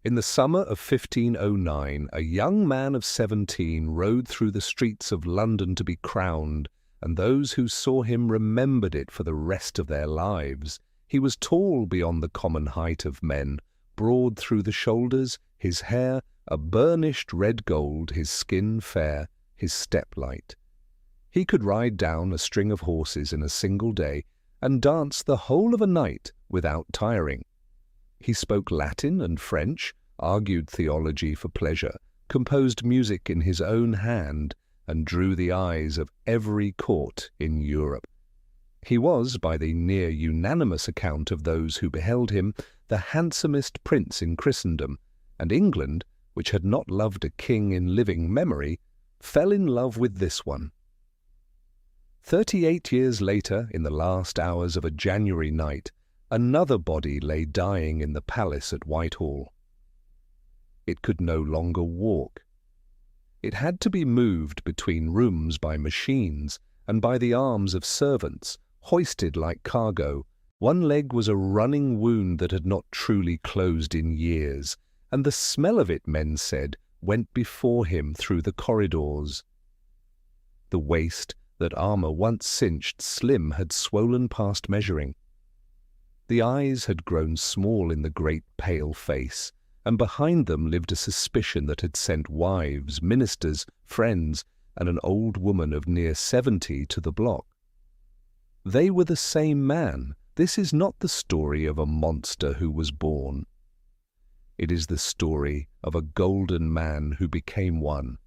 In the summer of 1509, a young man of 17 rode through the streets of London to be crowned, and those who saw him remembered it for the rest of their lives. He was tall beyond the common height of men, broad through the shoulders, his hair a burnished red gold, his skin fair, his step light. He could ride down a string of horses in a single day and dance the whole of a night without tiring. He spoke Latin and French, argued theology for pleasure, composed music in his own hand, and drew the eyes of every court in Europe. He was, by the near unanimous account of those who beheld him, the handsomest prince in Christendom, and England, which had not loved a king in living memory, fell in love with this one. 38 years later, in the last hours of a January night, another body lay dying in the palace at Whitehall. It could no longer walk. It had to be moved between rooms by machines and by the arms of servants, hoisted like cargo. One leg was a running wound that had not truly closed in years, and the smell of it, men said, went before him through the corridors. The waist that armour once cinched slim had swollen past measuring. The eyes had grown small in the great pale face, and behind them lived a suspicion that had sent wives, ministers, friends, and an old woman of near 70 to the block. They were the same man. This is not the story of a monster who was born. It is the story of a golden man who became one,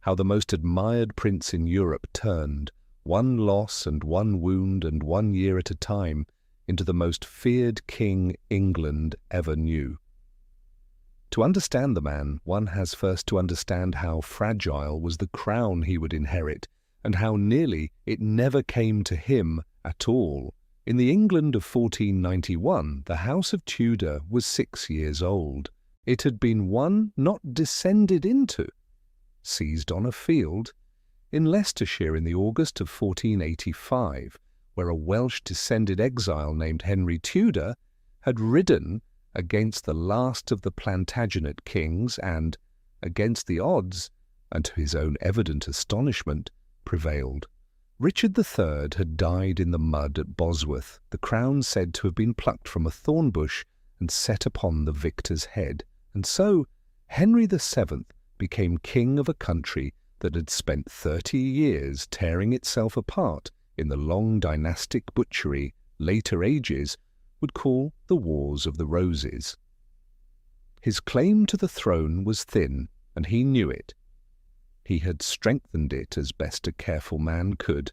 how the most admired prince in Europe turned, one loss and one wound and 1 year at a time, into the most feared king England ever knew. To understand the man, one has first to understand how fragile was the crown he would inherit, and how nearly it never came to him at all. In the England of 1491, the House of Tudor was 6 years old. It had been won, not descended into. Seized on a field in Leicestershire in the August of 1485, where a Welsh-descended exile named Henry Tudor had ridden against the last of the Plantagenet kings and, against the odds, and to his own evident astonishment, prevailed. Richard III had died in the mud at Bosworth, the crown said to have been plucked from a thorn bush and set upon the victor's head, and so Henry VII became king of a country that had spent 30 years tearing itself apart in the long dynastic butchery later ages would call the Wars of the Roses. His claim to the throne was thin, and he knew it. He had strengthened it as best a careful man could,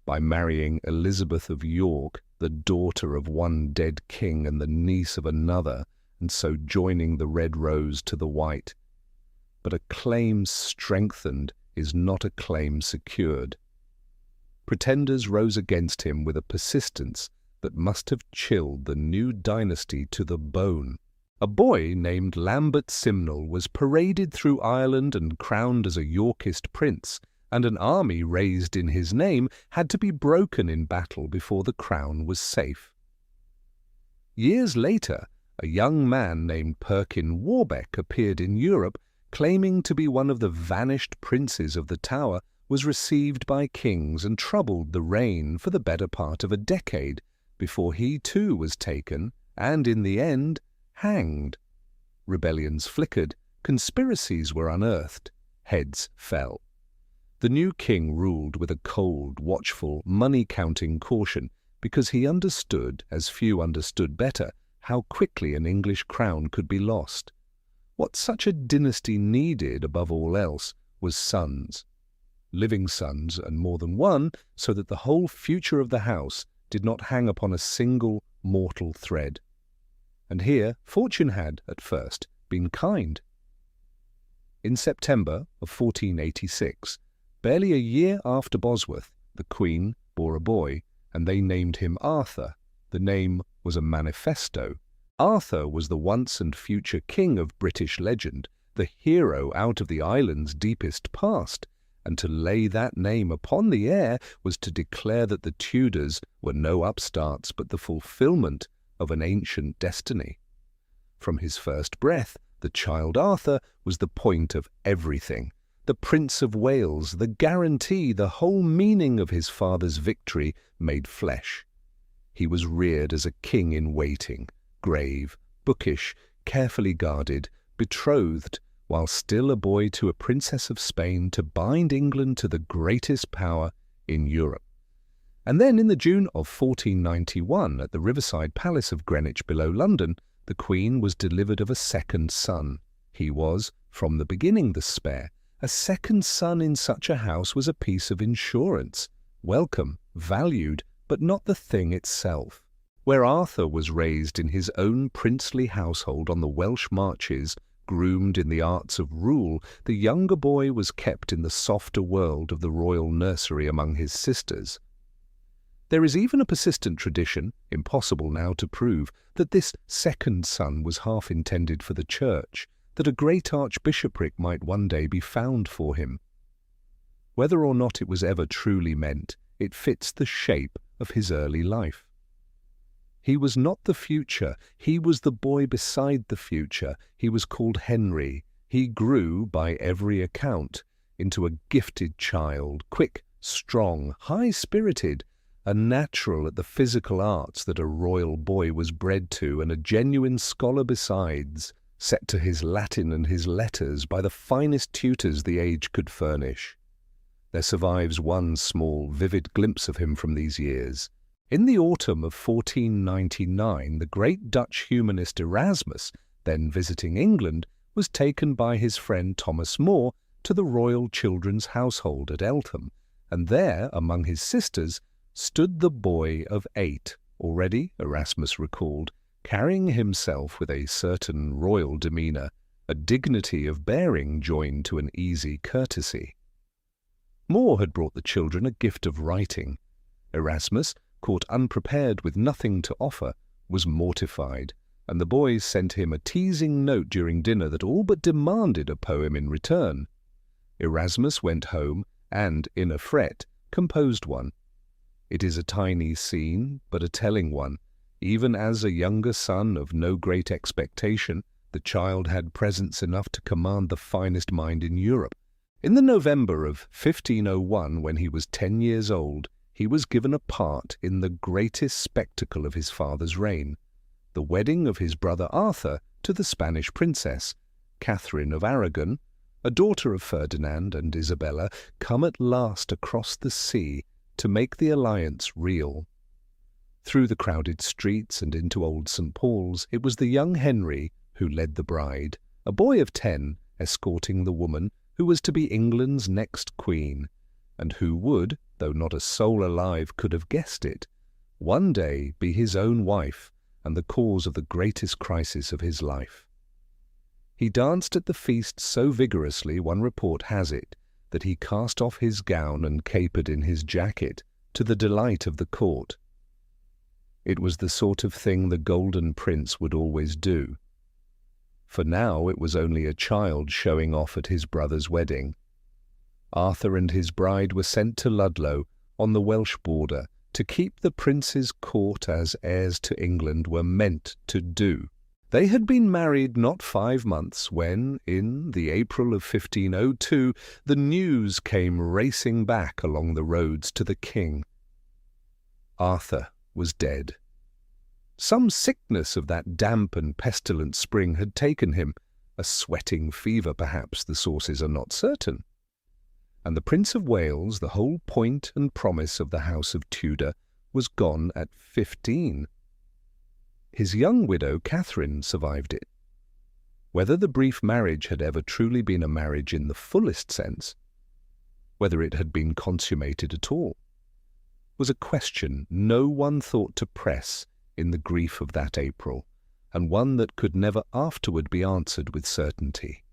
by marrying Elizabeth of York, the daughter of one dead king and the niece of another, and so joining the red rose to the white. But a claim strengthened is not a claim secured. Pretenders rose against him with a persistence that must have chilled the new dynasty to the bone. A boy named Lambert Simnel was paraded through Ireland and crowned as a Yorkist prince, and an army raised in his name had to be broken in battle before the crown was safe. Years later, a young man named Perkin Warbeck appeared in Europe, claiming to be one of the vanished princes of the Tower, was received by kings and troubled the reign for the better part of a decade, before he too was taken and, in the end, hanged. Rebellions flickered, conspiracies were unearthed, heads fell. The new king ruled with a cold, watchful, money-counting caution, because he understood, as few understood better, how quickly an English crown could be lost. What such a dynasty needed, above all else, was sons. Living sons, and more than one, so that the whole future of the house did not hang upon a single mortal thread. And here fortune had, at first, been kind. In September of 1486, barely a year after Bosworth, the Queen bore a boy, and they named him Arthur. The name was a manifesto. Arthur was the once and future king of British legend, the hero out of the island's deepest past, and to lay that name upon the heir was to declare that the Tudors were no upstarts but the fulfilment of an ancient destiny. From his first breath, The child Arthur was the point of everything. The Prince of Wales, the guarantee, the whole meaning of his father's victory made flesh. He was reared as a king in waiting, grave, bookish, carefully guarded, betrothed, while still a boy to a princess of Spain, to bind England to the greatest power in Europe. And then in the June of 1491, at the riverside palace of Greenwich below London, the Queen was delivered of a second son. He was, from the beginning, the spare. A second son in such a house was a piece of insurance, welcome, valued, but not the thing itself. Where Arthur was raised in his own princely household on the Welsh marches, groomed in the arts of rule, the younger boy was kept in the softer world of the royal nursery among his sisters. There is even a persistent tradition, impossible now to prove, that this second son was half intended for the church, that a great archbishopric might one day be found for him. Whether or not it was ever truly meant, it fits the shape of his early life. He was not the future, he was the boy beside the future. He was called Henry. He grew, by every account, into a gifted child, quick, strong, high-spirited, a natural at the physical arts that a royal boy was bred to, and a genuine scholar besides, set to his Latin and his letters by the finest tutors the age could furnish. There survives one small, vivid glimpse of him from these years. In the autumn of 1499, the great Dutch humanist Erasmus, then visiting England, was taken by his friend Thomas More to the royal children's household at Eltham, and there, among his sisters, stood the boy of 8, already, Erasmus recalled, carrying himself with a certain royal demeanour, a dignity of bearing joined to an easy courtesy. More had brought the children a gift of writing. Erasmus, caught unprepared with nothing to offer, was mortified, and the boys sent him a teasing note during dinner that all but demanded a poem in return. Erasmus went home and, in a fret, composed one. It is a tiny scene, but a telling one. Even as a younger son of no great expectation, the child had presence enough to command the finest mind in Europe. In the November of 1501, when he was 10 years old, he was given a part in the greatest spectacle of his father's reign, the wedding of his brother Arthur to the Spanish princess, Catherine of Aragon, a daughter of Ferdinand and Isabella, come at last across the sea to make the alliance real. Through the crowded streets and into old St. Paul's, it was the young Henry who led the bride, a boy of 10, escorting the woman who was to be England's next queen, and who would, though not a soul alive could have guessed it, one day be his own wife and the cause of the greatest crisis of his life. He danced at the feast so vigorously, one report has it, that he cast off his gown and capered in his jacket, to the delight of the court. It was the sort of thing the Golden Prince would always do. For now it was only a child showing off at his brother's wedding. Arthur and his bride were sent to Ludlow, on the Welsh border, to keep the prince's court as heirs to England were meant to do. They had been married not 5 months when, in the April of 1502, the news came racing back along the roads to the king. Arthur was dead. Some sickness of that damp and pestilent spring had taken him, a sweating fever perhaps, the sources are not certain. And the Prince of Wales, the whole point and promise of the House of Tudor, was gone at 15. His young widow, Catherine, survived it. Whether the brief marriage had ever truly been a marriage in the fullest sense, whether it had been consummated at all, was a question no one thought to press in the grief of that April, and one that could never afterward be answered with certainty.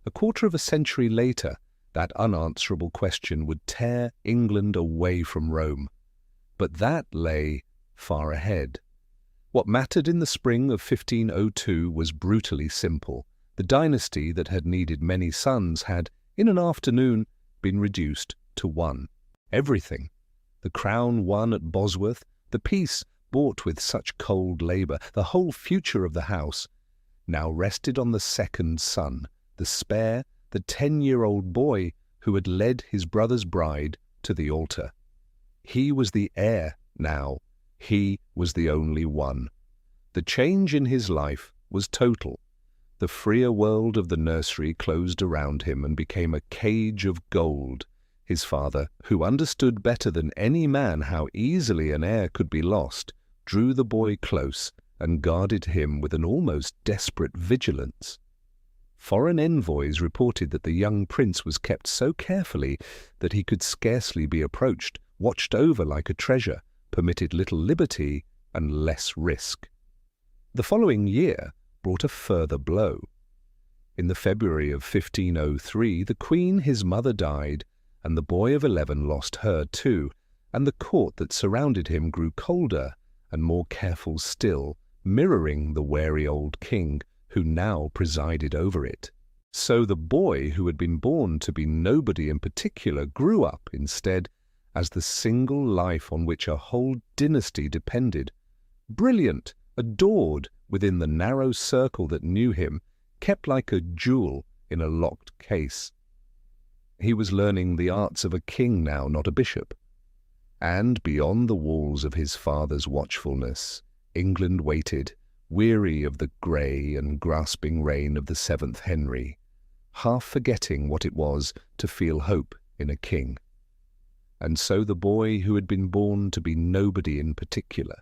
A quarter of a century later, that unanswerable question would tear England away from Rome. But that lay far ahead. What mattered in the spring of 1502 was brutally simple. The dynasty that had needed many sons had, in an afternoon, been reduced to one. Everything. The crown won at Bosworth, the peace bought with such cold labour, the whole future of the house, now rested on the second son, the spare, the 10-year-old boy who had led his brother's bride to the altar. He was the heir now. He was the only one. The change in his life was total. The freer world of the nursery closed around him and became a cage of gold. His father, who understood better than any man how easily an heir could be lost, drew the boy close and guarded him with an almost desperate vigilance. Foreign envoys reported that the young prince was kept so carefully that he could scarcely be approached, watched over like a treasure, permitted little liberty and less risk. The following year brought a further blow. In the February of 1503, the queen, his mother, died, and the boy of 11 lost her too, and the court that surrounded him grew colder and more careful still, mirroring the wary old king who now presided over it. So the boy who had been born to be nobody in particular grew up instead as the single life on which a whole dynasty depended, brilliant, adored within the narrow circle that knew him, kept like a jewel in a locked case. He was learning the arts of a king now, not a bishop. And beyond the walls of his father's watchfulness, England waited, weary of the grey and grasping reign of the 7th Henry, half forgetting what it was to feel hope in a king. And so the boy who had been born to be nobody in particular,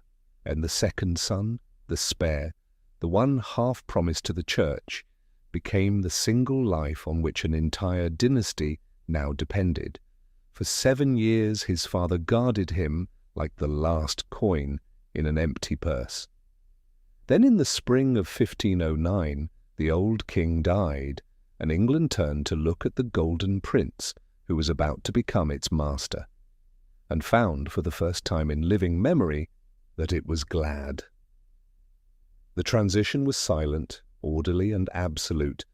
and the second son, the spare, the one half promised to the church, became the single life on which an entire dynasty now depended. For 7 years his father guarded him like the last coin in an empty purse. Then in the spring of 1509, the old king died, and England turned to look at the golden prince who was about to become its master, and found for the first time in living memory that it was glad. The transition was silent, orderly, and absolute.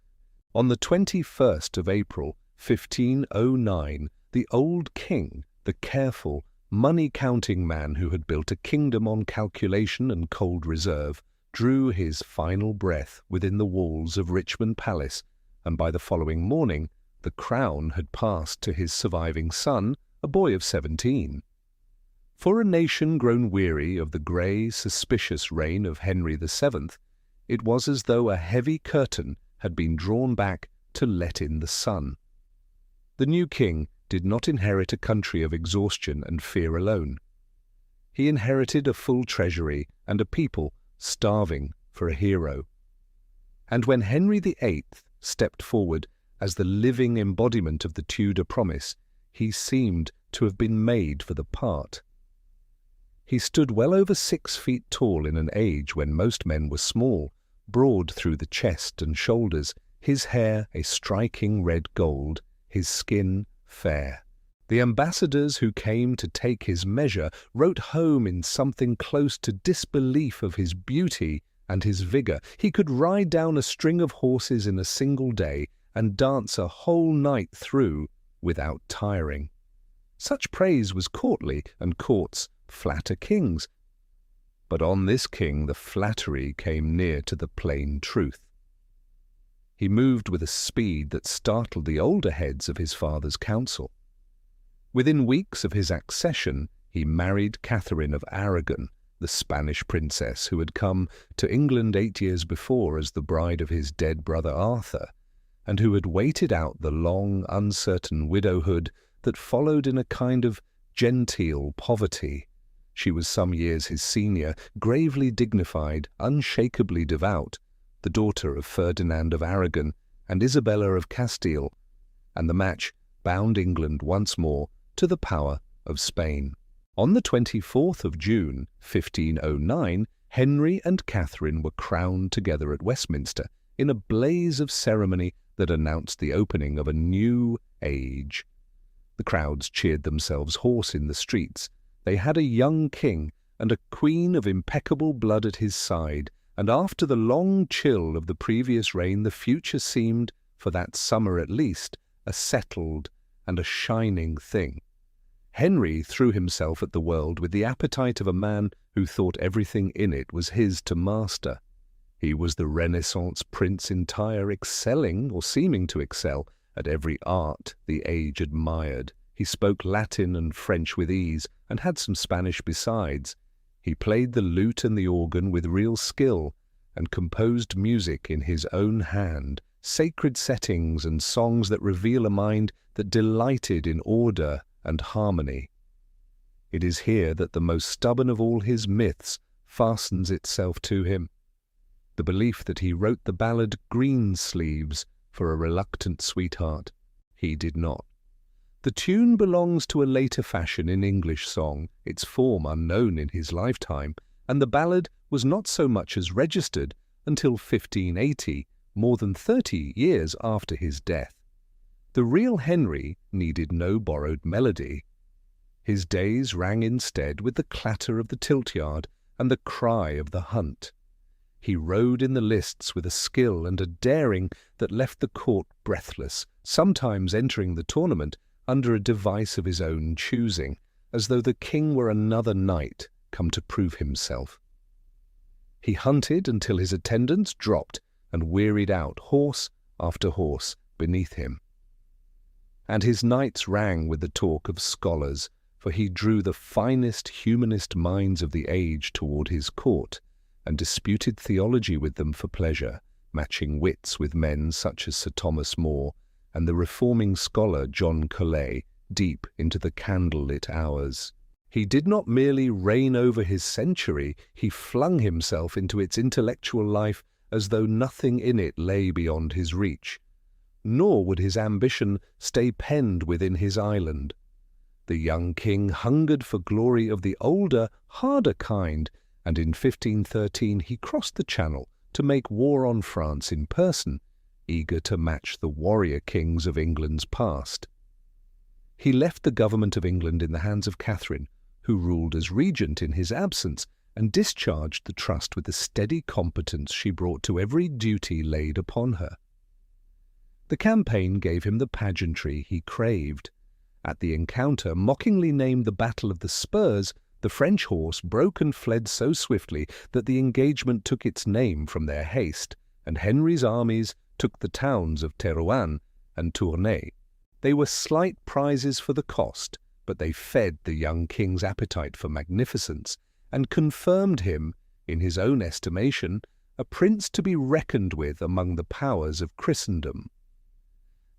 On the 21st of April, 1509, the old king, the careful, money-counting man who had built a kingdom on calculation and cold reserve, drew his final breath within the walls of Richmond Palace, and by the following morning the crown had passed to his surviving son, a boy of 17. For a nation grown weary of the grey, suspicious reign of Henry VII, it was as though a heavy curtain had been drawn back to let in the sun. The new king did not inherit a country of exhaustion and fear alone. He inherited a full treasury and a people starving for a hero. And when Henry VIII stepped forward as the living embodiment of the Tudor promise, he seemed to have been made for the part. He stood well over 6 feet tall in an age when most men were small, broad through the chest and shoulders, his hair a striking red gold, his skin fair. The ambassadors who came to take his measure wrote home in something close to disbelief of his beauty and his vigour. He could ride down a string of horses in a single day and dance a whole night through without tiring. Such praise was courtly, and courts flatter kings. But on this king the flattery came near to the plain truth. He moved with a speed that startled the older heads of his father's council. Within weeks of his accession, he married Catherine of Aragon, the Spanish princess who had come to England 8 years before as the bride of his dead brother Arthur, and who had waited out the long, uncertain widowhood that followed in a kind of genteel poverty. She was some years his senior, gravely dignified, unshakably devout, the daughter of Ferdinand of Aragon and Isabella of Castile, and the match bound England once more to the power of Spain. On the 24th of June, 1509, Henry and Catherine were crowned together at Westminster in a blaze of ceremony that announced the opening of a new age. The crowds cheered themselves hoarse in the streets. They had a young king and a queen of impeccable blood at his side, and after the long chill of the previous reign the future seemed, for that summer at least, a settled and a shining thing. Henry threw himself at the world with the appetite of a man who thought everything in it was his to master. He was the Renaissance prince entire, excelling, or seeming to excel, at every art the age admired. He spoke Latin and French with ease, and had some Spanish besides. He played the lute and the organ with real skill, and composed music in his own hand, sacred settings and songs that reveal a mind that delighted in order and harmony. It is here that the most stubborn of all his myths fastens itself to him. The belief that he wrote the ballad Greensleeves for a reluctant sweetheart. He did not. The tune belongs to a later fashion in English song, its form unknown in his lifetime, and the ballad was not so much as registered until 1580, more than 30 years after his death. The real Henry needed no borrowed melody. His days rang instead with the clatter of the tilt-yard and the cry of the hunt. He rode in the lists with a skill and a daring that left the court breathless, sometimes entering the tournament under a device of his own choosing, as though the king were another knight come to prove himself. He hunted until his attendants dropped and wearied out horse after horse beneath him. And his nights rang with the talk of scholars, for he drew the finest humanist minds of the age toward his court, and disputed theology with them for pleasure, matching wits with men such as Sir Thomas More and the reforming scholar John Colet deep into the candle-lit hours. He did not merely reign over his century, he flung himself into its intellectual life as though nothing in it lay beyond his reach. Nor would his ambition stay penned within his island. The young king hungered for glory of the older, harder kind, and in 1513 he crossed the Channel to make war on France in person, eager to match the warrior kings of England's past. He left the government of England in the hands of Catherine, who ruled as regent in his absence, and discharged the trust with the steady competence she brought to every duty laid upon her. The campaign gave him the pageantry he craved. At the encounter, mockingly named the Battle of the Spurs, the French horse broke and fled so swiftly that the engagement took its name from their haste, and Henry's armies took the towns of Terouanne and Tournai. They were slight prizes for the cost, but they fed the young king's appetite for magnificence, and confirmed him, in his own estimation, a prince to be reckoned with among the powers of Christendom.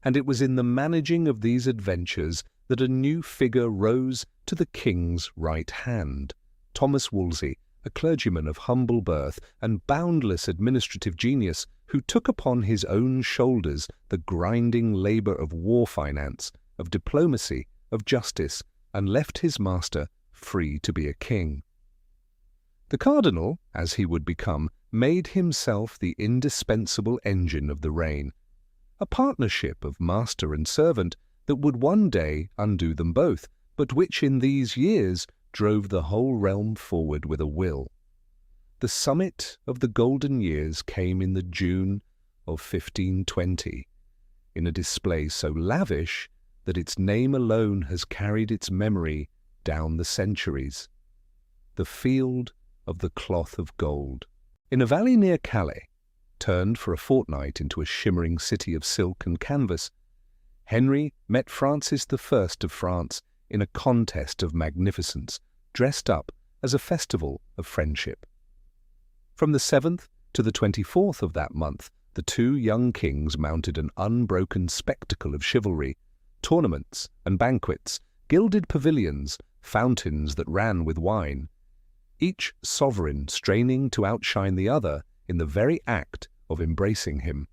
And it was in the managing of these adventures that a new figure rose to the king's right hand. Thomas Wolsey, a clergyman of humble birth and boundless administrative genius, who took upon his own shoulders the grinding labour of war finance, of diplomacy, of justice, and left his master free to be a king. The cardinal, as he would become, made himself the indispensable engine of the reign, a partnership of master and servant that would one day undo them both, but which in these years drove the whole realm forward with a will. The summit of the golden years came in the June of 1520, in a display so lavish that its name alone has carried its memory down the centuries. The Field of the Cloth of Gold. In a valley near Calais, turned for a fortnight into a shimmering city of silk and canvas, Henry met Francis I of France in a contest of magnificence, dressed up as a festival of friendship. From the 7th to the 24th of that month, the two young kings mounted an unbroken spectacle of chivalry, tournaments and banquets, gilded pavilions, fountains that ran with wine, each sovereign straining to outshine the other in the very act of embracing him.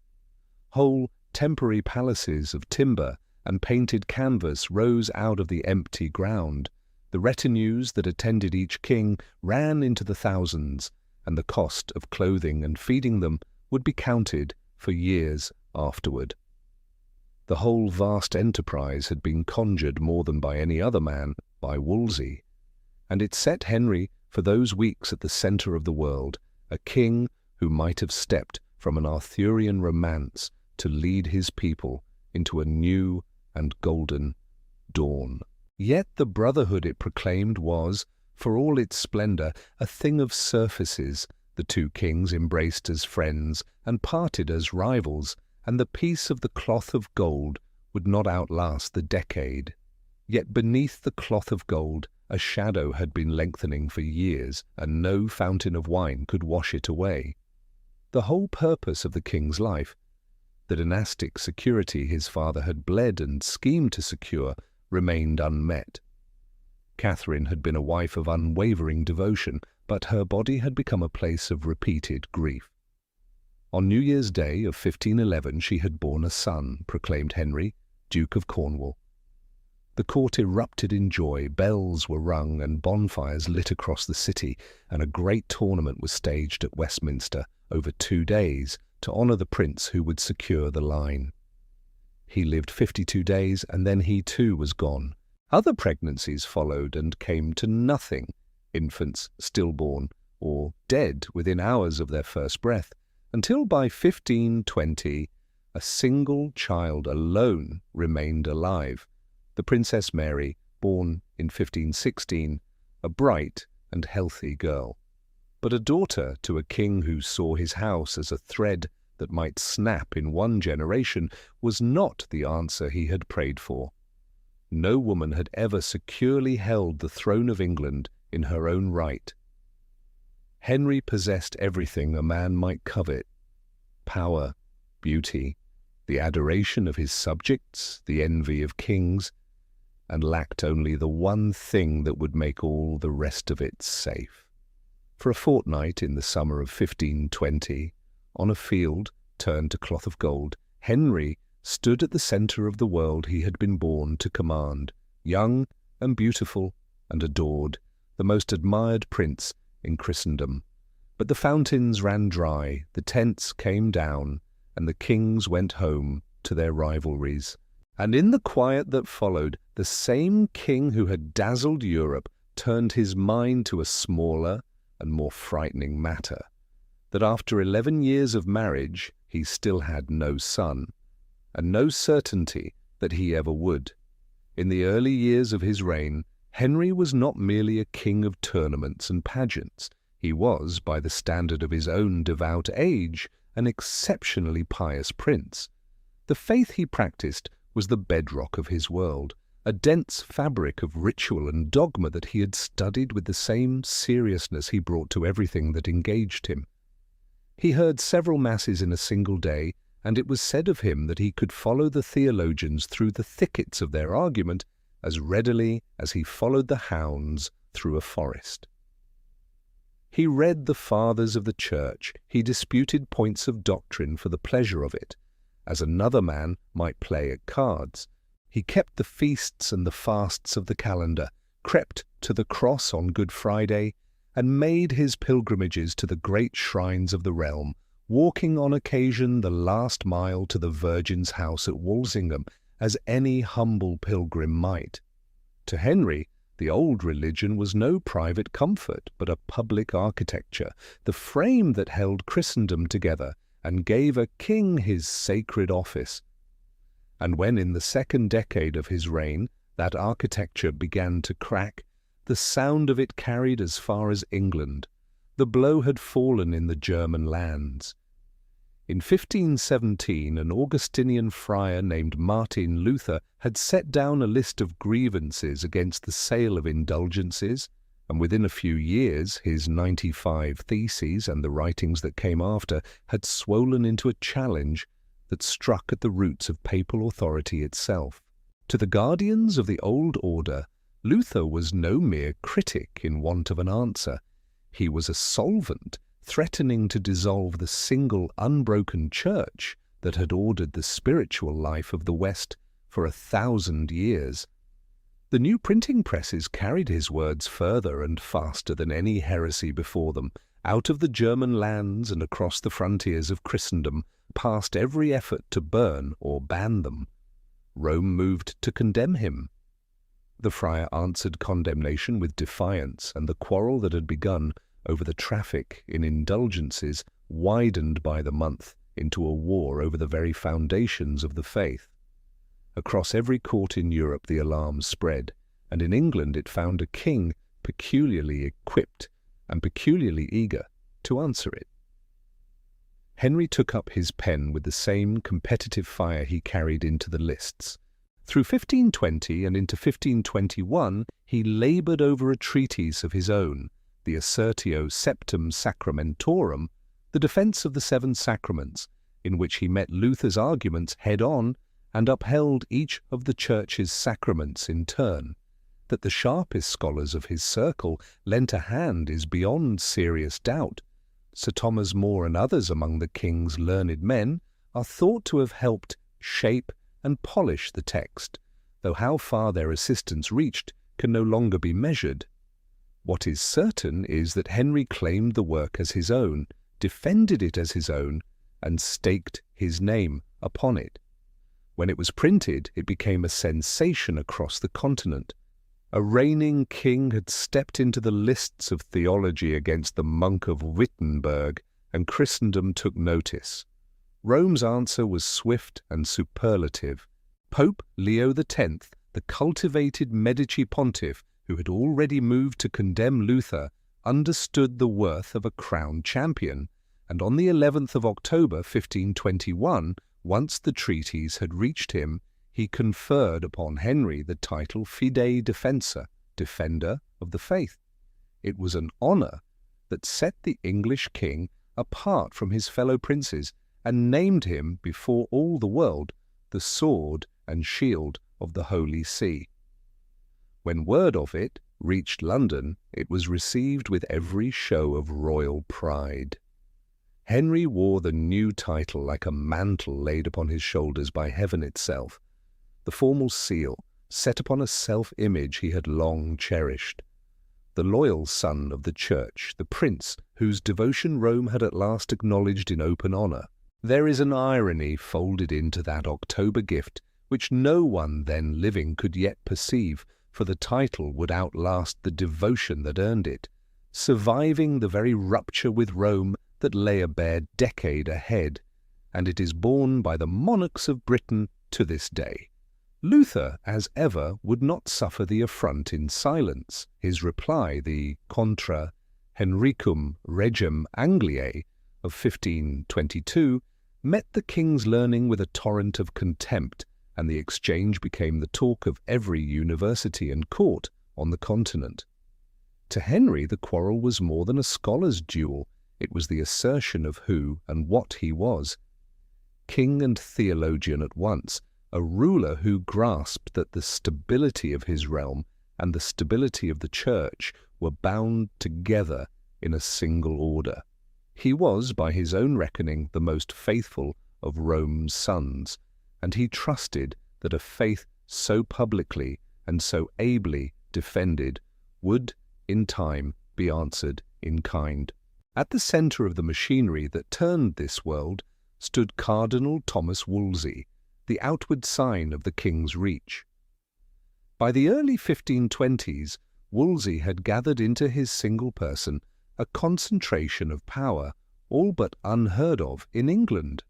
Whole temporary palaces of timber and painted canvas rose out of the empty ground. The retinues that attended each king ran into the thousands, and the cost of clothing and feeding them would be counted for years afterward. The whole vast enterprise had been conjured more than by any other man by Wolsey, and it set Henry for those weeks at the centre of the world, a king who might have stepped from an Arthurian romance to lead his people into a new and golden dawn. Yet the brotherhood it proclaimed was, for all its splendour, a thing of surfaces The two kings embraced as friends and parted as rivals, and the peace of the cloth of gold would not outlast the decade. Yet beneath the cloth of gold a shadow had been lengthening for years, and no fountain of wine could wash it away. The whole purpose of the king's life, the dynastic security his father had bled and schemed to secure, remained unmet. Catherine had been a wife of unwavering devotion, but her body had become a place of repeated grief. On New Year's Day of 1511 she had borne a son, proclaimed Henry, Duke of Cornwall. The court erupted in joy, bells were rung and bonfires lit across the city, and a great tournament was staged at Westminster over 2 days to honour the prince who would secure the line. He lived 52 days, and then he too was gone. Other pregnancies followed and came to nothing, infants stillborn or dead within hours of their first breath, until by 1520 a single child alone remained alive, the Princess Mary, born in 1516, a bright and healthy girl, but a daughter to a king who saw his house as a thread that might snap in one generation, was not the answer he had prayed for. No woman had ever securely held the throne of England in her own right. Henry possessed everything a man might covet: power, beauty, the adoration of his subjects, the envy of kings, and lacked only the one thing that would make all the rest of it safe. For a fortnight in the summer of 1520, on a field turned to cloth of gold, Henry stood at the centre of the world he had been born to command, young and beautiful and adored, the most admired prince in Christendom. But the fountains ran dry, the tents came down, and the kings went home to their rivalries. And in the quiet that followed, the same king who had dazzled Europe turned his mind to a smaller and more frightening matter, that after 11 years of marriage he still had no son, and no certainty that he ever would. In the early years of his reign, Henry was not merely a king of tournaments and pageants. He was, by the standard of his own devout age, an exceptionally pious prince. The faith he practiced was the bedrock of his world, a dense fabric of ritual and dogma that he had studied with the same seriousness he brought to everything that engaged him. He heard several masses in a single day, and it was said of him that he could follow the theologians through the thickets of their argument as readily as he followed the hounds through a forest. He read the fathers of the church, he disputed points of doctrine for the pleasure of it, as another man might play at cards. He kept the feasts and the fasts of the calendar, crept to the cross on Good Friday, and made his pilgrimages to the great shrines of the realm, walking on occasion the last mile to the Virgin's house at Walsingham, as any humble pilgrim might. To Henry, the old religion was no private comfort, but a public architecture, the frame that held Christendom together and gave a king his sacred office. And when in the second decade of his reign that architecture began to crack, the sound of it carried as far as England. The blow had fallen in the German lands. In 1517, an Augustinian friar named Martin Luther had set down a list of grievances against the sale of indulgences, and within a few years his 95 Theses and the writings that came after had swollen into a challenge that struck at the roots of papal authority itself. To the guardians of the old order, Luther was no mere critic in want of an answer. He was a solvent, threatening to dissolve the single unbroken church that had ordered the spiritual life of the West for 1,000 years. The new printing presses carried his words further and faster than any heresy before them, out of the German lands and across the frontiers of Christendom, past every effort to burn or ban them. Rome moved to condemn him. The friar answered condemnation with defiance, and the quarrel that had begun over the traffic in indulgences widened by the month into a war over the very foundations of the faith. Across every court in Europe the alarm spread, and in England it found a king peculiarly equipped and peculiarly eager. to answer it. Henry took up his pen with the same competitive fire he carried into the lists. Through 1520 and into 1521, he laboured over a treatise of his own, the Assertio Septem Sacramentorum, the defence of the seven sacraments, in which he met Luther's arguments head-on and upheld each of the Church's sacraments in turn. That the sharpest scholars of his circle lent a hand is beyond serious doubt. Sir Thomas More and others among the king's learned men are thought to have helped shape and polish the text, though how far their assistance reached can no longer be measured. What is certain is that Henry claimed the work as his own, defended it as his own, and staked his name upon it. When it was printed, it became a sensation across the continent. A reigning king had stepped into the lists of theology against the monk of Wittenberg, and Christendom took notice. Rome's answer was swift and superlative. Pope Leo X, the cultivated Medici pontiff who had already moved to condemn Luther, understood the worth of a crowned champion, and on the 11th of October 1521, once the treatise had reached him, he conferred upon Henry the title Fidei Defensor, Defender of the Faith. It was an honour that set the English king apart from his fellow princes and named him before all the world the sword and shield of the Holy See. When word of it reached London, it was received with every show of royal pride. Henry wore the new title like a mantle laid upon his shoulders by heaven itself, the formal seal set upon a self-image he had long cherished. The loyal son of the Church, the prince whose devotion Rome had at last acknowledged in open honour. There is an irony folded into that October gift which no one then living could yet perceive, for the title would outlast the devotion that earned it, surviving the very rupture with Rome that lay a bare decade ahead, and it is borne by the monarchs of Britain to this day. Luther, as ever, would not suffer the affront in silence. His reply, the Contra Henricum Regem Angliae of 1522, met the king's learning with a torrent of contempt, and the exchange became the talk of every university and court on the continent. To Henry the quarrel was more than a scholar's duel. It was the assertion of who and what he was. King and theologian at once, a ruler who grasped that the stability of his realm and the stability of the Church were bound together in a single order. He was, by his own reckoning, the most faithful of Rome's sons, and he trusted that a faith so publicly and so ably defended would, in time, be answered in kind. At the centre of the machinery that turned this world stood Cardinal Thomas Wolsey, the outward sign of the king's reach. By the early 1520s, Wolsey had gathered into his single person a concentration of power all but unheard of in England.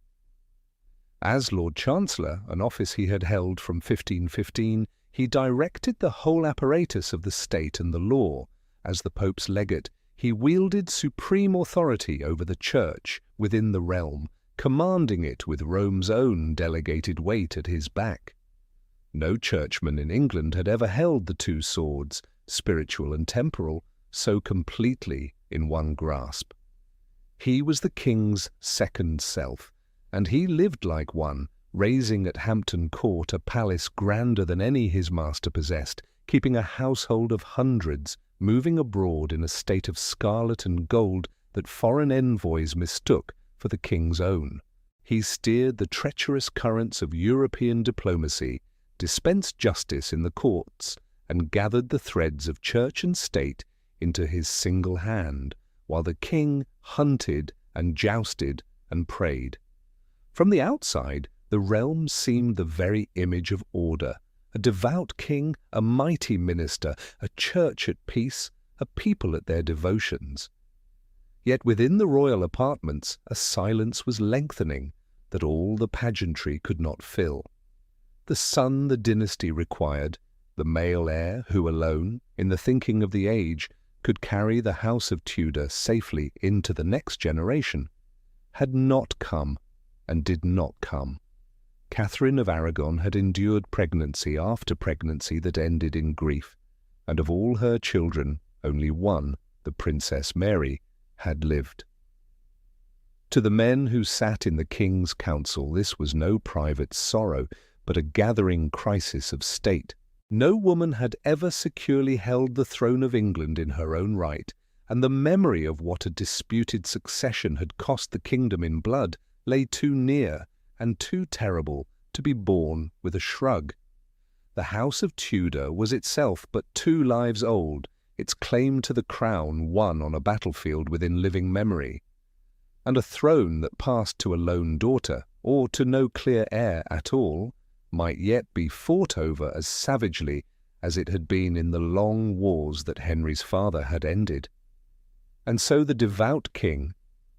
As Lord Chancellor, an office he had held from 1515, he directed the whole apparatus of the state and the law. As the Pope's legate, he wielded supreme authority over the Church within the realm, commanding it with Rome's own delegated weight at his back. No churchman in England had ever held the two swords, spiritual and temporal, so completely in one grasp. He was the king's second self, and he lived like one, raising at Hampton Court a palace grander than any his master possessed, keeping a household of hundreds, moving abroad in a state of scarlet and gold that foreign envoys mistook for the king's own. He steered the treacherous currents of European diplomacy, dispensed justice in the courts, and gathered the threads of church and state into his single hand, while the king hunted and jousted and prayed. From the outside, the realm seemed the very image of order, a devout king, a mighty minister, a church at peace, a people at their devotions. Yet within the royal apartments a silence was lengthening that all the pageantry could not fill. The son the dynasty required, the male heir who alone, in the thinking of the age, could carry the House of Tudor safely into the next generation, had not come and did not come. Catherine of Aragon had endured pregnancy after pregnancy that ended in grief, and of all her children, only one, the Princess Mary, had lived. To the men who sat in the king's council, this was no private sorrow, but a gathering crisis of state. No woman had ever securely held the throne of England in her own right, and the memory of what a disputed succession had cost the kingdom in blood lay too near and too terrible to be borne with a shrug. The House of Tudor was itself but 2 lives old, its claim to the crown won on a battlefield within living memory, and a throne that passed to a lone daughter, or to no clear heir at all, might yet be fought over as savagely as it had been in the long wars that Henry's father had ended. And so the devout king,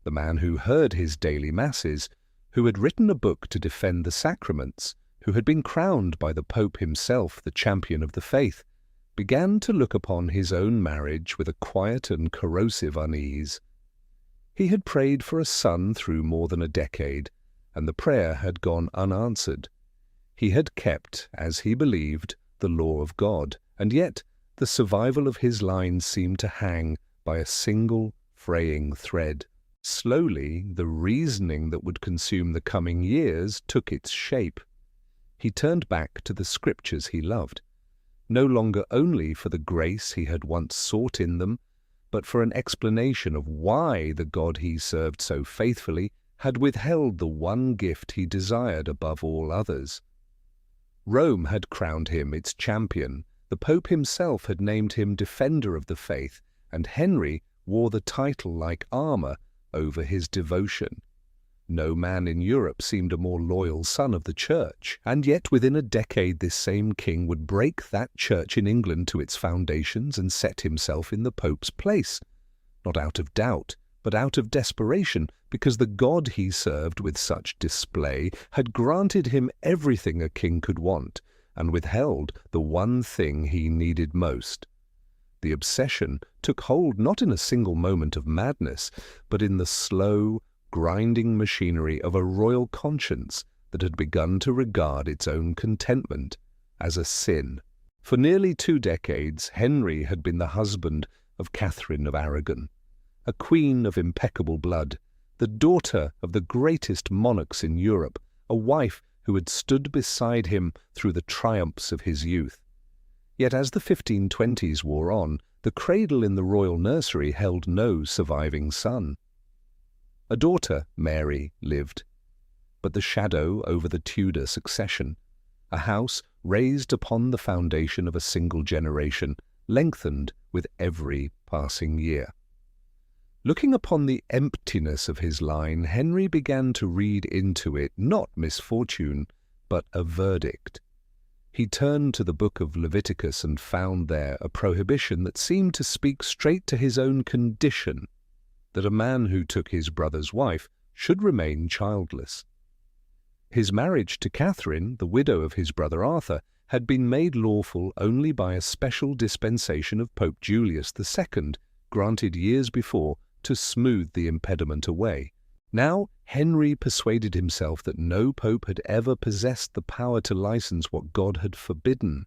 the man who heard his daily masses, who had written a book to defend the sacraments, who had been crowned by the Pope himself the champion of the faith, began to look upon his own marriage with a quiet and corrosive unease. He had prayed for a son through more than a decade, and the prayer had gone unanswered. He had kept, as he believed, the law of God, and yet the survival of his line seemed to hang by a single fraying thread. Slowly, the reasoning that would consume the coming years took its shape. He turned back to the scriptures he loved, no longer only for the grace he had once sought in them, but for an explanation of why the God he served so faithfully had withheld the one gift he desired above all others. Rome had crowned him its champion, the Pope himself had named him defender of the faith, and Henry wore the title like armour over his devotion. No man in Europe seemed a more loyal son of the Church, and yet within a decade this same king would break that Church in England to its foundations and set himself in the Pope's place, not out of doubt, but out of desperation, because the God he served with such display had granted him everything a king could want, and withheld the one thing he needed most. The obsession took hold not in a single moment of madness, but in the slow, grinding machinery of a royal conscience that had begun to regard its own contentment as a sin. For nearly 2 decades, Henry had been the husband of Catherine of Aragon, a queen of impeccable blood, the daughter of the greatest monarchs in Europe, a wife who had stood beside him through the triumphs of his youth. Yet as the 1520s wore on, the cradle in the royal nursery held no surviving son. A daughter, Mary, lived, but the shadow over the Tudor succession, a house raised upon the foundation of a single generation, lengthened with every passing year. Looking upon the emptiness of his line, Henry began to read into it not misfortune, but a verdict. He turned to the book of Leviticus and found there a prohibition that seemed to speak straight to his own condition, that a man who took his brother's wife should remain childless. His marriage to Catherine, the widow of his brother Arthur, had been made lawful only by a special dispensation of Pope Julius II, granted years before to smooth the impediment away. Now Henry persuaded himself that no pope had ever possessed the power to license what God had forbidden.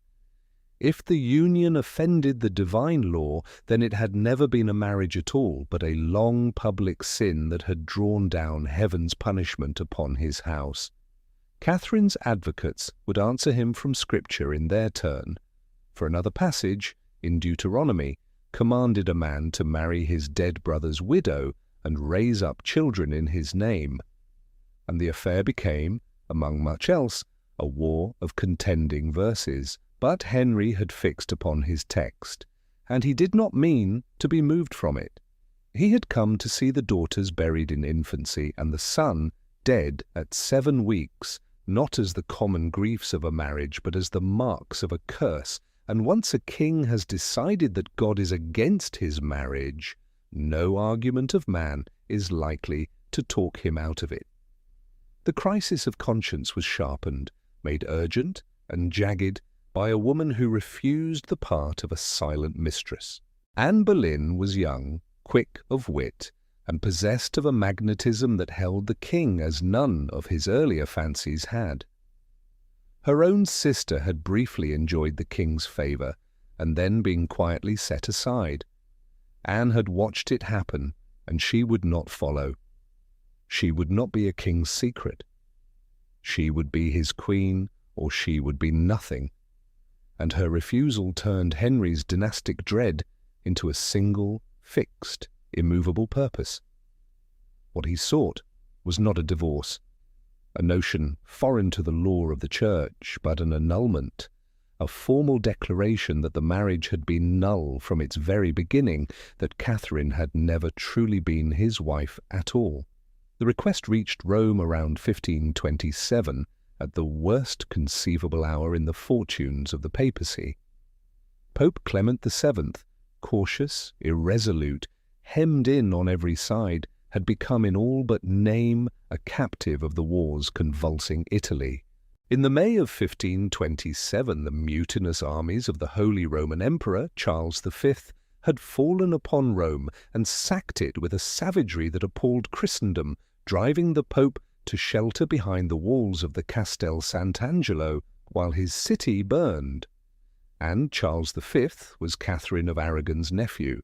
If the union offended the divine law, then it had never been a marriage at all, but a long public sin that had drawn down heaven's punishment upon his house. Catherine's advocates would answer him from Scripture in their turn, for another passage, in Deuteronomy, commanded a man to marry his dead brother's widow and raise up children in his name. And the affair became, among much else, a war of contending verses. But Henry had fixed upon his text, and he did not mean to be moved from it. He had come to see the daughters buried in infancy and the son dead at 7 weeks, not as the common griefs of a marriage, but as the marks of a curse. And once a king has decided that God is against his marriage, no argument of man is likely to talk him out of it. The crisis of conscience was sharpened, made urgent and jagged by a woman who refused the part of a silent mistress. Anne Boleyn was young, quick of wit, and possessed of a magnetism that held the king as none of his earlier fancies had. Her own sister had briefly enjoyed the king's favour, and then been quietly set aside. Anne had watched it happen, and she would not follow. She would not be a king's secret. She would be his queen, or she would be nothing. And her refusal turned Henry's dynastic dread into a single, fixed, immovable purpose. What he sought was not a divorce, a notion foreign to the law of the Church, but an annulment, a formal declaration that the marriage had been null from its very beginning, that Catherine had never truly been his wife at all. The request reached Rome around 1527, at the worst conceivable hour in the fortunes of the papacy. Pope Clement VII, cautious, irresolute, hemmed in on every side, had become in all but name a captive of the wars convulsing Italy. In the May of 1527, the mutinous armies of the Holy Roman Emperor, Charles V, had fallen upon Rome and sacked it with a savagery that appalled Christendom, driving the Pope to shelter behind the walls of the Castel Sant'Angelo while his city burned. And Charles V was Catherine of Aragon's nephew.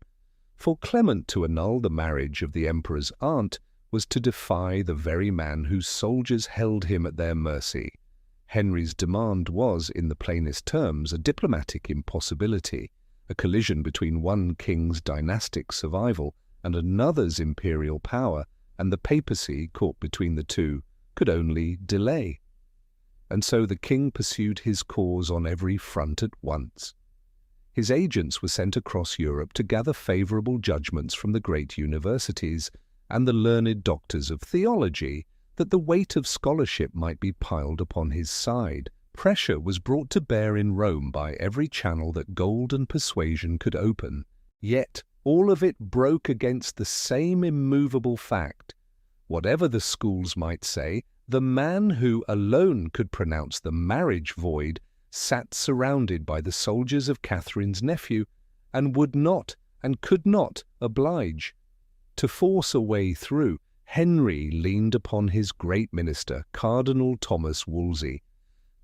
For Clement to annul the marriage of the emperor's aunt was to defy the very man whose soldiers held him at their mercy. Henry's demand was, in the plainest terms, a diplomatic impossibility, a collision between one king's dynastic survival and another's imperial power, and the papacy, caught between the two, could only delay. And so the king pursued his cause on every front at once. His agents were sent across Europe to gather favourable judgments from the great universities and the learned doctors of theology, that the weight of scholarship might be piled upon his side. Pressure was brought to bear in Rome by every channel that gold and persuasion could open. Yet all of it broke against the same immovable fact. Whatever the schools might say, the man who alone could pronounce the marriage void sat surrounded by the soldiers of Catherine's nephew, and would not and could not oblige. To force a way through, Henry leaned upon his great minister, Cardinal Thomas Wolsey.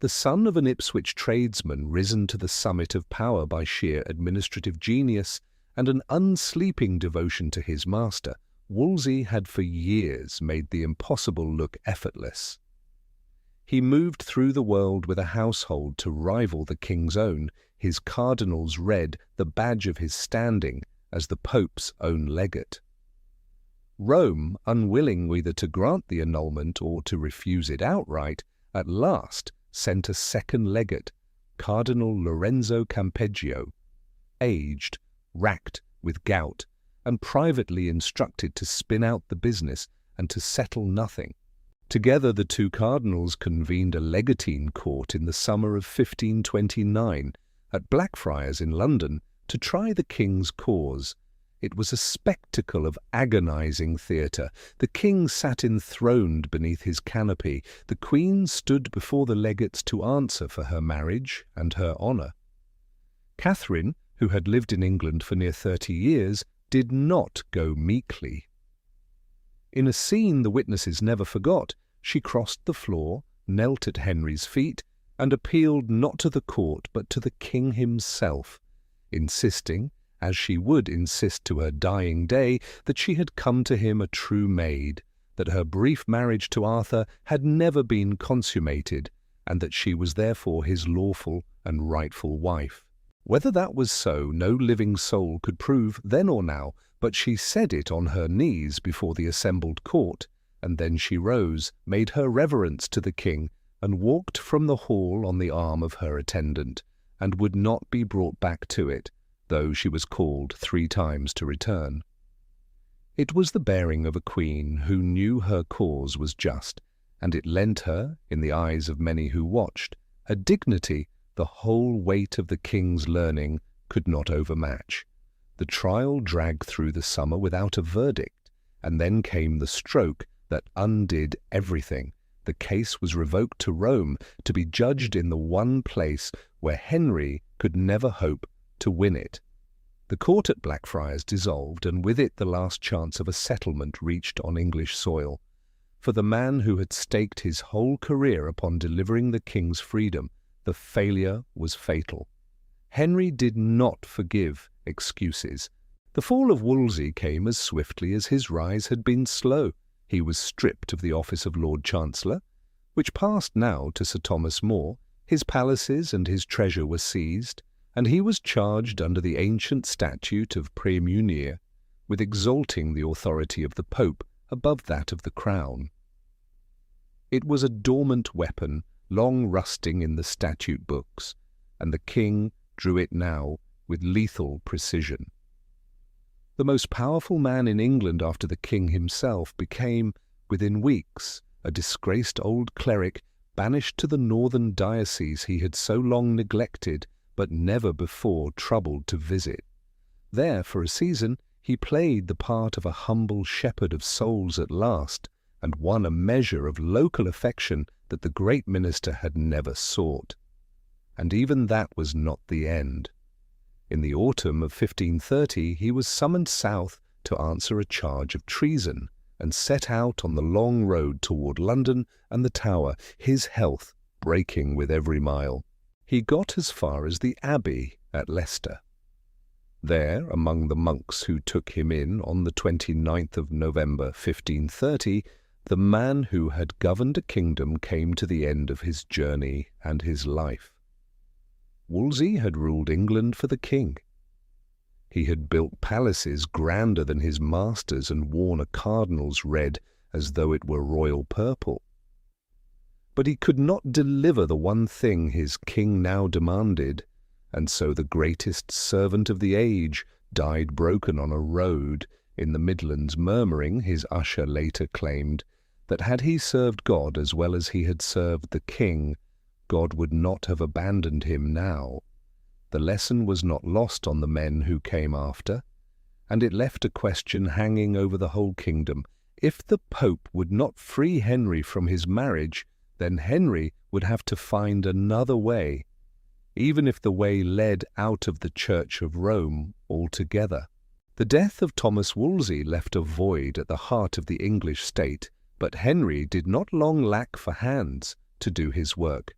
The son of an Ipswich tradesman risen to the summit of power by sheer administrative genius and an unsleeping devotion to his master, Wolsey had for years made the impossible look effortless. He moved through the world with a household to rival the king's own. His cardinals read the badge of his standing as the Pope's own legate. Rome, unwilling either to grant the annulment or to refuse it outright, at last sent a second legate, Cardinal Lorenzo Campeggio, aged, racked with gout, and privately instructed to spin out the business and to settle nothing. Together the two cardinals convened a legatine court in the summer of 1529 at Blackfriars in London to try the king's cause. It was a spectacle of agonizing theatre. The king sat enthroned beneath his canopy. The queen stood before the legates to answer for her marriage and her honour. Catherine, who had lived in England for near 30 years, did not go meekly. In a scene the witnesses never forgot, she crossed the floor, knelt at Henry's feet, and appealed not to the court but to the king himself, insisting, as she would insist to her dying day, that she had come to him a true maid, that her brief marriage to Arthur had never been consummated, and that she was therefore his lawful and rightful wife. Whether that was so, no living soul could prove then or now, but she said it on her knees before the assembled court, and then she rose, made her reverence to the king, and walked from the hall on the arm of her attendant, and would not be brought back to it, though she was called 3 times to return. It was the bearing of a queen who knew her cause was just, and it lent her, in the eyes of many who watched, a dignity the whole weight of the king's learning could not overmatch. The trial dragged through the summer without a verdict, and then came the stroke that undid everything. The case was revoked to Rome, to be judged in the one place where Henry could never hope to win it. The court at Blackfriars dissolved, and with it the last chance of a settlement reached on English soil. For the man who had staked his whole career upon delivering the king's freedom, the failure was fatal. Henry did not forgive excuses. The fall of Wolsey came as swiftly as his rise had been slow. He was stripped of the office of Lord Chancellor, which passed now to Sir Thomas More. His palaces and his treasure were seized, and he was charged under the ancient statute of praemunire with exalting the authority of the Pope above that of the Crown. It was a dormant weapon, long rusting in the statute books, and the king drew it now with lethal precision. The most powerful man in England after the king himself became, within weeks, a disgraced old cleric banished to the northern diocese he had so long neglected but never before troubled to visit. There, for a season, he played the part of a humble shepherd of souls at last, and won a measure of local affection that the great minister had never sought. And even that was not the end. In the autumn of 1530 he was summoned south to answer a charge of treason, and set out on the long road toward London and the Tower, his health breaking with every mile. He got as far as the Abbey at Leicester. There, among the monks who took him in on the 29th of November 1530, the man who had governed a kingdom came to the end of his journey and his life. Wolsey had ruled England for the king. He had built palaces grander than his masters and worn a cardinal's red as though it were royal purple. But he could not deliver the one thing his king now demanded, and so the greatest servant of the age died broken on a road in the Midlands, murmuring, his usher later claimed, that had he served God as well as he had served the king, God would not have abandoned him now. The lesson was not lost on the men who came after, and it left a question hanging over the whole kingdom. If the Pope would not free Henry from his marriage, then Henry would have to find another way, even if the way led out of the Church of Rome altogether. The death of Thomas Wolsey left a void at the heart of the English state, but Henry did not long lack for hands to do his work.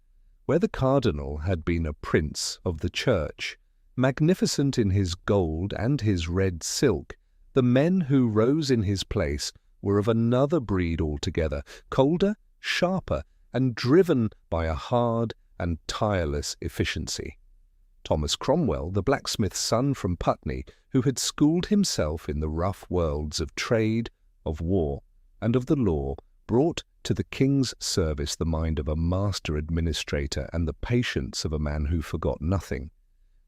Where the cardinal had been a prince of the church, magnificent in his gold and his red silk, the men who rose in his place were of another breed altogether, colder, sharper, and driven by a hard and tireless efficiency. Thomas Cromwell, the blacksmith's son from Putney, who had schooled himself in the rough worlds of trade, of war, and of the law, brought to the king's service the mind of a master administrator and the patience of a man who forgot nothing.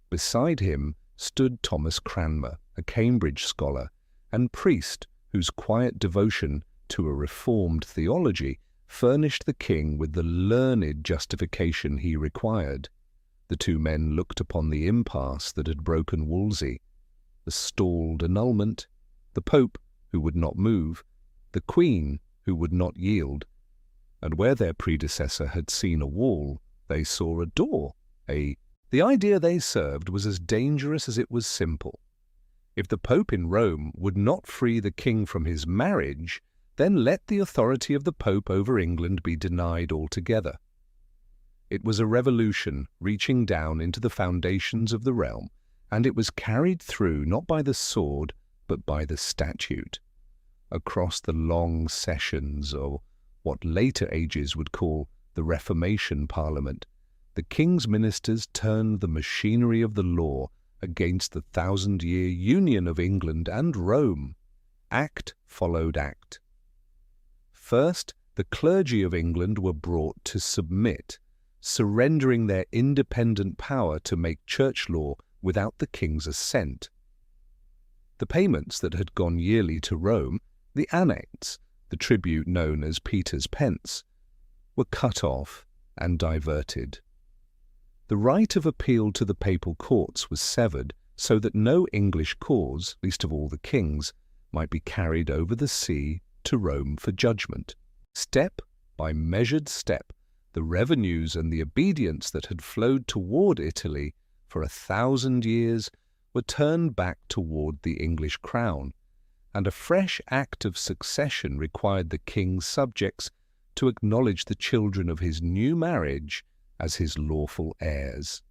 Beside him stood Thomas Cranmer, a Cambridge scholar and priest whose quiet devotion to a reformed theology furnished the king with the learned justification he required. The two men looked upon the impasse that had broken Wolsey, the stalled annulment, the Pope who would not move, the Queen who would not yield, and where their predecessor had seen a wall, they saw a door. The idea they served was as dangerous as it was simple. If the Pope in Rome would not free the king from his marriage, then let the authority of the Pope over England be denied altogether. It was a revolution reaching down into the foundations of the realm, and it was carried through not by the sword, but by the statute. Across the long sessions, or what later ages would call the Reformation Parliament, the king's ministers turned the machinery of the law against the 1,000-year union of England and Rome. Act followed act. First, the clergy of England were brought to submit, surrendering their independent power to make church law without the king's assent. The payments that had gone yearly to Rome, the annats, the tribute known as Peter's pence, were cut off and diverted. The right of appeal to the papal courts was severed so that no English cause, least of all the king's, might be carried over the sea to Rome for judgment. Step by measured step, the revenues and the obedience that had flowed toward Italy for 1,000 years were turned back toward the English crown, and a fresh act of succession required the king's subjects to acknowledge the children of his new marriage as his lawful heirs.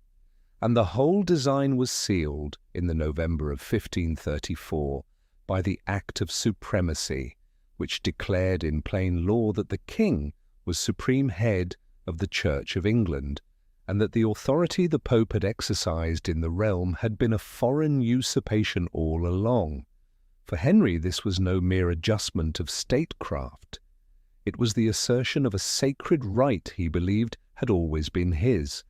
And the whole design was sealed in the November of 1534 by the Act of Supremacy, which declared in plain law that the king was supreme head of the Church of England, and that the authority the Pope had exercised in the realm had been a foreign usurpation all along. For Henry this was no mere adjustment of statecraft. It was the assertion of a sacred right he believed had always been his.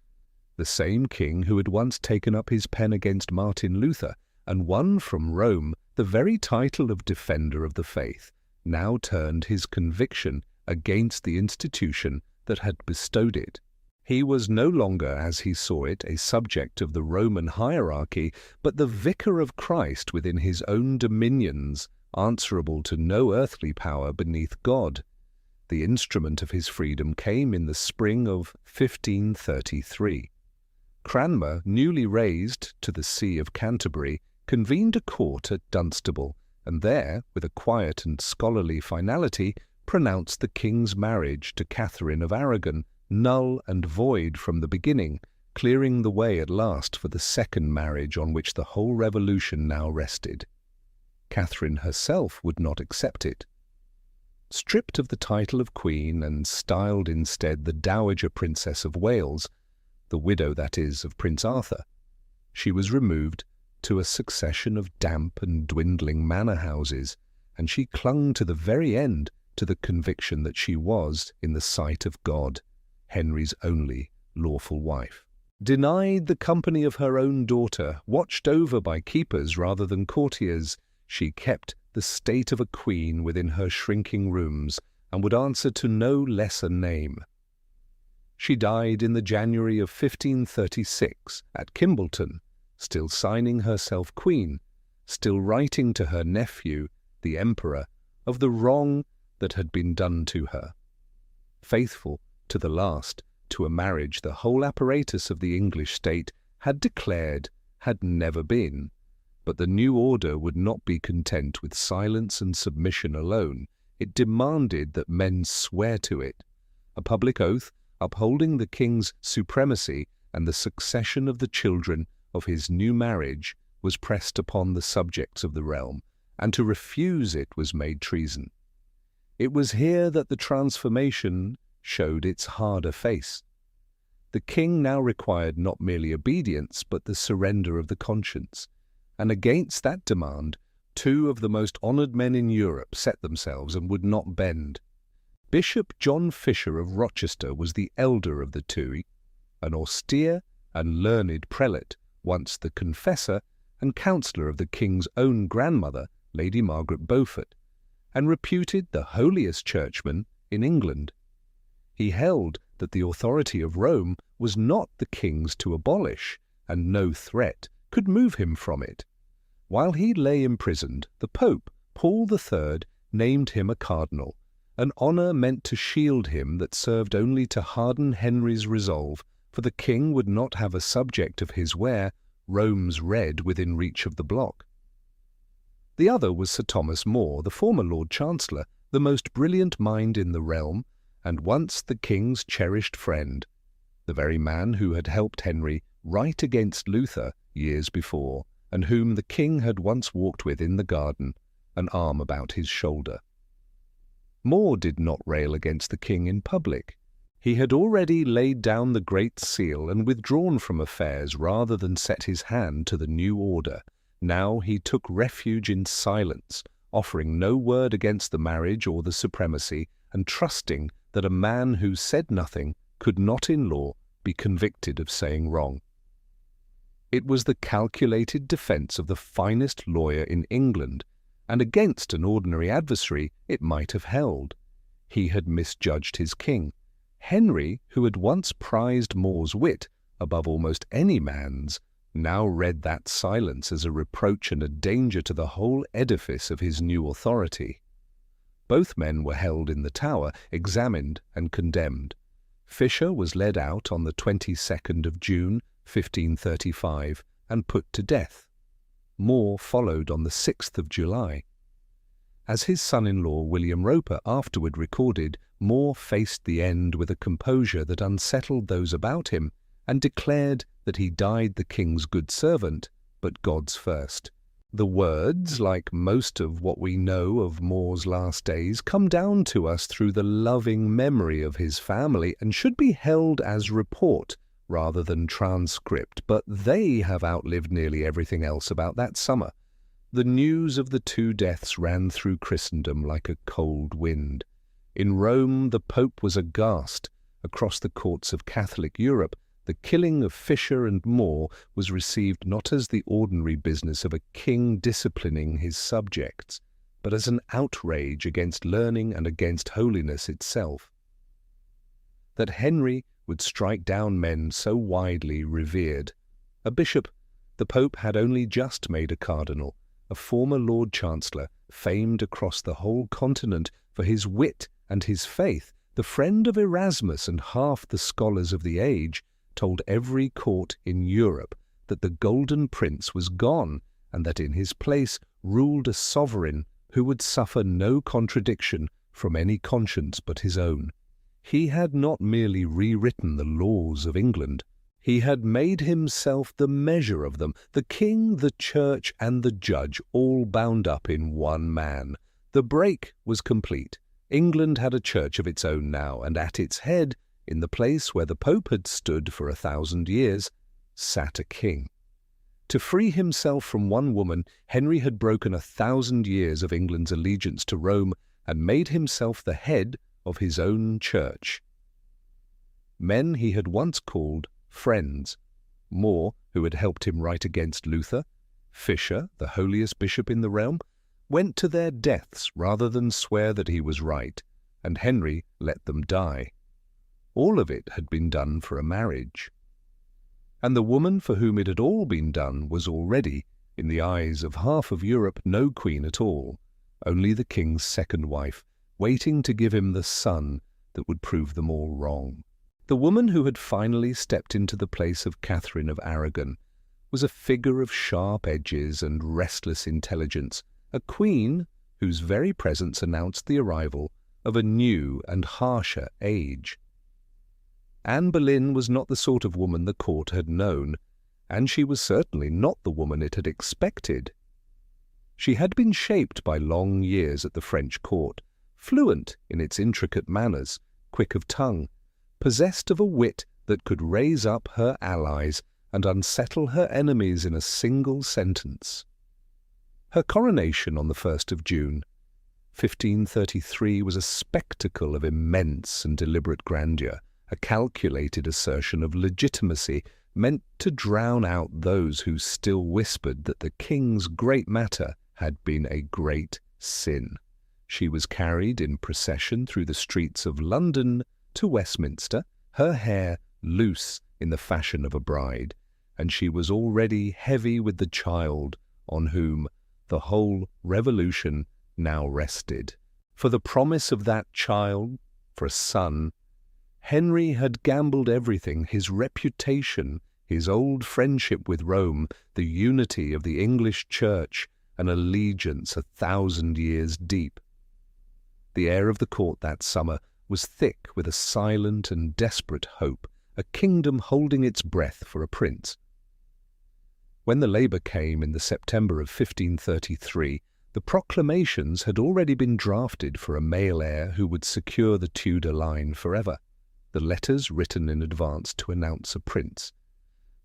The same king who had once taken up his pen against Martin Luther and won from Rome the very title of Defender of the Faith, now turned his conviction against the institution that had bestowed it. He was no longer, as he saw it, a subject of the Roman hierarchy, but the vicar of Christ within his own dominions, answerable to no earthly power beneath God. The instrument of his freedom came in the spring of 1533. Cranmer, newly raised to the See of Canterbury, convened a court at Dunstable, and there, with a quiet and scholarly finality, pronounced the king's marriage to Catherine of Aragon null and void from the beginning, clearing the way at last for the second marriage on which the whole revolution now rested. Catherine herself would not accept it. Stripped of the title of Queen and styled instead the Dowager Princess of Wales, the widow, that is, of Prince Arthur, she was removed to a succession of damp and dwindling manor houses, and she clung to the very end to the conviction that she was, in the sight of God, Henry's only lawful wife. Denied the company of her own daughter, watched over by keepers rather than courtiers, she kept the state of a queen within her shrinking rooms, and would answer to no lesser name. She died in the January of 1536 at Kimbleton, still signing herself queen, still writing to her nephew, the emperor, of the wrong that had been done to her. Faithful to the last to a marriage the whole apparatus of the English state had declared had never been, but the new order would not be content with silence and submission alone. It demanded that men swear to it. A public oath upholding the king's supremacy and the succession of the children of his new marriage was pressed upon the subjects of the realm, and to refuse it was made treason. It was here that the transformation showed its harder face. The king now required not merely obedience, but the surrender of the conscience, and against that demand, two of the most honoured men in Europe set themselves and would not bend. Bishop John Fisher of Rochester was the elder of the two, an austere and learned prelate, once the confessor and counsellor of the king's own grandmother, Lady Margaret Beaufort, and reputed the holiest churchman in England. He held that the authority of Rome was not the king's to abolish, and no threat could move him from it. While he lay imprisoned, the Pope, Paul III, named him a cardinal, an honour meant to shield him that served only to harden Henry's resolve, for the king would not have a subject of his wear, Rome's red, within reach of the block. The other was Sir Thomas More, the former Lord Chancellor, the most brilliant mind in the realm, and once the king's cherished friend, the very man who had helped Henry right against Luther years before, and whom the king had once walked with in the garden, an arm about his shoulder. More did not rail against the king in public. He had already laid down the Great Seal and withdrawn from affairs rather than set his hand to the new order. Now he took refuge in silence, offering no word against the marriage or the supremacy, and trusting that a man who said nothing could not in law be convicted of saying wrong. It was the calculated defence of the finest lawyer in England, and against an ordinary adversary it might have held. He had misjudged his king. Henry, who had once prized More's wit above almost any man's, now read that silence as a reproach and a danger to the whole edifice of his new authority. Both men were held in the Tower, examined and condemned. Fisher was led out on the 22nd of June, 1535, and put to death. More followed on the 6th of July. As his son-in-law William Roper afterward recorded, More faced the end with a composure that unsettled those about him, and declared that he died the king's good servant, but God's first. The words, like most of what we know of More's last days, come down to us through the loving memory of his family and should be held as report rather than transcript, but they have outlived nearly everything else about that summer. The news of the two deaths ran through Christendom like a cold wind. In Rome, the Pope was aghast. Across the courts of Catholic Europe, the killing of Fisher and More was received not as the ordinary business of a king disciplining his subjects, but as an outrage against learning and against holiness itself. That Henry would strike down men so widely revered. A bishop, the Pope had only just made a cardinal, a former Lord Chancellor, famed across the whole continent for his wit and his faith, the friend of Erasmus and half the scholars of the age, told every court in Europe that the Golden Prince was gone and that in his place ruled a sovereign who would suffer no contradiction from any conscience but his own. He had not merely rewritten the laws of England. He had made himself the measure of them, the king, the church, and the judge, all bound up in one man. The break was complete. England had a church of its own now, and at its head, in the place where the Pope had stood for 1,000 years, sat a king. To free himself from one woman, Henry had broken 1,000 years of England's allegiance to Rome and made himself the head of his own church. Men he had once called friends. More, who had helped him write against Luther, Fisher, the holiest bishop in the realm, went to their deaths rather than swear that he was right, and Henry let them die. All of it had been done for a marriage. And the woman for whom it had all been done was already, in the eyes of half of Europe, no queen at all, only the king's second wife, waiting to give him the son that would prove them all wrong. The woman who had finally stepped into the place of Catherine of Aragon was a figure of sharp edges and restless intelligence, a queen whose very presence announced the arrival of a new and harsher age. Anne Boleyn was not the sort of woman the court had known, and she was certainly not the woman it had expected. She had been shaped by long years at the French court, fluent in its intricate manners, quick of tongue, possessed of a wit that could raise up her allies and unsettle her enemies in a single sentence. Her coronation on the 1st of June, 1533, was a spectacle of immense and deliberate grandeur, a calculated assertion of legitimacy meant to drown out those who still whispered that the king's great matter had been a great sin. She was carried in procession through the streets of London to Westminster, her hair loose in the fashion of a bride, and she was already heavy with the child on whom the whole revolution now rested. For the promise of that child, for a son, Henry had gambled everything, his reputation, his old friendship with Rome, the unity of the English Church, an allegiance 1,000 years deep. The air of the court that summer was thick with a silent and desperate hope, a kingdom holding its breath for a prince. When the Labour came in the September of 1533, the proclamations had already been drafted for a male heir who would secure the Tudor line forever, the letters written in advance to announce a prince.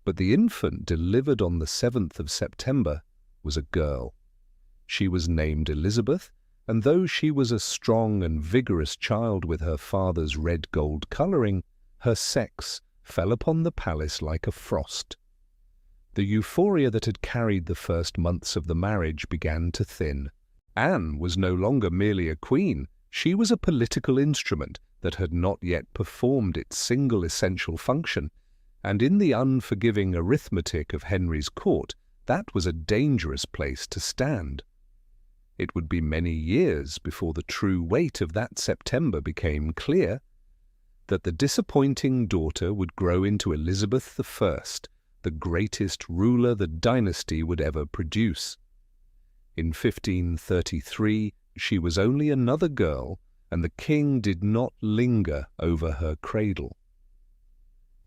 But the infant delivered on the 7th of September was a girl. She was named Elizabeth, and though she was a strong and vigorous child with her father's red-gold colouring, her sex fell upon the palace like a frost. The euphoria that had carried the first months of the marriage began to thin. Anne was no longer merely a queen, she was a political instrument that had not yet performed its single essential function, and in the unforgiving arithmetic of Henry's court, that was a dangerous place to stand. It would be many years before the true weight of that September became clear, that the disappointing daughter would grow into Elizabeth I, the greatest ruler the dynasty would ever produce. In 1533, she was only another girl, and the king did not linger over her cradle.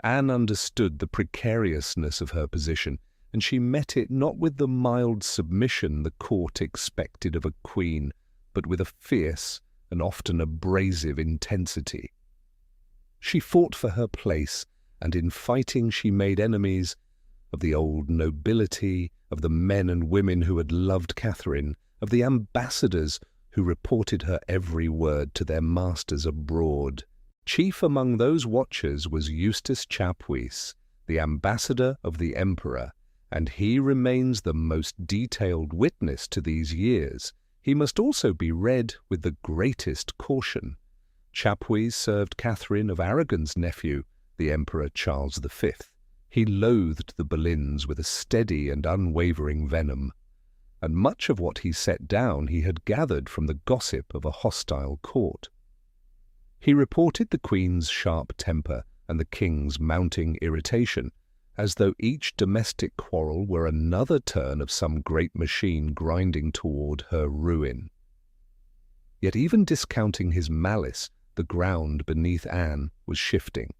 Anne understood the precariousness of her position, and she met it not with the mild submission the court expected of a queen, but with a fierce and often abrasive intensity. She fought for her place, and in fighting she made enemies of the old nobility, of the men and women who had loved Catherine, of the ambassadors who reported her every word to their masters abroad. Chief among those watchers was Eustace Chapuis, the ambassador of the emperor, and he remains the most detailed witness to these years. He must also be read with the greatest caution. Chapuis served Catherine of Aragon's nephew, the Emperor Charles V. He loathed the Boleyns with a steady and unwavering venom, and much of what he set down he had gathered from the gossip of a hostile court. He reported the Queen's sharp temper and the King's mounting irritation, as though each domestic quarrel were another turn of some great machine grinding toward her ruin. Yet even discounting his malice, the ground beneath Anne was shifting.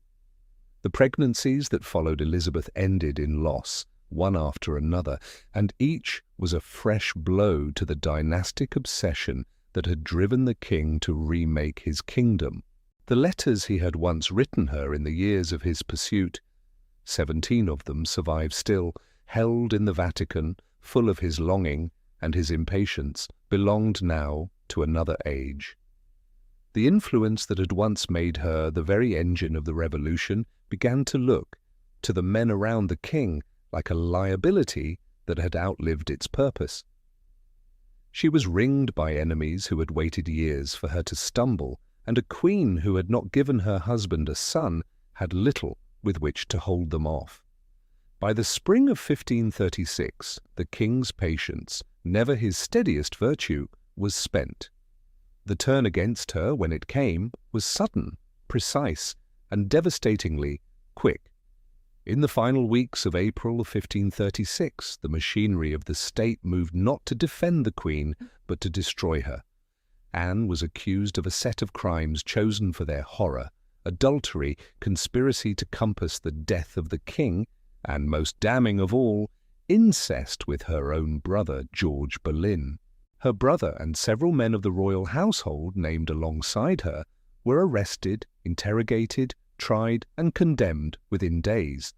The pregnancies that followed Elizabeth ended in loss, one after another, and each was a fresh blow to the dynastic obsession that had driven the king to remake his kingdom. The letters he had once written her in the years of his pursuit, 17 of them survive still, held in the Vatican, full of his longing and his impatience, belonged now to another age. The influence that had once made her the very engine of the revolution began to look, to the men around the king, like a liability that had outlived its purpose. She was ringed by enemies who had waited years for her to stumble, and a queen who had not given her husband a son had little with which to hold them off. By the spring of 1536, the king's patience, never his steadiest virtue, was spent. The turn against her, when it came, was sudden, precise, and devastatingly quick. In the final weeks of April of 1536, the machinery of the state moved not to defend the queen, but to destroy her. Anne was accused of a set of crimes chosen for their horror: adultery, conspiracy to compass the death of the king, and, most damning of all, incest with her own brother, George Boleyn. Her brother and several men of the royal household named alongside her were arrested, interrogated, tried, and condemned within days.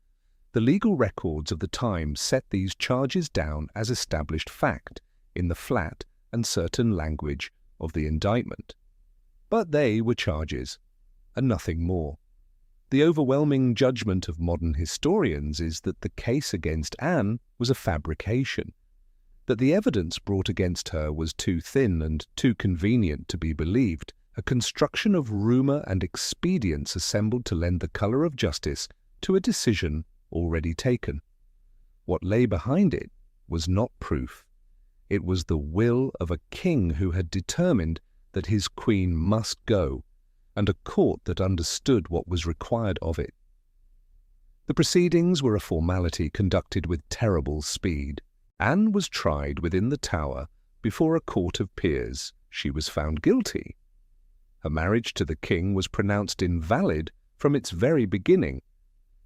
The legal records of the time set these charges down as established fact in the flat and certain language of the indictment. But they were charges, and nothing more. The overwhelming judgment of modern historians is that the case against Anne was a fabrication, that the evidence brought against her was too thin and too convenient to be believed, a construction of rumour and expedients assembled to lend the colour of justice to a decision already taken. What lay behind it was not proof. It was the will of a king who had determined that his queen must go, and a court that understood what was required of it. The proceedings were a formality conducted with terrible speed. Anne was tried within the Tower before a court of peers. She was found guilty. Her marriage to the king was pronounced invalid from its very beginning,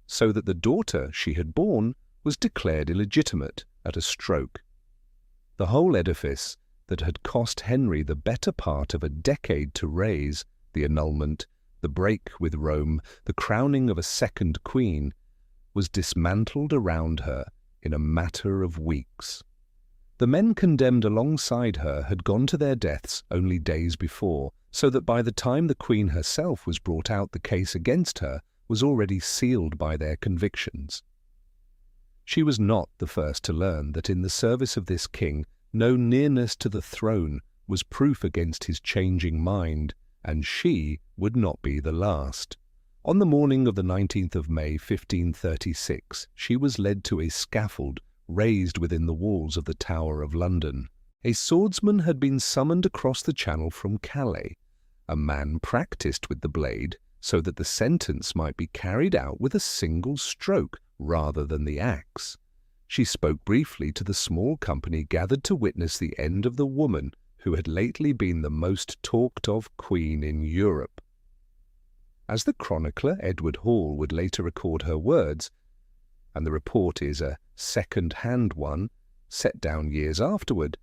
so that the daughter she had borne was declared illegitimate at a stroke. The whole edifice that had cost Henry the better part of a decade to raise, the annulment, the break with Rome, the crowning of a second queen, was dismantled around her in a matter of weeks. The men condemned alongside her had gone to their deaths only days before, so that by the time the queen herself was brought out, the case against her was already sealed by their convictions. She was not the first to learn that in the service of this king no nearness to the throne was proof against his changing mind, and she would not be the last. On the morning of the 19th of May, 1536, she was led to a scaffold raised within the walls of the Tower of London. A swordsman had been summoned across the Channel from Calais, a man practised with the blade, so that the sentence might be carried out with a single stroke, rather than the axe. She spoke briefly to the small company gathered to witness the end of the woman who had lately been the most talked-of queen in Europe. As the chronicler Edward Hall would later record her words, and the report is a second-hand one, set down years afterward,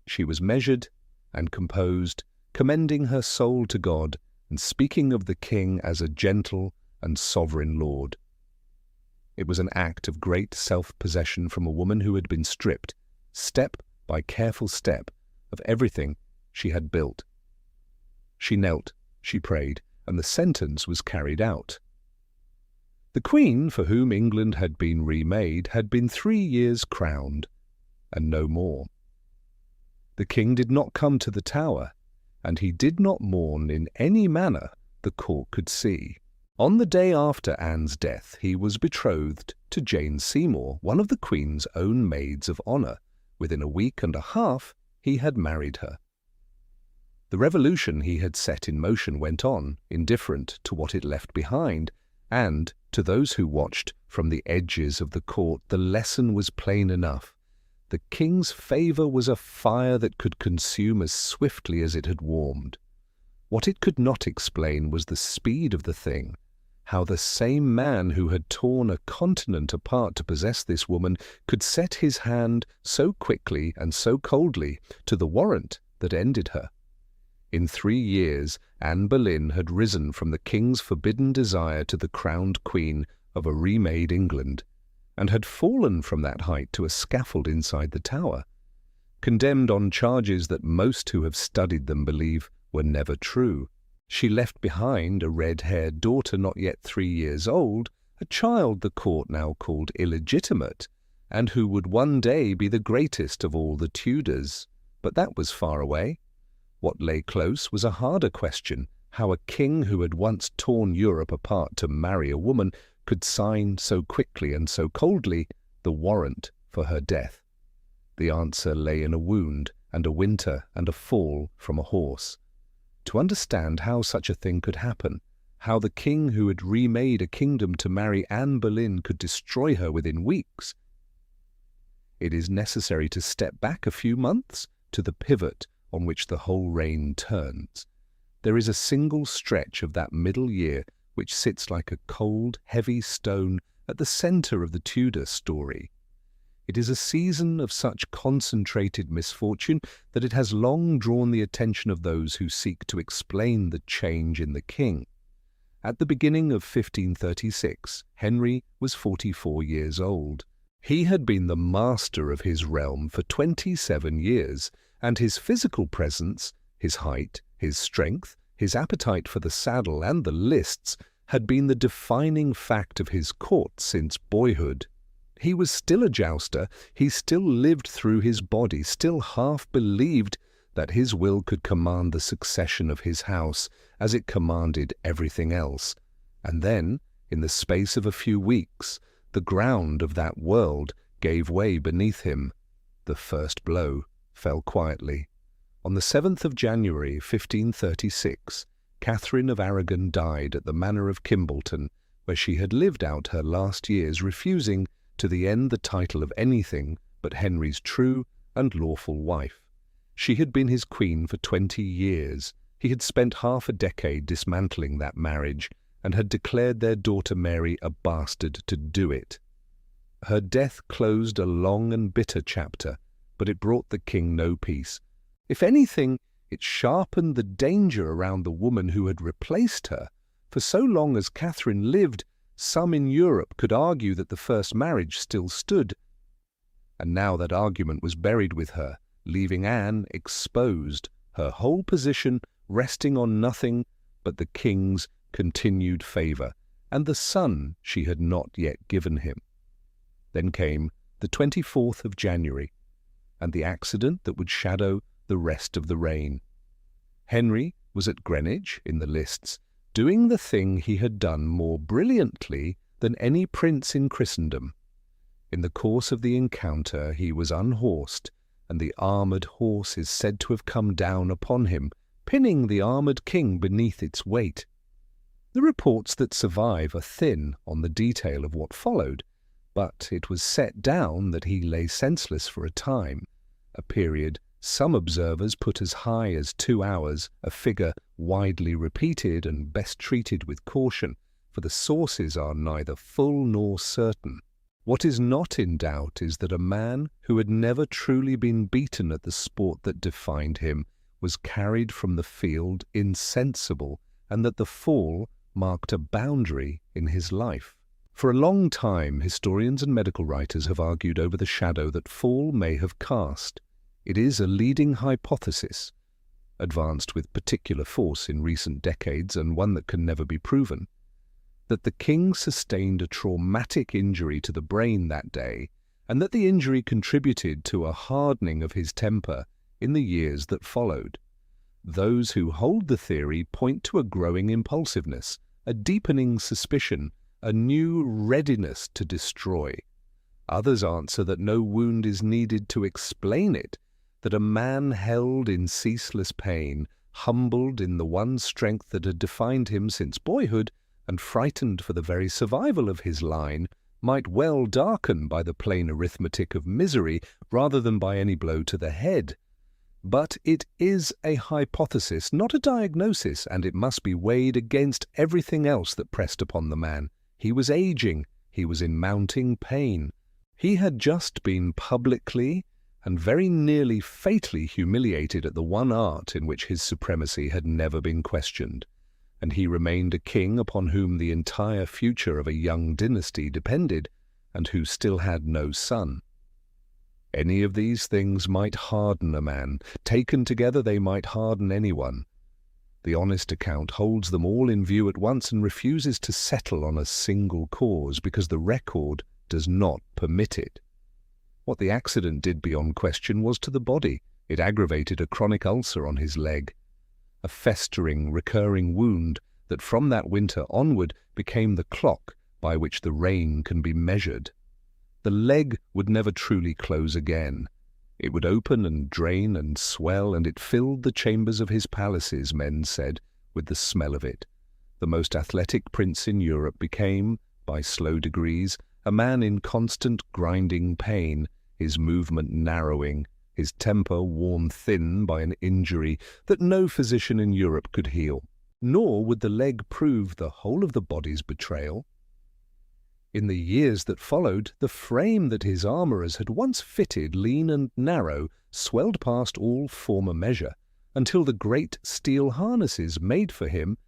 she was measured and composed, commending her soul to God and speaking of the king as a gentle and sovereign lord. It was an act of great self-possession from a woman who had been stripped, step by careful step, of everything she had built. She knelt, she prayed, and the sentence was carried out. The queen for whom England had been remade had been 3 years crowned, and no more. The king did not come to the Tower, and he did not mourn in any manner the court could see. On the day after Anne's death, he was betrothed to Jane Seymour, one of the Queen's own maids of honour. Within a week and a half, he had married her. The revolution he had set in motion went on, indifferent to what it left behind, and, to those who watched from the edges of the court, the lesson was plain enough. The king's favour was a fire that could consume as swiftly as it had warmed. What it could not explain was the speed of the thing, how the same man who had torn a continent apart to possess this woman could set his hand so quickly and so coldly to the warrant that ended her. In 3 years, Anne Boleyn had risen from the king's forbidden desire to the crowned queen of a remade England, and had fallen from that height to a scaffold inside the Tower, condemned on charges that most who have studied them believe were never true. She left behind a red-haired daughter not yet 3 years old, a child the court now called illegitimate, and who would one day be the greatest of all the Tudors. But that was far away. What lay close was a harder question, how a king who had once torn Europe apart to marry a woman could sign so quickly and so coldly the warrant for her death. The answer lay in a wound and a winter and a fall from a horse. To understand how such a thing could happen, how the king who had remade a kingdom to marry Anne Boleyn could destroy her within weeks, it is necessary to step back a few months to the pivot on which the whole reign turns. There is a single stretch of that middle year which sits like a cold, heavy stone at the centre of the Tudor story. It is a season of such concentrated misfortune that it has long drawn the attention of those who seek to explain the change in the king. At the beginning of 1536, Henry was 44 years old. He had been the master of his realm for 27 years, and his physical presence, his height, his strength, his appetite for the saddle and the lists had been the defining fact of his court since boyhood. He was still a jouster, he still lived through his body, still half believed that his will could command the succession of his house as it commanded everything else. And then, in the space of a few weeks, the ground of that world gave way beneath him. The first blow fell quietly. On the 7th of January, 1536, Catherine of Aragon died at the manor of Kimbolton, where she had lived out her last years, refusing to the end the title of anything but Henry's true and lawful wife. She had been his queen for 20 years. He had spent half a decade dismantling that marriage, and had declared their daughter Mary a bastard to do it. Her death closed a long and bitter chapter, but it brought the king no peace. If anything, it sharpened the danger around the woman who had replaced her. For so long as Catherine lived, some in Europe could argue that the first marriage still stood. And now that argument was buried with her, leaving Anne exposed, her whole position resting on nothing but the king's continued favour, and the son she had not yet given him. Then came the 24th of January, and the accident that would shadow the rest of the reign. Henry was at Greenwich in the lists, doing the thing he had done more brilliantly than any prince in Christendom. In the course of the encounter he was unhorsed, and the armoured horse is said to have come down upon him, pinning the armoured king beneath its weight. The reports that survive are thin on the detail of what followed, but it was set down that he lay senseless for a time, a period some observers put as high as 2 hours, a figure widely repeated and best treated with caution, for the sources are neither full nor certain. What is not in doubt is that a man who had never truly been beaten at the sport that defined him was carried from the field insensible, and that the fall marked a boundary in his life. For a long time, historians and medical writers have argued over the shadow that fall may have cast. It is a leading hypothesis, advanced with particular force in recent decades and one that can never be proven, that the king sustained a traumatic injury to the brain that day, and that the injury contributed to a hardening of his temper in the years that followed. Those who hold the theory point to a growing impulsiveness, a deepening suspicion, a new readiness to destroy. Others answer that no wound is needed to explain it, that a man held in ceaseless pain, humbled in the one strength that had defined him since boyhood, and frightened for the very survival of his line, might well darken by the plain arithmetic of misery rather than by any blow to the head. But it is a hypothesis, not a diagnosis, and it must be weighed against everything else that pressed upon the man. He was aging, he was in mounting pain. He had just been publicly and very nearly fatally humiliated at the one art in which his supremacy had never been questioned, and he remained a king upon whom the entire future of a young dynasty depended, and who still had no son. Any of these things might harden a man. Taken together, they might harden anyone. The honest account holds them all in view at once and refuses to settle on a single cause because the record does not permit it. What the accident did beyond question was to the body. It aggravated a chronic ulcer on his leg, a festering, recurring wound that from that winter onward became the clock by which the rain can be measured. The leg would never truly close again. It would open and drain and swell, and it filled the chambers of his palaces, men said, with the smell of it. The most athletic prince in Europe became, by slow degrees, a man in constant grinding pain, his movement narrowing, his temper worn thin by an injury that no physician in Europe could heal. Nor would the leg prove the whole of the body's betrayal. In the years that followed, the frame that his armourers had once fitted, lean and narrow, swelled past all former measure, until the great steel harnesses made for him,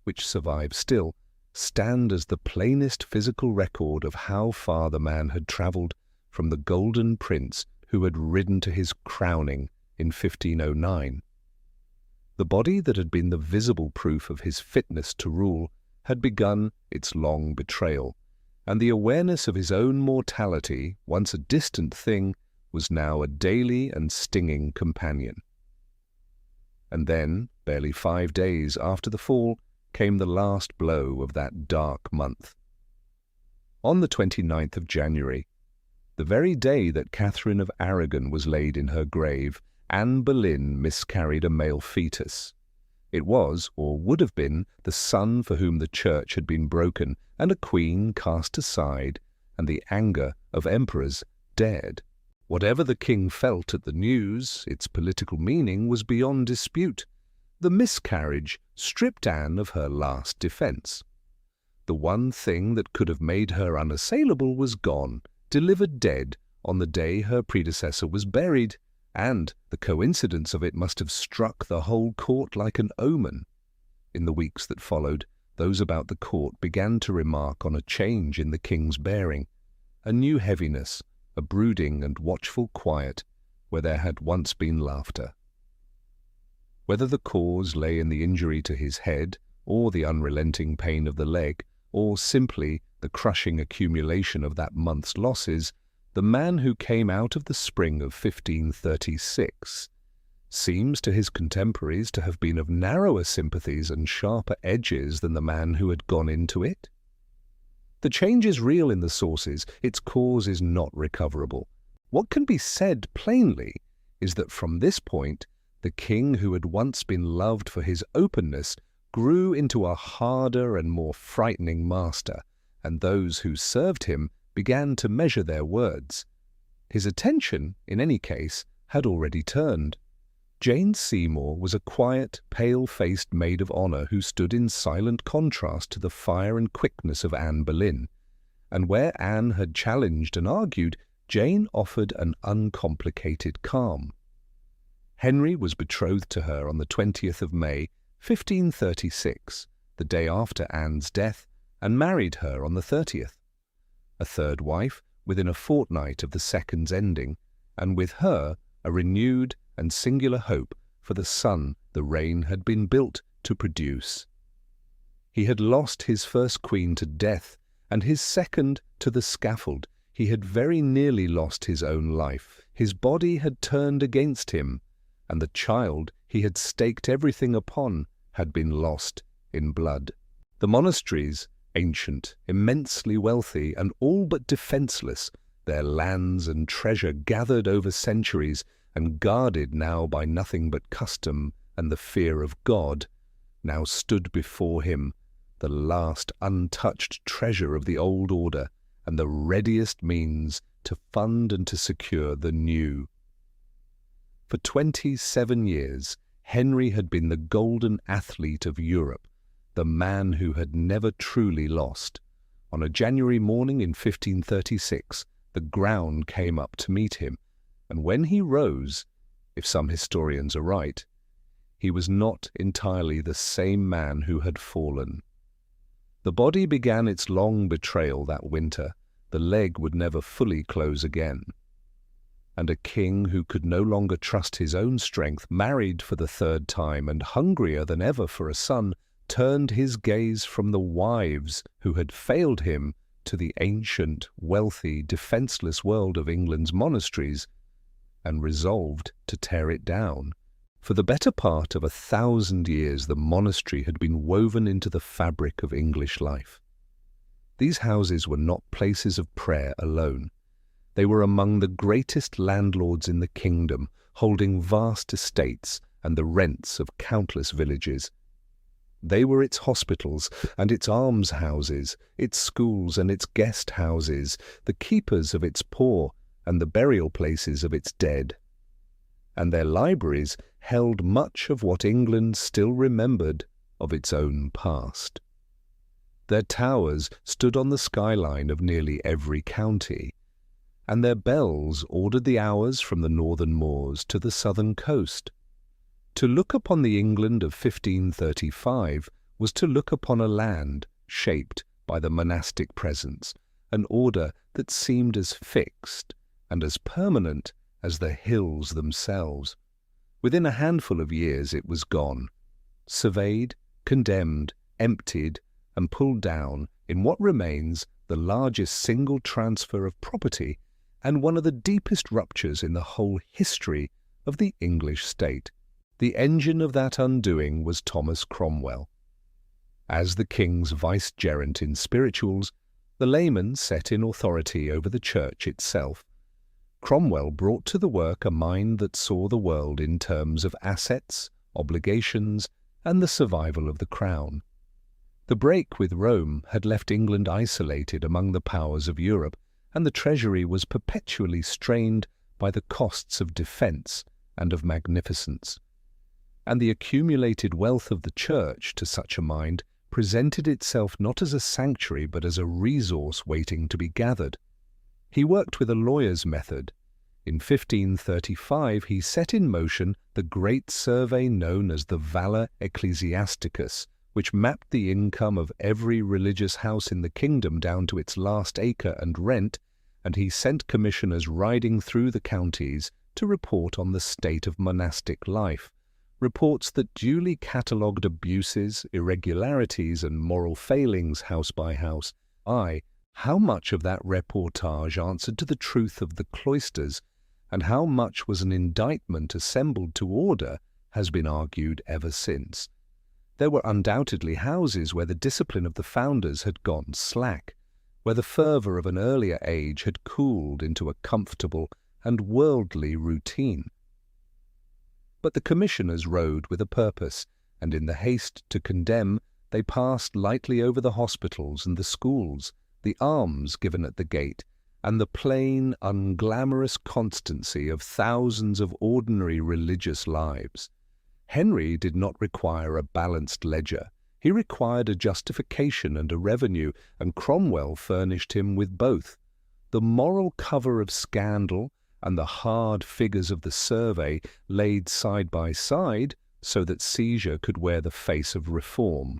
which survive still, stand as the plainest physical record of how far the man had travelled from the golden prince who had ridden to his crowning in 1509. The body that had been the visible proof of his fitness to rule had begun its long betrayal, and the awareness of his own mortality, once a distant thing, was now a daily and stinging companion. And then, barely 5 days after the fall, came the last blow of that dark month. On the 29th of January, the very day that Catherine of Aragon was laid in her grave, Anne Boleyn miscarried a male fetus. It was, or would have been, the son for whom the church had been broken, and a queen cast aside, and the anger of emperors dared. Whatever the king felt at the news, its political meaning was beyond dispute. The miscarriage stripped Anne of her last defence. The one thing that could have made her unassailable was gone, delivered dead on the day her predecessor was buried, and the coincidence of it must have struck the whole court like an omen. In the weeks that followed, those about the court began to remark on a change in the king's bearing, a new heaviness, a brooding and watchful quiet where there had once been laughter. Whether the cause lay in the injury to his head, or the unrelenting pain of the leg, or simply the crushing accumulation of that month's losses, the man who came out of the spring of 1536 seems to his contemporaries to have been of narrower sympathies and sharper edges than the man who had gone into it. The change is real in the sources, its cause is not recoverable. What can be said plainly is that from this point, the king who had once been loved for his openness grew into a harder and more frightening master, and those who served him began to measure their words. His attention, in any case, had already turned. Jane Seymour was a quiet, pale-faced maid of honour who stood in silent contrast to the fire and quickness of Anne Boleyn, and where Anne had challenged and argued, Jane offered an uncomplicated calm. Henry was betrothed to her on the 20th of May, 1536, the day after Anne's death, and married her on the 30th. A third wife within a fortnight of the second's ending, and with her a renewed and singular hope for the son the reign had been built to produce. He had lost his first queen to death, and his second to the scaffold. He had very nearly lost his own life. His body had turned against him, and the child he had staked everything upon had been lost in blood. The monasteries, ancient, immensely wealthy, and all but defenceless, their lands and treasure gathered over centuries and guarded now by nothing but custom and the fear of God, now stood before him, the last untouched treasure of the old order and the readiest means to fund and to secure the new. For 27 years, Henry had been the golden athlete of Europe, the man who had never truly lost. On a January morning in 1536, the ground came up to meet him, and when he rose, if some historians are right, he was not entirely the same man who had fallen. The body began its long betrayal that winter. The leg would never fully close again. And a king who could no longer trust his own strength, married for the third time and hungrier than ever for a son, turned his gaze from the wives who had failed him to the ancient, wealthy, defenceless world of England's monasteries, and resolved to tear it down. For the better part of 1,000 years the monastery had been woven into the fabric of English life. These houses were not places of prayer alone. They were among the greatest landlords in the kingdom, holding vast estates and the rents of countless villages. They were its hospitals and its almshouses, its schools and its guest houses, the keepers of its poor and the burial places of its dead. And their libraries held much of what England still remembered of its own past. Their towers stood on the skyline of nearly every county, and their bells ordered the hours from the northern moors to the southern coast. To look upon the England of 1535 was to look upon a land shaped by the monastic presence, an order that seemed as fixed and as permanent as the hills themselves. Within a handful of years it was gone, surveyed, condemned, emptied, and pulled down in what remains the largest single transfer of property and one of the deepest ruptures in the whole history of the English state. The engine of that undoing was Thomas Cromwell. As the king's vicegerent in spirituals, the layman set in authority over the church itself, Cromwell brought to the work a mind that saw the world in terms of assets, obligations, and the survival of the crown. The break with Rome had left England isolated among the powers of Europe, and the treasury was perpetually strained by the costs of defence and of magnificence. And the accumulated wealth of the Church, to such a mind, presented itself not as a sanctuary but as a resource waiting to be gathered. He worked with a lawyer's method. In 1535 he set in motion the great survey known as the Valor Ecclesiasticus, which mapped the income of every religious house in the kingdom down to its last acre and rent, and he sent commissioners riding through the counties to report on the state of monastic life, reports that duly catalogued abuses, irregularities, and moral failings house by house. How much of that reportage answered to the truth of the cloisters, and how much was an indictment assembled to order, has been argued ever since. There were undoubtedly houses where the discipline of the founders had gone slack, where the fervour of an earlier age had cooled into a comfortable and worldly routine. But the commissioners rode with a purpose, and in the haste to condemn, they passed lightly over the hospitals and the schools, the alms given at the gate, and the plain, unglamorous constancy of thousands of ordinary religious lives. Henry did not require a balanced ledger. He required a justification and a revenue, and Cromwell furnished him with both. The moral cover of scandal and the hard figures of the survey laid side by side so that seizure could wear the face of reform.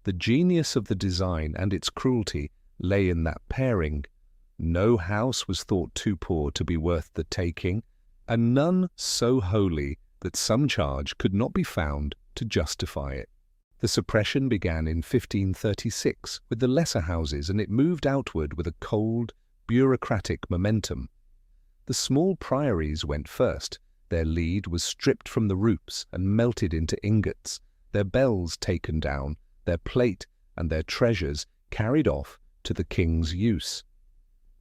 The genius of the design and its cruelty lay in that pairing. No house was thought too poor to be worth the taking, and none so holy that some charge could not be found to justify it. The suppression began in 1536 with the lesser houses, and it moved outward with a cold, bureaucratic momentum. The small priories went first. Their lead was stripped from the roofs and melted into ingots, their bells taken down, their plate and their treasures carried off to the king's use.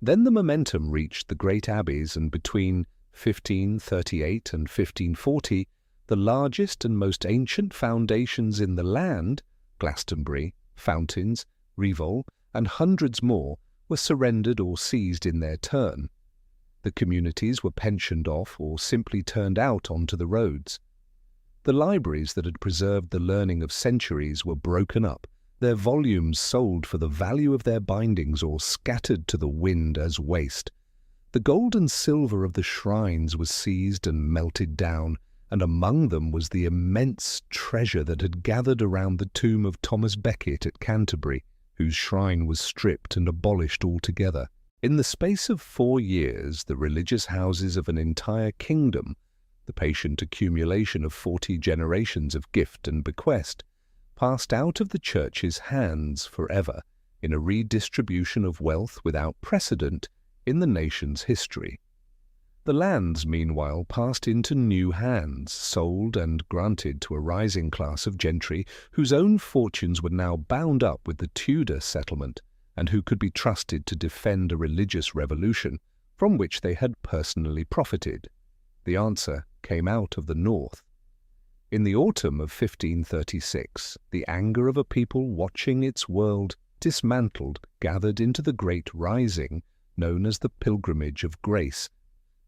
Then the momentum reached the great abbeys, and between 1538 and 1540, the largest and most ancient foundations in the land, Glastonbury, Fountains, Rievaulx, and hundreds more, were surrendered or seized in their turn. The communities were pensioned off or simply turned out onto the roads. The libraries that had preserved the learning of centuries were broken up, their volumes sold for the value of their bindings or scattered to the wind as waste. The gold and silver of the shrines was seized and melted down, and among them was the immense treasure that had gathered around the tomb of Thomas Becket at Canterbury, whose shrine was stripped and abolished altogether. In the space of 4 years, the religious houses of an entire kingdom, the patient accumulation of 40 generations of gift and bequest, passed out of the Church's hands forever in a redistribution of wealth without precedent in the nation's history. The lands, meanwhile, passed into new hands, sold and granted to a rising class of gentry whose own fortunes were now bound up with the Tudor settlement, and who could be trusted to defend a religious revolution from which they had personally profited. The answer came out of the north. In the autumn of 1536, the anger of a people watching its world dismantled gathered into the great rising known as the Pilgrimage of Grace.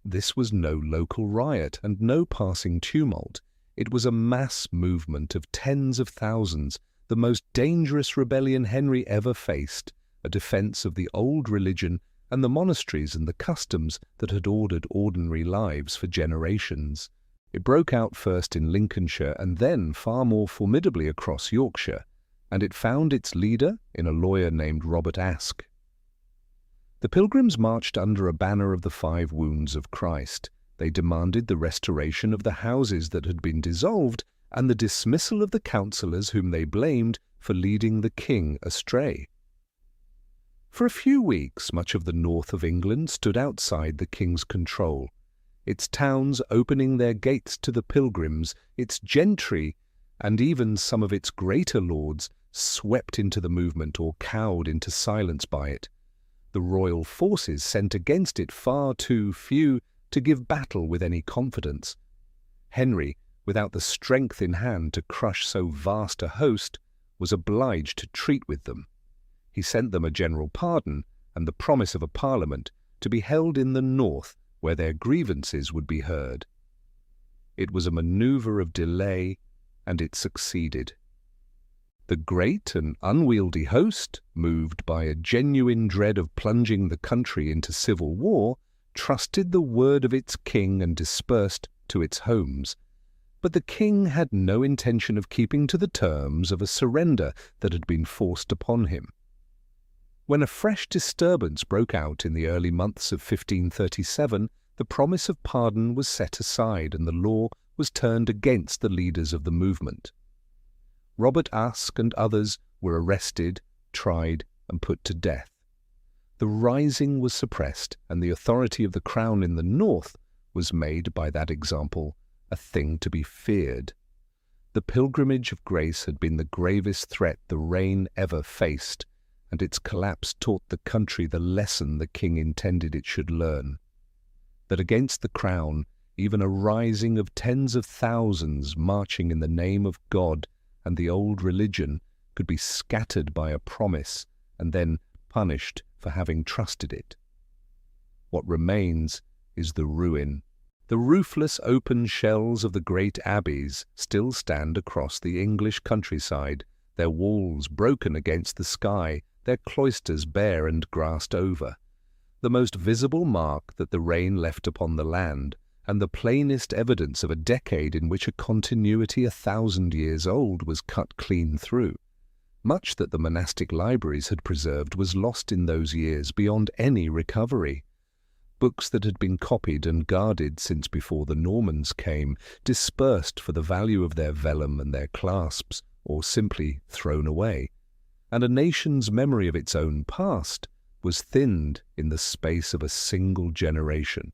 This was no local riot and no passing tumult. It was a mass movement of tens of thousands, the most dangerous rebellion Henry ever faced, a defense of the old religion and the monasteries and the customs that had ordered ordinary lives for generations. It broke out first in Lincolnshire and then far more formidably across Yorkshire, and it found its leader in a lawyer named Robert Aske. The pilgrims marched under a banner of the 5 wounds of Christ. They demanded the restoration of the houses that had been dissolved and the dismissal of the councillors whom they blamed for leading the king astray. For a few weeks, much of the north of England stood outside the king's control, its towns opening their gates to the pilgrims, its gentry, and even some of its greater lords swept into the movement or cowed into silence by it. The royal forces sent against it far too few to give battle with any confidence. Henry, without the strength in hand to crush so vast a host, was obliged to treat with them. He sent them a general pardon and the promise of a parliament to be held in the north where their grievances would be heard. It was a manoeuvre of delay, and it succeeded. The great and unwieldy host, moved by a genuine dread of plunging the country into civil war, trusted the word of its king and dispersed to its homes. But the king had no intention of keeping to the terms of a surrender that had been forced upon him. When a fresh disturbance broke out in the early months of 1537, the promise of pardon was set aside and the law was turned against the leaders of the movement. Robert Aske and others were arrested, tried, and put to death. The rising was suppressed, and the authority of the crown in the north was made by that example a thing to be feared. The Pilgrimage of Grace had been the gravest threat the reign ever faced, and its collapse taught the country the lesson the king intended it should learn, that against the crown, even a rising of tens of thousands marching in the name of God and the old religion could be scattered by a promise and then punished for having trusted it. What remains is the ruin. The roofless open shells of the great abbeys still stand across the English countryside, their walls broken against the sky, their cloisters bare and grassed over. The most visible mark that the rain left upon the land, and the plainest evidence of a decade in which a continuity 1,000 years old was cut clean through. Much that the monastic libraries had preserved was lost in those years beyond any recovery. Books that had been copied and guarded since before the Normans came, dispersed for the value of their vellum and their clasps, or simply thrown away. And a nation's memory of its own past was thinned in the space of a single generation.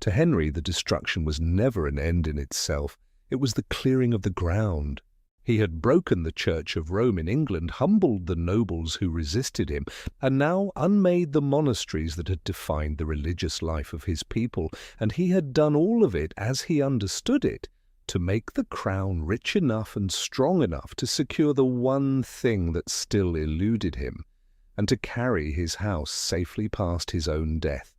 To Henry, the destruction was never an end in itself. It was the clearing of the ground. He had broken the Church of Rome in England, humbled the nobles who resisted him, and now unmade the monasteries that had defined the religious life of his people, and he had done all of it as he understood it, to make the crown rich enough and strong enough to secure the one thing that still eluded him, and to carry his house safely past his own death.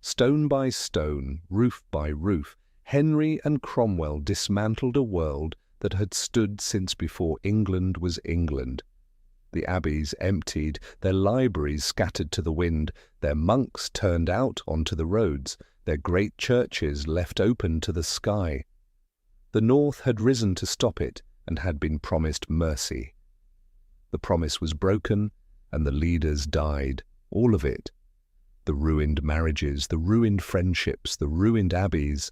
Stone by stone, roof by roof, Henry and Cromwell dismantled a world that had stood since before England was England. The abbeys emptied, their libraries scattered to the wind, their monks turned out onto the roads, their great churches left open to the sky. The North had risen to stop it and had been promised mercy. The promise was broken, and the leaders died, all of it. The ruined marriages, the ruined friendships, the ruined abbeys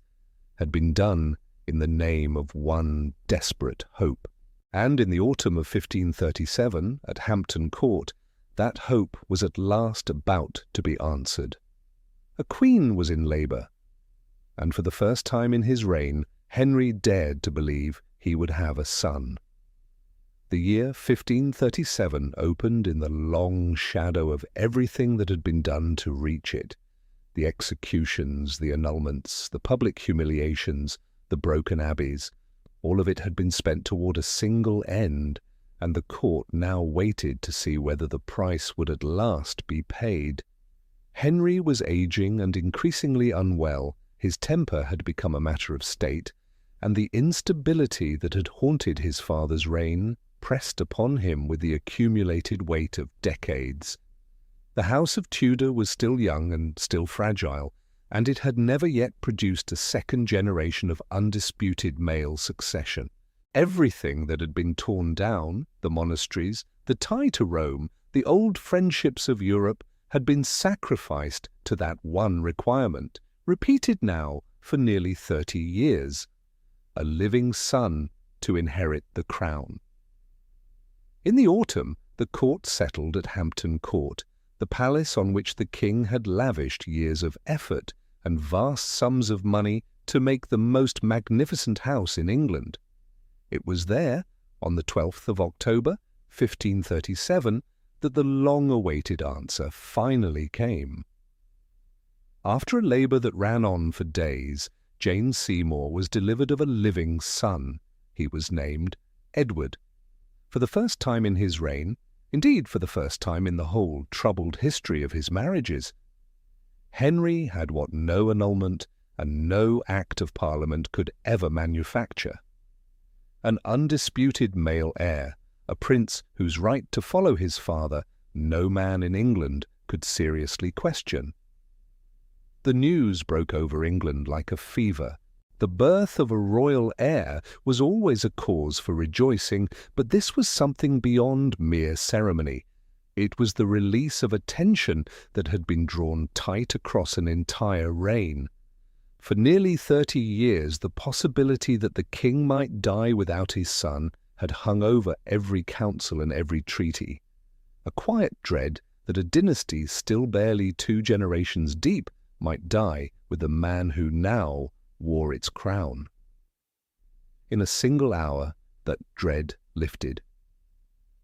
had been done in the name of one desperate hope. And in the autumn of 1537, at Hampton Court, that hope was at last about to be answered. A queen was in labour, and for the first time in his reign, Henry dared to believe he would have a son. The year 1537 opened in the long shadow of everything that had been done to reach it. The executions, the annulments, the public humiliations, the broken abbeys, all of it had been spent toward a single end, and the court now waited to see whether the price would at last be paid. Henry was aging and increasingly unwell, his temper had become a matter of state, and the instability that had haunted his father's reign pressed upon him with the accumulated weight of decades. The House of Tudor was still young and still fragile, and it had never yet produced a second generation of undisputed male succession. Everything that had been torn down, the monasteries, the tie to Rome, the old friendships of Europe, had been sacrificed to that one requirement, repeated now for nearly 30 years: a living son to inherit the crown. In the autumn, the court settled at Hampton Court, the palace on which the king had lavished years of effort and vast sums of money to make the most magnificent house in England. It was there, on the 12th of October, 1537, that the long-awaited answer finally came. After a labour that ran on for days, Jane Seymour was delivered of a living son. He was named Edward. For the first time in his reign, indeed for the first time in the whole troubled history of his marriages, Henry had what no annulment and no Act of Parliament could ever manufacture: an undisputed male heir, a prince whose right to follow his father no man in England could seriously question. The news broke over England like a fever. The birth of a royal heir was always a cause for rejoicing, but this was something beyond mere ceremony. It was the release of a tension that had been drawn tight across an entire reign. For nearly 30 years, the possibility that the king might die without his son had hung over every council and every treaty. A quiet dread that a dynasty still barely 2 generations deep might die with the man who now wore its crown. In a single hour, that dread lifted.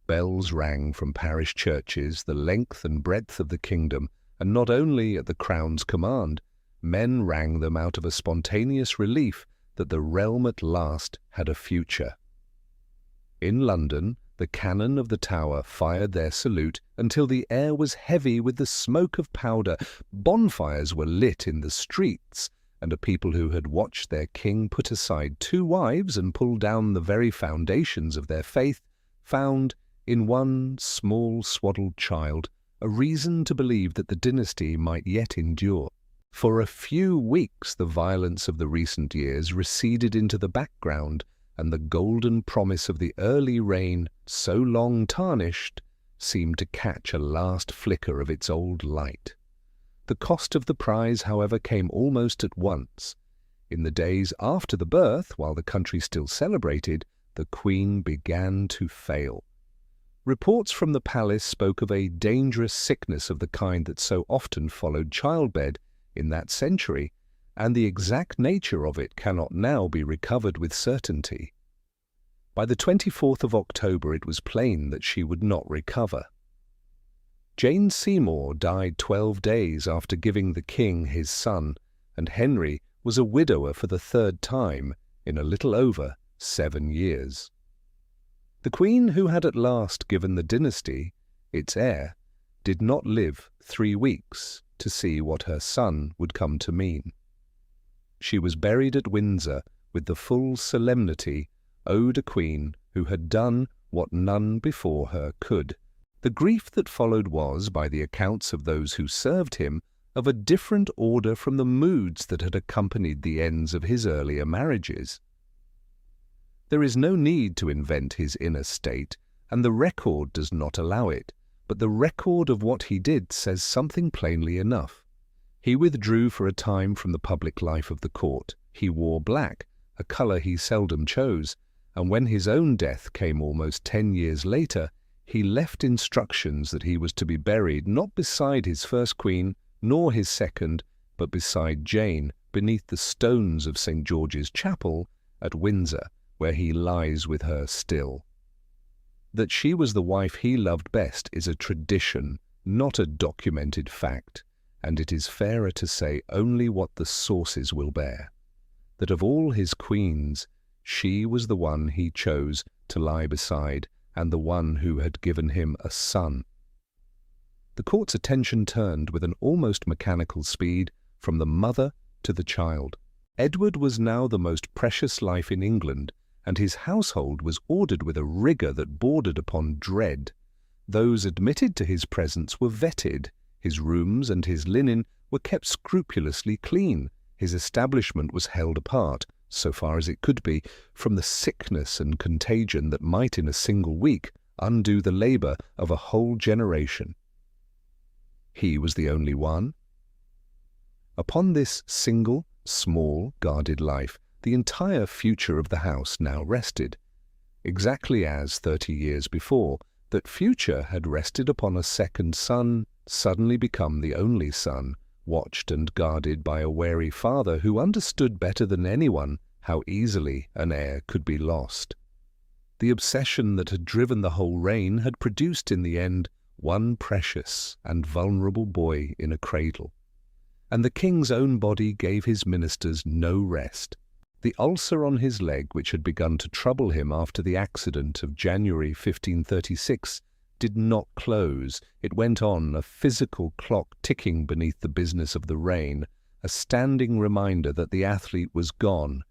Bells rang from parish churches the length and breadth of the kingdom, and not only at the crown's command. Men rang them out of a spontaneous relief that the realm at last had a future. In London, The cannon of the tower fired their salute until the air was heavy with the smoke of powder. Bonfires were lit in the streets, and a people who had watched their king put aside 2 wives and pull down the very foundations of their faith found, in one small swaddled child, a reason to believe that the dynasty might yet endure. For a few weeks the violence of the recent years receded into the background, and the golden promise of the early reign, so long tarnished, seemed to catch a last flicker of its old light. The cost of the prize, however, came almost at once. In the days after the birth, while the country still celebrated, the Queen began to fail. Reports from the palace spoke of a dangerous sickness of the kind that so often followed childbed in that century, and the exact nature of it cannot now be recovered with certainty. By the 24th of October it was plain that she would not recover. Jane Seymour died 12 days after giving the king his son, and Henry was a widower for the 3rd time in a little over 7 years. The Queen, who had at last given the dynasty its heir, did not live 3 weeks to see what her son would come to mean. She was buried at Windsor with the full solemnity owed a queen who had done what none before her could. The grief that followed was, by the accounts of those who served him, of a different order from the moods that had accompanied the ends of his earlier marriages. There is no need to invent his inner state, and the record does not allow it, but the record of what he did says something plainly enough. He withdrew for a time from the public life of the court. He wore black, a colour he seldom chose, and when his own death came almost 10 years later, he left instructions that he was to be buried not beside his first queen, nor his second, but beside Jane, beneath the stones of St. George's Chapel at Windsor, where he lies with her still. That she was the wife he loved best is a tradition, not a documented fact, and it is fairer to say only what the sources will bear. That of all his queens, she was the one he chose to lie beside, and the one who had given him a son. The court's attention turned with an almost mechanical speed from the mother to the child. Edward was now the most precious life in England, and his household was ordered with a rigour that bordered upon dread. Those admitted to his presence were vetted, his rooms and his linen were kept scrupulously clean, his establishment was held apart, so far as it could be, from the sickness and contagion that might in a single week undo the labour of a whole generation. He was the only one. Upon this single, small, guarded life, the entire future of the house now rested, exactly as 30 years before, that future had rested upon a second son, suddenly become the only son, watched and guarded by a wary father who understood better than anyone how easily an heir could be lost. The obsession that had driven the whole reign had produced in the end one precious and vulnerable boy in a cradle, and the king's own body gave his ministers no rest. The ulcer on his leg, which had begun to trouble him after the accident of January 1536, did not close. It went on, a physical clock ticking beneath the business of the reign, a standing reminder that the athlete was gone,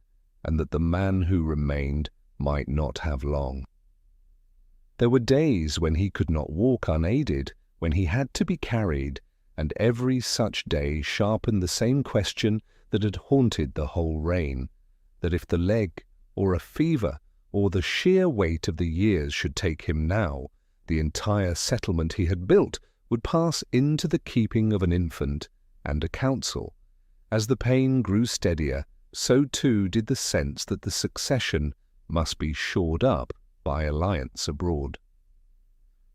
and that the man who remained might not have long. There were days when he could not walk unaided, when he had to be carried, and every such day sharpened the same question that had haunted the whole reign, that if the leg, or a fever, or the sheer weight of the years should take him now, the entire settlement he had built would pass into the keeping of an infant and a council. As the pain grew steadier, so too did the sense that the succession must be shored up by alliance abroad.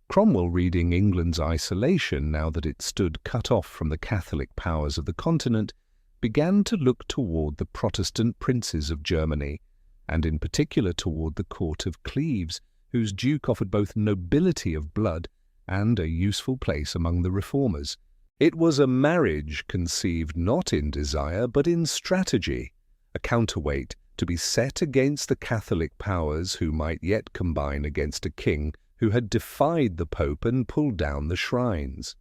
Cromwell, reading England's isolation now that it stood cut off from the Catholic powers of the continent, began to look toward the Protestant princes of Germany, and in particular toward the court of Cleves, whose duke offered both nobility of blood and a useful place among the reformers. It was a marriage conceived not in desire but in strategy, a counterweight to be set against the Catholic powers who might yet combine against a king who had defied the Pope and pulled down the shrines.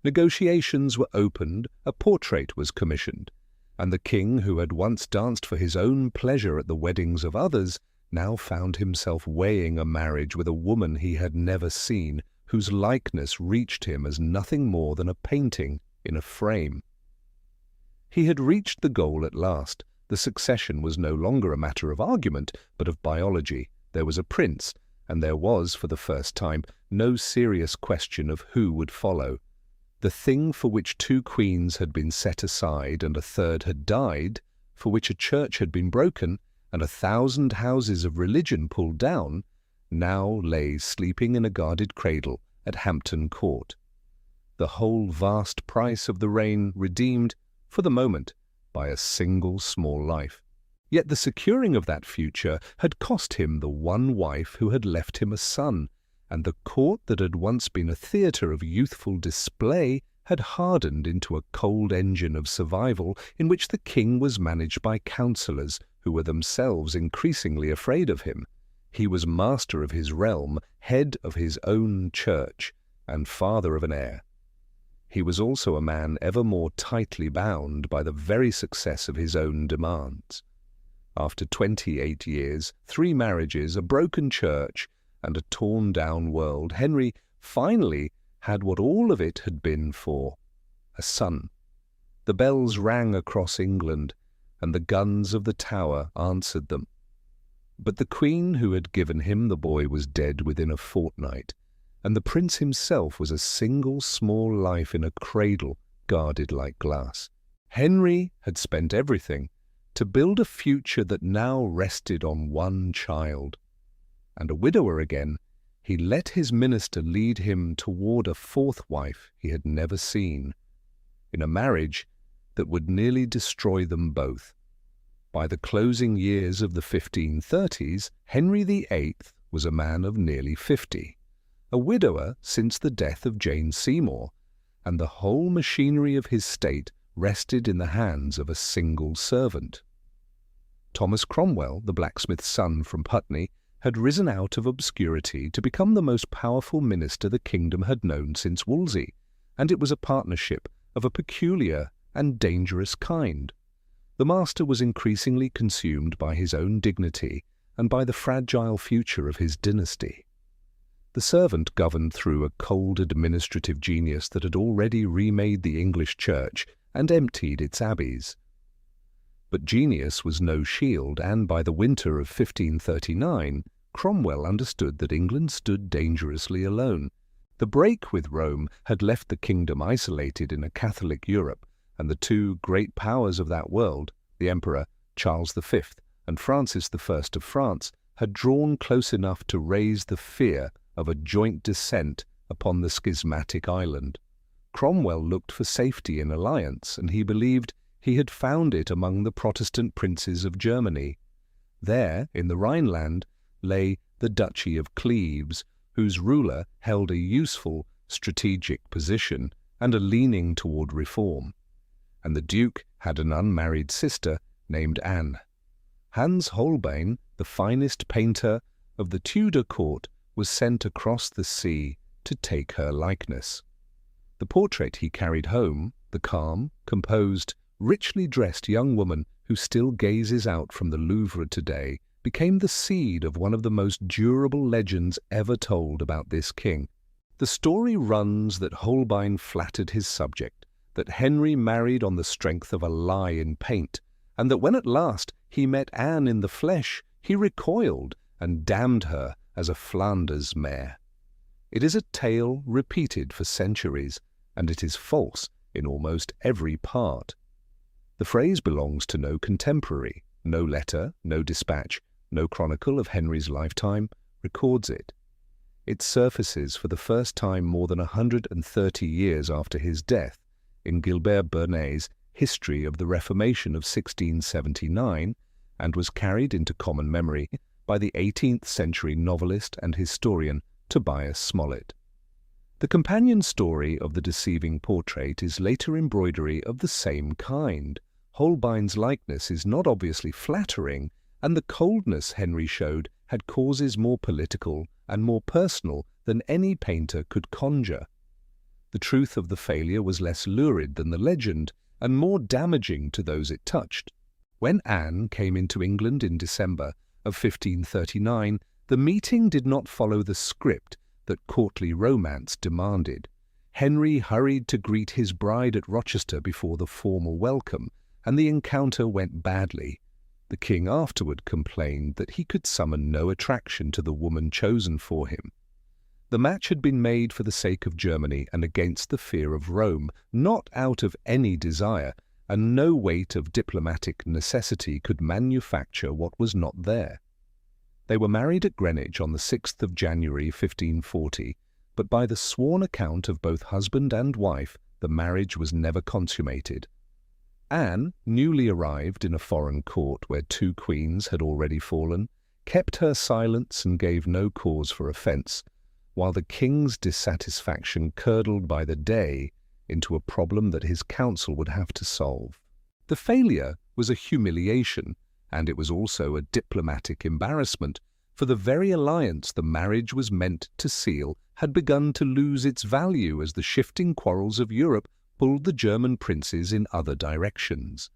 Negotiations were opened, a portrait was commissioned, and the king, who had once danced for his own pleasure at the weddings of others, now found himself weighing a marriage with a woman he had never seen, whose likeness reached him as nothing more than a painting in a frame. He had reached the goal at last. The succession was no longer a matter of argument, but of biology. There was a prince, and there was, for the first time, no serious question of who would follow. The thing for which 2 queens had been set aside and a third had died, for which a church had been broken and 1,000 houses of religion pulled down, now lay sleeping in a guarded cradle at Hampton Court. The whole vast price of the reign redeemed, for the moment, by a single small life. Yet the securing of that future had cost him the one wife who had left him a son, and the court that had once been a theatre of youthful display had hardened into a cold engine of survival in which the king was managed by counsellors who were themselves increasingly afraid of him. He was master of his realm, head of his own church, and father of an heir. He was also a man ever more tightly bound by the very success of his own demands. After 28 years, 3 marriages, a broken church, and a torn-down world, Henry finally had what all of it had been for: a son. The bells rang across England, and the guns of the Tower answered them. But the queen who had given him the boy was dead within a fortnight, and the prince himself was a single small life in a cradle guarded like glass. Henry had spent everything to build a future that now rested on one child. And a widower again, he let his minister lead him toward a 4th wife he had never seen, in a marriage that would nearly destroy them both. By the closing years of the 1530s, Henry VIII was a man of nearly 50, a widower since the death of Jane Seymour, and the whole machinery of his state rested in the hands of a single servant. Thomas Cromwell, the blacksmith's son from Putney, had risen out of obscurity to become the most powerful minister the kingdom had known since Wolsey, and it was a partnership of a peculiar and dangerous kind. The master was increasingly consumed by his own dignity and by the fragile future of his dynasty. The servant governed through a cold administrative genius that had already remade the English church and emptied its abbeys. But genius was no shield, and by the winter of 1539, Cromwell understood that England stood dangerously alone. The break with Rome had left the kingdom isolated in a Catholic Europe, and the 2 great powers of that world, the Emperor Charles V and Francis I of France, had drawn close enough to raise the fear of a joint descent upon the schismatic island. Cromwell looked for safety in alliance, and he believed he had found it among the Protestant princes of Germany. There, in the Rhineland, lay the Duchy of Cleves, whose ruler held a useful strategic position and a leaning toward reform. And the Duke had an unmarried sister named Anne. Hans Holbein, the finest painter of the Tudor court, was sent across the sea to take her likeness. The portrait he carried home, the calm, composed, richly dressed young woman who still gazes out from the Louvre today, became the seed of one of the most durable legends ever told about this king. The story runs that Holbein flattered his subject, that Henry married on the strength of a lie in paint, and that when at last he met Anne in the flesh, he recoiled and damned her as a Flanders Mare. It is a tale repeated for centuries, and it is false in almost every part. The phrase belongs to no contemporary. No letter, no dispatch, no chronicle of Henry's lifetime records it. It surfaces for the first time more than 130 years after his death in Gilbert Burnet's History of the Reformation of 1679, and was carried into common memory by the 18th century novelist and historian Tobias Smollett. The companion story of the deceiving portrait is later embroidery of the same kind. Holbein's likeness is not obviously flattering, and the coldness Henry showed had causes more political and more personal than any painter could conjure. The truth of the failure was less lurid than the legend, and more damaging to those it touched. When Anne came into England in December of 1539, the meeting did not follow the script that courtly romance demanded. Henry hurried to greet his bride at Rochester before the formal welcome, and the encounter went badly. The king afterward complained that he could summon no attraction to the woman chosen for him. The match had been made for the sake of Germany and against the fear of Rome, not out of any desire, and no weight of diplomatic necessity could manufacture what was not there. They were married at Greenwich on the 6th of January 1540, but by the sworn account of both husband and wife, the marriage was never consummated. Anne, newly arrived in a foreign court where two queens had already fallen, kept her silence and gave no cause for offence, while the king's dissatisfaction curdled by the day into a problem that his council would have to solve. The failure was a humiliation, and it was also a diplomatic embarrassment, for the very alliance the marriage was meant to seal had begun to lose its value as the shifting quarrels of Europe pulled the German princes in other directions.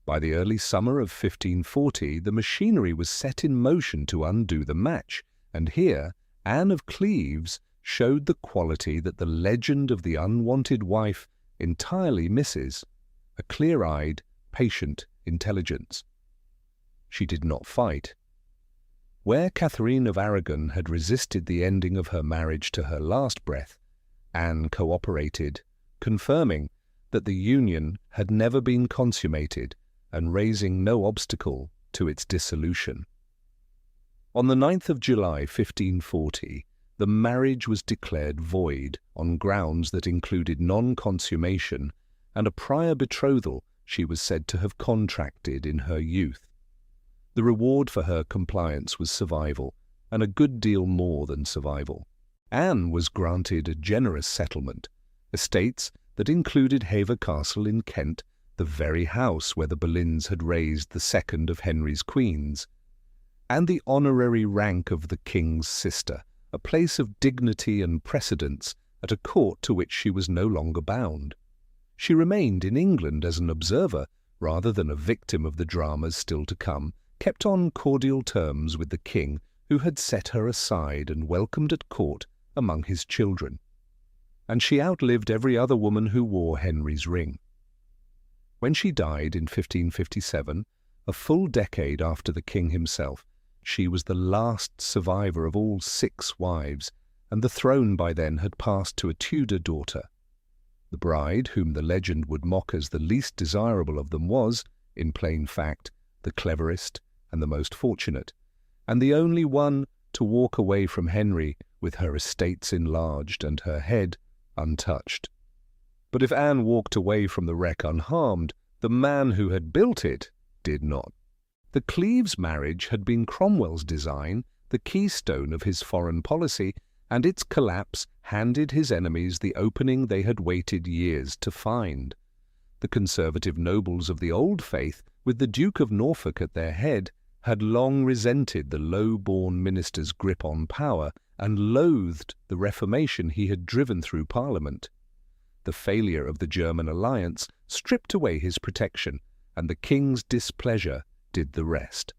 By the early summer of 1540, the machinery was set in motion to undo the match, and here Anne of Cleves showed the quality that the legend of the unwanted wife entirely misses: a clear-eyed, patient intelligence. She did not fight. Where Catherine of Aragon had resisted the ending of her marriage to her last breath, Anne cooperated, confirming that the union had never been consummated and raising no obstacle to its dissolution. On the 9th of July 1540, the marriage was declared void on grounds that included non-consummation and a prior betrothal she was said to have contracted in her youth. The reward for her compliance was survival, and a good deal more than survival. Anne was granted a generous settlement, estates that included Hever Castle in Kent, the very house where the Boleyns had raised the second of Henry's queens, and the honorary rank of the king's sister, a place of dignity and precedence at a court to which she was no longer bound. She remained in England as an observer rather than a victim of the dramas still to come, kept on cordial terms with the king, who had set her aside and welcomed at court among his children. And she outlived every other woman who wore Henry's ring. When she died in 1557, a full decade after the king himself, she was the last survivor of all 6 wives, and the throne by then had passed to a Tudor daughter. The bride, whom the legend would mock as the least desirable of them, was, in plain fact, the cleverest and the most fortunate, and the only one to walk away from Henry with her estates enlarged and her head untouched. But if Anne walked away from the wreck unharmed, the man who had built it did not. The Cleves marriage had been Cromwell's design, the keystone of his foreign policy, and its collapse handed his enemies the opening they had waited years to find. The conservative nobles of the old faith, with the Duke of Norfolk at their head, had long resented the low-born minister's grip on power and loathed the reformation he had driven through Parliament. The failure of the German alliance stripped away his protection, and the king's displeasure did the rest.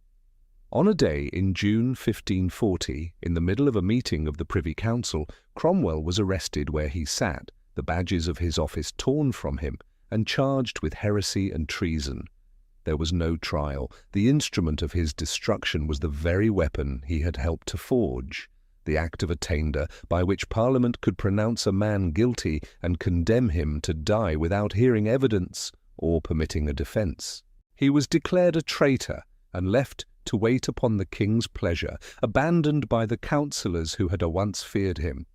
On a day in June 1540, in the middle of a meeting of the Privy Council, Cromwell was arrested where he sat, the badges of his office torn from him, and charged with heresy and treason. There was no trial. The instrument of his destruction was the very weapon he had helped to forge, the Act of Attainder, by which Parliament could pronounce a man guilty and condemn him to die without hearing evidence or permitting a defence. He was declared a traitor and left to wait upon the king's pleasure, abandoned by the councillors who had once feared him.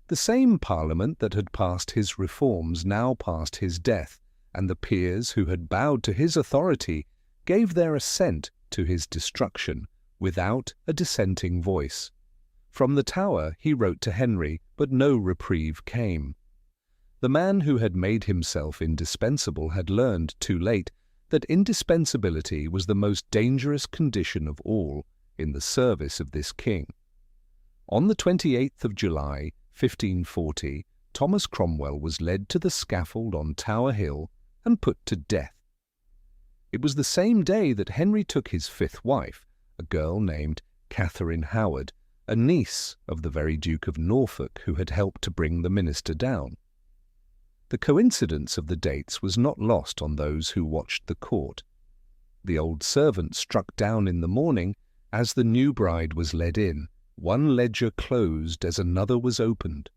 The same Parliament that had passed his reforms now passed his death, and the peers who had bowed to his authority gave their assent to his destruction without a dissenting voice. From the Tower he wrote to Henry, but no reprieve came. The man who had made himself indispensable had learned, too late, that indispensability was the most dangerous condition of all in the service of this king. On the 28th of July, 1540, Thomas Cromwell was led to the scaffold on Tower Hill and put to death. It was the same day that Henry took his fifth wife, a girl named Catherine Howard, a niece of the very Duke of Norfolk who had helped to bring the minister down. The coincidence of the dates was not lost on those who watched the court. The old servant struck down in the morning as the new bride was led in. One ledger closed as another was opened.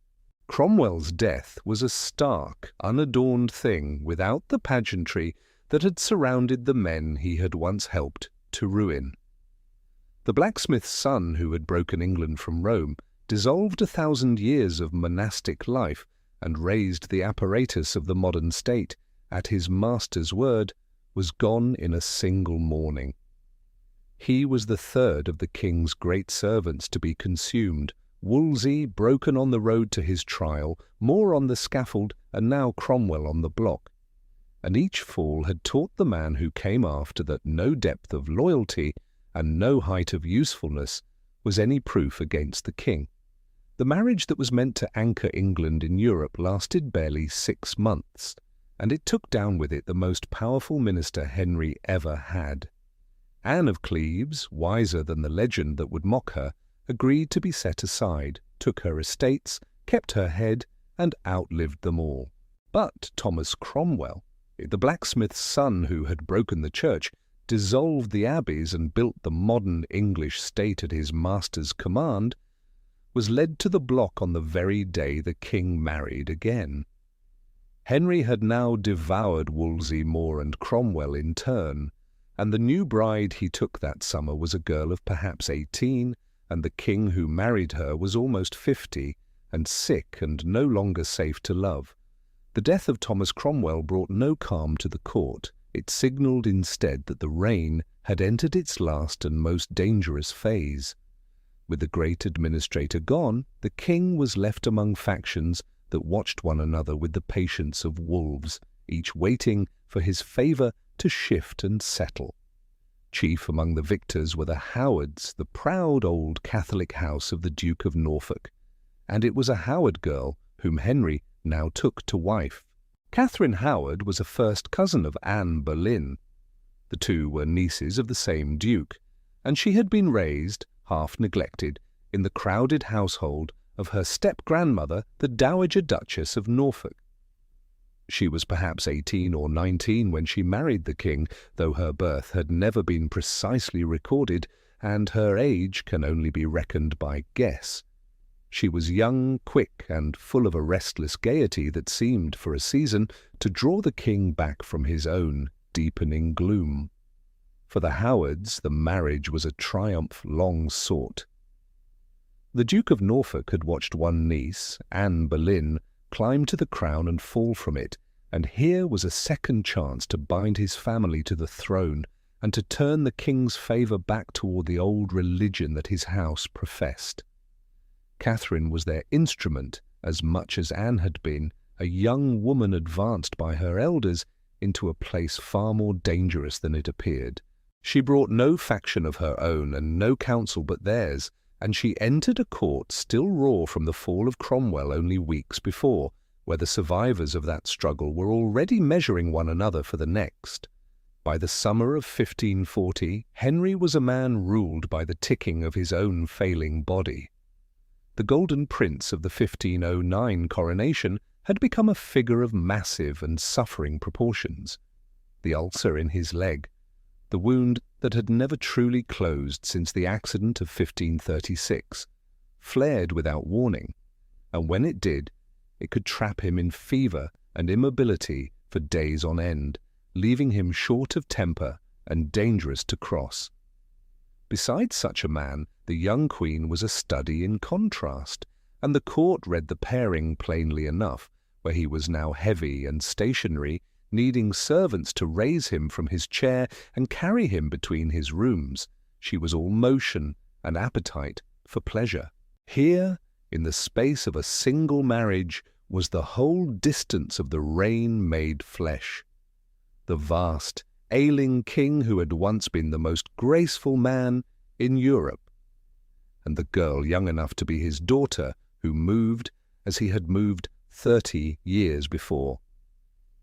Cromwell's death was a stark, unadorned thing without the pageantry that had surrounded the men he had once helped to ruin. The blacksmith's son who had broken England from Rome dissolved 1,000 years of monastic life and raised the apparatus of the modern state at his master's word, was gone in a single morning. He was the third of the king's great servants to be consumed, Wolsey broken on the road to his trial, More on the scaffold, and now Cromwell on the block. And each fall had taught the man who came after that no depth of loyalty and no height of usefulness was any proof against the king. The marriage that was meant to anchor England in Europe lasted barely 6 months, and it took down with it the most powerful minister Henry ever had. Anne of Cleves, wiser than the legend that would mock her, agreed to be set aside, took her estates, kept her head, and outlived them all. But Thomas Cromwell, the blacksmith's son who had broken the church, dissolved the abbeys and built the modern English state at his master's command, was led to the block on the very day the king married again. Henry had now devoured Wolsey, More, and Cromwell in turn, and the new bride he took that summer was a girl of perhaps 18, and the king who married her was almost 50, and sick and no longer safe to love. The death of Thomas Cromwell brought no calm to the court. It signalled instead that the reign had entered its last and most dangerous phase. With the great administrator gone, the king was left among factions that watched one another with the patience of wolves, each waiting for his favour to shift and settle. Chief among the victors were the Howards, the proud old Catholic house of the Duke of Norfolk, and it was a Howard girl whom Henry now took to wife. Catherine Howard was a first cousin of Anne Boleyn. The two were nieces of the same duke, and she had been raised, half neglected, in the crowded household of her step-grandmother, the Dowager Duchess of Norfolk. She was perhaps 18 or 19 when she married the king, though her birth had never been precisely recorded, and her age can only be reckoned by guess. She was young, quick, and full of a restless gaiety that seemed, for a season, to draw the king back from his own deepening gloom. For the Howards, the marriage was a triumph long sought. The Duke of Norfolk had watched one niece, Anne Boleyn, climb to the crown and fall from it, and here was a second chance to bind his family to the throne and to turn the king's favour back toward the old religion that his house professed. Catherine was their instrument as much as Anne had been, a young woman advanced by her elders into a place far more dangerous than it appeared. She brought no faction of her own and no counsel but theirs, and she entered a court still raw from the fall of Cromwell only weeks before, where the survivors of that struggle were already measuring one another for the next. By the summer of 1540, Henry was a man ruled by the ticking of his own failing body. The Golden Prince of the 1509 coronation had become a figure of massive and suffering proportions. The ulcer in his leg, the wound that had never truly closed since the accident of 1536, flared without warning, and when it did, it could trap him in fever and immobility for days on end, leaving him short of temper and dangerous to cross. Besides such a man, the young queen was a study in contrast, and the court read the pairing plainly enough, where he was now heavy and stationary, needing servants to raise him from his chair and carry him between his rooms. She was all motion and appetite for pleasure. Here, in the space of a single marriage, was the whole distance of the reign made flesh. The vast, ailing king who had once been the most graceful man in Europe, and the girl young enough to be his daughter who moved as he had moved 30 years before.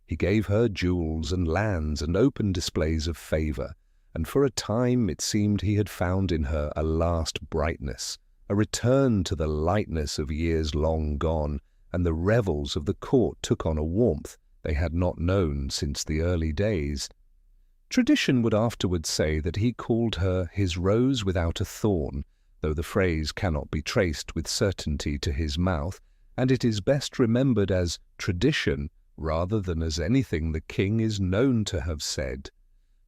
He gave her jewels and lands and open displays of favour, and for a time it seemed he had found in her a last brightness, a return to the lightness of years long gone, and the revels of the court took on a warmth they had not known since the early days. Tradition would afterwards say that he called her his rose without a thorn, though the phrase cannot be traced with certainty to his mouth, and it is best remembered as tradition rather than as anything the king is known to have said.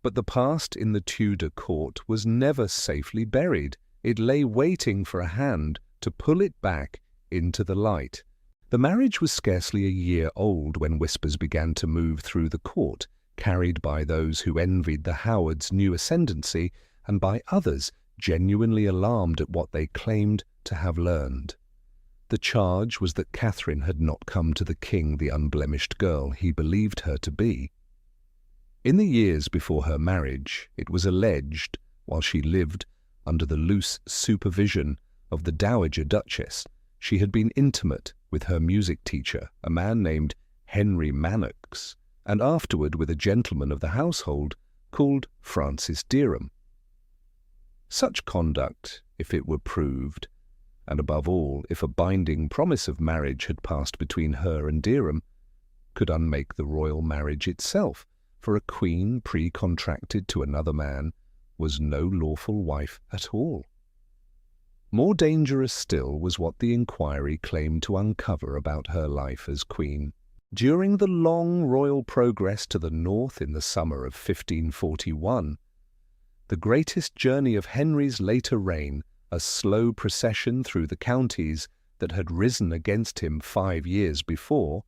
But the past in the Tudor court was never safely buried. It lay waiting for a hand to pull it back into the light. The marriage was scarcely a year old when whispers began to move through the court, carried by those who envied the Howards' new ascendancy and by others genuinely alarmed at what they claimed to have learned. The charge was that Catherine had not come to the king the unblemished girl he believed her to be. In the years before her marriage, it was alleged, while she lived under the loose supervision of the Dowager Duchess, she had been intimate with her music teacher, a man named Henry Manox, and afterward with a gentleman of the household called Francis Derham. Such conduct, if it were proved, and above all, if a binding promise of marriage had passed between her and Derham, could unmake the royal marriage itself, for a queen pre-contracted to another man was no lawful wife at all. More dangerous still was what the inquiry claimed to uncover about her life as queen. During the long royal progress to the north in the summer of 1541, the greatest journey of Henry's later reign, a slow procession through the counties that had risen against him 5 years before,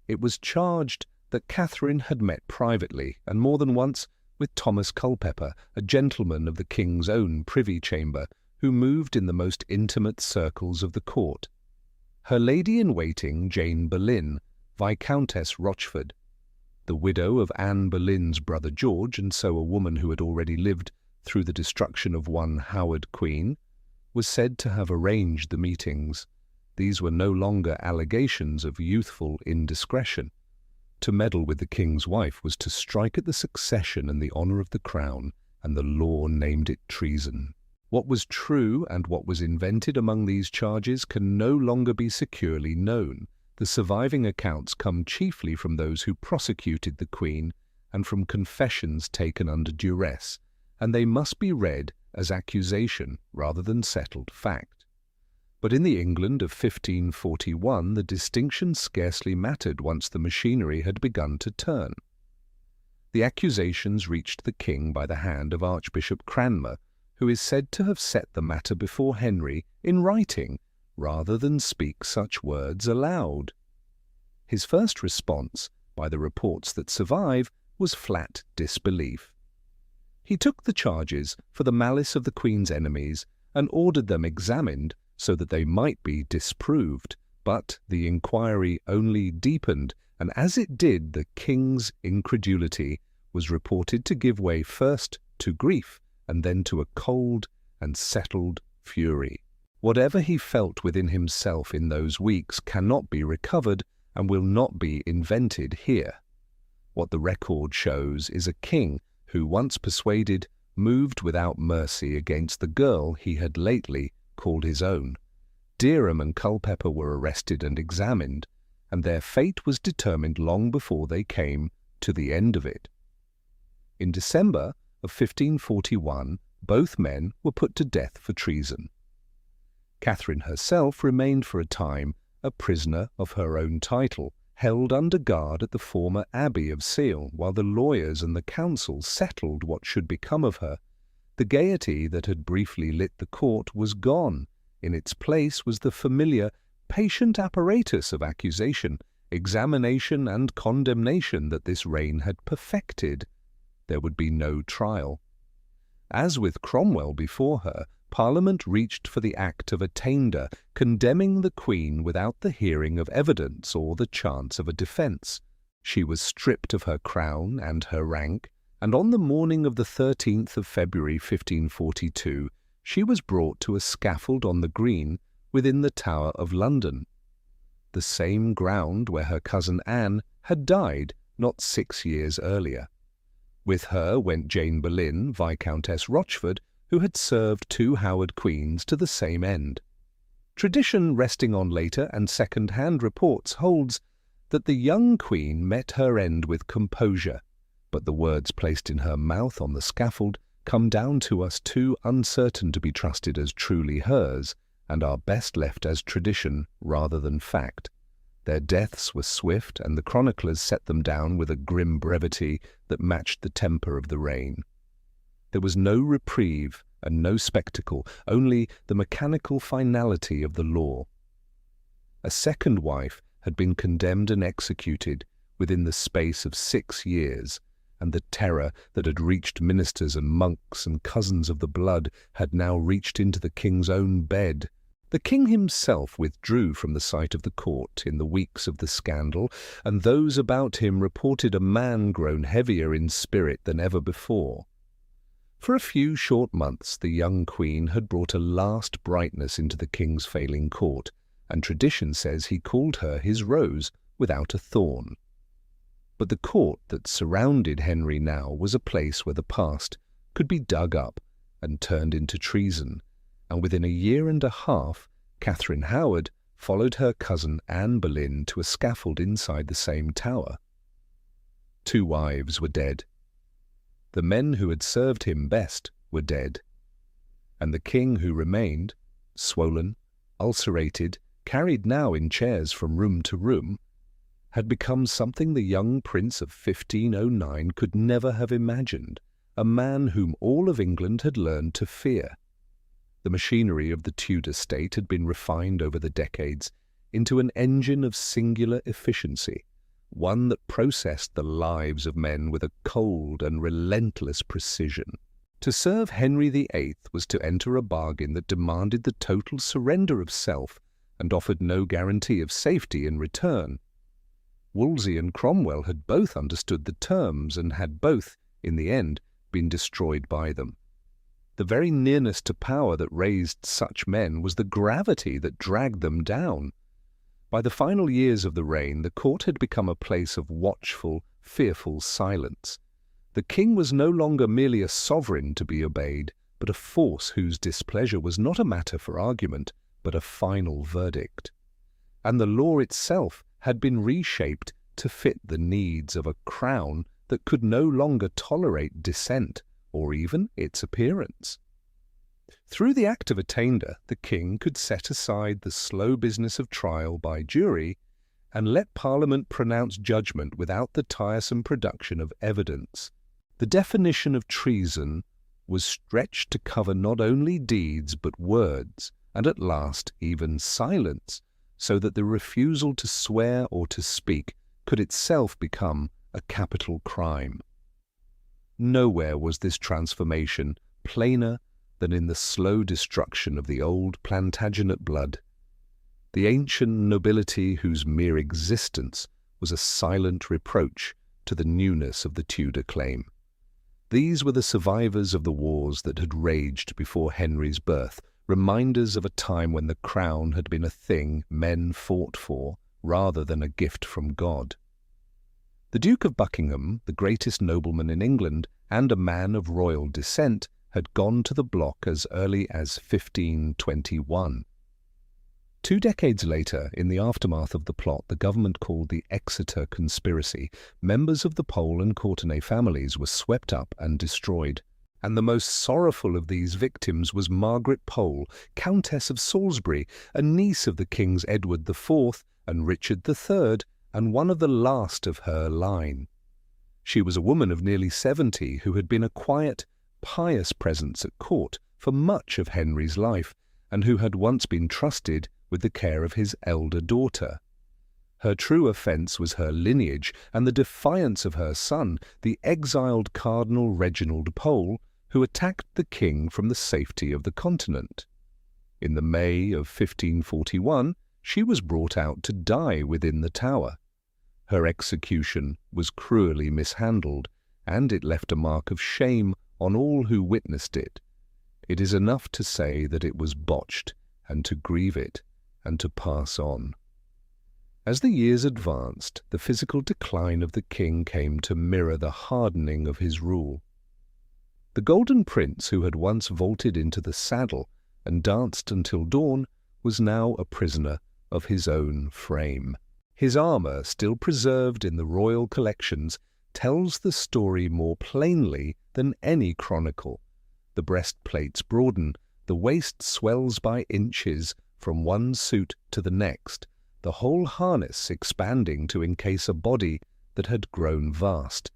it was charged that Catherine had met privately, and more than once, with Thomas Culpeper, a gentleman of the king's own privy chamber, who moved in the most intimate circles of the court. Her lady-in-waiting, Jane Boleyn, Viscountess Rochford, the widow of Anne Boleyn's brother George, and so a woman who had already lived through the destruction of one Howard queen, was said to have arranged the meetings. These were no longer allegations of youthful indiscretion. To meddle with the king's wife was to strike at the succession and the honour of the crown, and the law named it treason. What was true and what was invented among these charges can no longer be securely known. The surviving accounts come chiefly from those who prosecuted the Queen and from confessions taken under duress, and they must be read as accusation rather than settled fact. But in the England of 1541 the distinction scarcely mattered once the machinery had begun to turn. The accusations reached the king by the hand of Archbishop Cranmer, who is said to have set the matter before Henry in writing, rather than speak such words aloud. His first response, by the reports that survive, was flat disbelief. He took the charges for the malice of the Queen's enemies and ordered them examined so that they might be disproved, but the inquiry only deepened, and as it did, the king's incredulity was reported to give way first to grief and then to a cold and settled fury. Whatever he felt within himself in those weeks cannot be recovered and will not be invented here. What the record shows is a king who, once persuaded, moved without mercy against the girl he had lately called his own. Derham and Culpeper were arrested and examined, and their fate was determined long before they came to the end of it. In December of 1541, both men were put to death for treason. Catherine herself remained for a time a prisoner of her own title, held under guard at the former Abbey of Seal, while the lawyers and the council settled what should become of her. The gaiety that had briefly lit the court was gone. In its place was the familiar, patient apparatus of accusation, examination and condemnation that this reign had perfected. There would be no trial. As with Cromwell before her, Parliament reached for the Act of Attainder, condemning the Queen without the hearing of evidence or the chance of a defence. She was stripped of her crown and her rank, and on the morning of the 13th of February 1542 she was brought to a scaffold on the Green within the Tower of London, the same ground where her cousin Anne had died not 6 years earlier. With her went Jane Boleyn, Viscountess Rochford, who had served 2 Howard queens to the same end. Tradition, resting on later and second-hand reports, holds that the young queen met her end with composure, but the words placed in her mouth on the scaffold come down to us too uncertain to be trusted as truly hers, and are best left as tradition rather than fact. Their deaths were swift, and the chroniclers set them down with a grim brevity that matched the temper of the reign. There was no reprieve and no spectacle, only the mechanical finality of the law. A second wife had been condemned and executed within the space of 6 years, and the terror that had reached ministers and monks and cousins of the blood had now reached into the king's own bed. The king himself withdrew from the sight of the court in the weeks of the scandal, and those about him reported a man grown heavier in spirit than ever before. For a few short months the young queen had brought a last brightness into the king's failing court, and tradition says he called her his rose without a thorn. But the court that surrounded Henry now was a place where the past could be dug up and turned into treason, and within a year and a half Catherine Howard followed her cousin Anne Boleyn to a scaffold inside the same tower. 2 wives were dead. The men who had served him best were dead, and the king who remained, swollen, ulcerated, carried now in chairs from room to room, had become something the young prince of 1509 could never have imagined, a man whom all of England had learned to fear. The machinery of the Tudor state had been refined over the decades into an engine of singular efficiency, one that processed the lives of men with a cold and relentless precision. To serve Henry VIII was to enter a bargain that demanded the total surrender of self and offered no guarantee of safety in return. Wolsey and Cromwell had both understood the terms and had both, in the end, been destroyed by them. The very nearness to power that raised such men was the gravity that dragged them down. By the final years of the reign, the court had become a place of watchful, fearful silence. The king was no longer merely a sovereign to be obeyed, but a force whose displeasure was not a matter for argument, but a final verdict. And the law itself had been reshaped to fit the needs of a crown that could no longer tolerate dissent, or even its appearance. Through the Act of Attainder, the king could set aside the slow business of trial by jury and let Parliament pronounce judgment without the tiresome production of evidence. The definition of treason was stretched to cover not only deeds but words, and at last even silence, so that the refusal to swear or to speak could itself become a capital crime. Nowhere was this transformation plainer than in the slow destruction of the old Plantagenet blood, the ancient nobility whose mere existence was a silent reproach to the newness of the Tudor claim. These were the survivors of the wars that had raged before Henry's birth, reminders of a time when the crown had been a thing men fought for rather than a gift from God. The Duke of Buckingham, the greatest nobleman in England and a man of royal descent, had gone to the block as early as 1521. 2 decades later, in the aftermath of the plot the government called the Exeter Conspiracy, members of the Pole and Courtenay families were swept up and destroyed. And the most sorrowful of these victims was Margaret Pole, Countess of Salisbury, a niece of the kings Edward IV and Richard III, and one of the last of her line. She was a woman of nearly 70 who had been a quiet, pious presence at court for much of Henry's life, and who had once been trusted with the care of his elder daughter. Her true offence was her lineage and the defiance of her son, the exiled Cardinal Reginald Pole, who attacked the king from the safety of the continent. In the May of 1541, she was brought out to die within the Tower. Her execution was cruelly mishandled, and it left a mark of shame on all who witnessed it. It is enough to say that it was botched, and to grieve it, and to pass on. As the years advanced, the physical decline of the king came to mirror the hardening of his rule. The golden prince who had once vaulted into the saddle and danced until dawn was now a prisoner of his own frame. His armour, still preserved in the royal collections, tells the story more plainly than any chronicle. The breastplates broaden, the waist swells by inches from one suit to the next, the whole harness expanding to encase a body that had grown vast.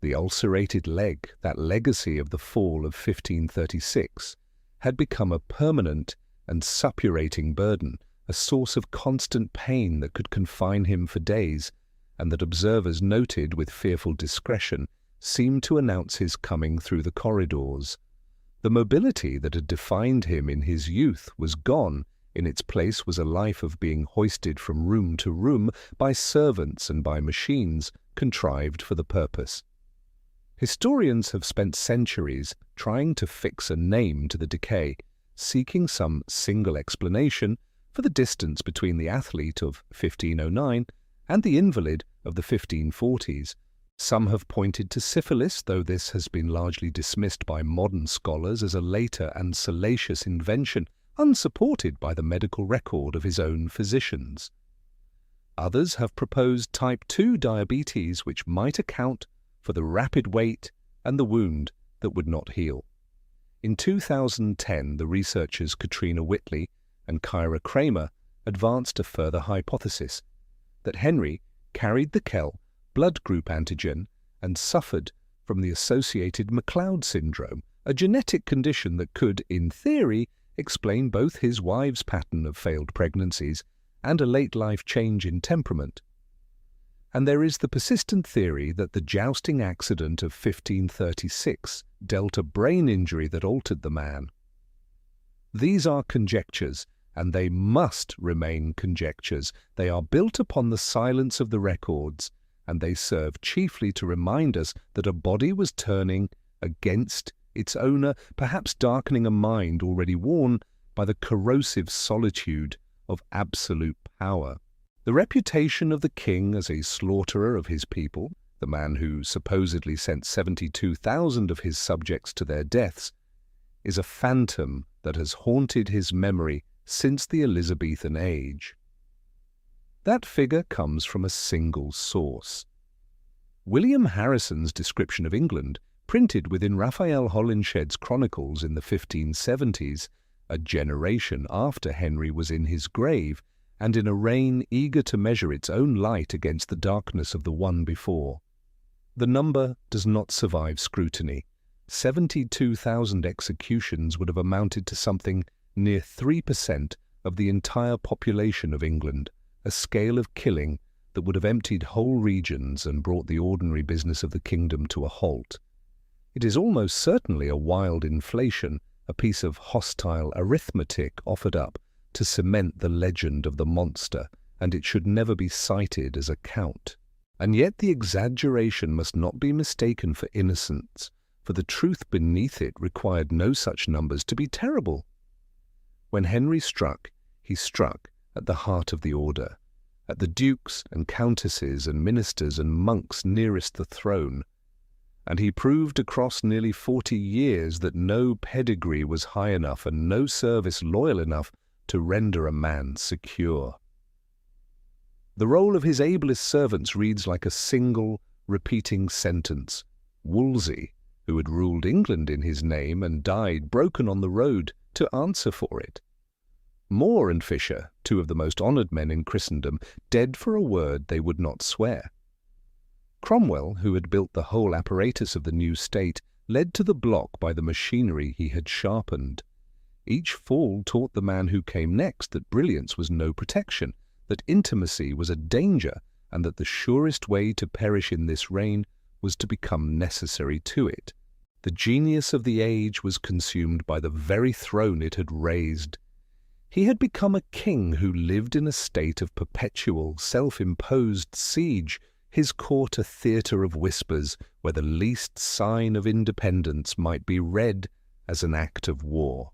The ulcerated leg, that legacy of the fall of 1536, had become a permanent and suppurating burden, a source of constant pain that could confine him for days, and that observers noted with fearful discretion seemed to announce his coming through the corridors. The mobility that had defined him in his youth was gone. In its place was a life of being hoisted from room to room by servants and by machines contrived for the purpose. Historians have spent centuries trying to fix a name to the decay, seeking some single explanation for the distance between the athlete of 1509 and the invalid of the 1540s. Some have pointed to syphilis, though this has been largely dismissed by modern scholars as a later and salacious invention, unsupported by the medical record of his own physicians. Others have proposed type 2 diabetes, which might account for the rapid wait and the wound that would not heal. In 2010, the researchers Katrina Whitley and Kyra Kramer advanced a further hypothesis, that Henry carried the Kell blood group antigen and suffered from the associated MacLeod syndrome, a genetic condition that could, in theory, explain both his wife's pattern of failed pregnancies and a late-life change in temperament. And there is the persistent theory that the jousting accident of 1536 dealt a brain injury that altered the man. These are conjectures, and they must remain conjectures. They are built upon the silence of the records, and they serve chiefly to remind us that a body was turning against its owner, perhaps darkening a mind already worn by the corrosive solitude of absolute power. The reputation of the king as a slaughterer of his people, the man who supposedly sent 72,000 of his subjects to their deaths, is a phantom that has haunted his memory since the Elizabethan age. That figure comes from a single source. William Harrison's description of England, printed within Raphael Holinshed's chronicles in the 1570s, a generation after Henry was in his grave, and in a reign eager to measure its own light against the darkness of the one before. The number does not survive scrutiny. 72,000 executions would have amounted to something near 3% of the entire population of England, a scale of killing that would have emptied whole regions and brought the ordinary business of the kingdom to a halt. It is almost certainly a wild inflation, a piece of hostile arithmetic offered up to cement the legend of the monster, and it should never be cited as a count. And yet the exaggeration must not be mistaken for innocence, for the truth beneath it required no such numbers to be terrible. When Henry struck, he struck at the heart of the order, at the dukes and countesses and ministers and monks nearest the throne, and he proved across nearly 40 years that no pedigree was high enough and no service loyal enough to render a man secure. The roll of his ablest servants reads like a single, repeating sentence. Wolsey, who had ruled England in his name and died broken on the road to answer for it. More and Fisher, two of the most honoured men in Christendom, dead for a word they would not swear. Cromwell, who had built the whole apparatus of the new state, led to the block by the machinery he had sharpened. Each fall taught the man who came next that brilliance was no protection, that intimacy was a danger, and that the surest way to perish in this reign was to become necessary to it. The genius of the age was consumed by the very throne it had raised. He had become a king who lived in a state of perpetual, self-imposed siege. his court a theatre of whispers where the least sign of independence might be read as an act of war.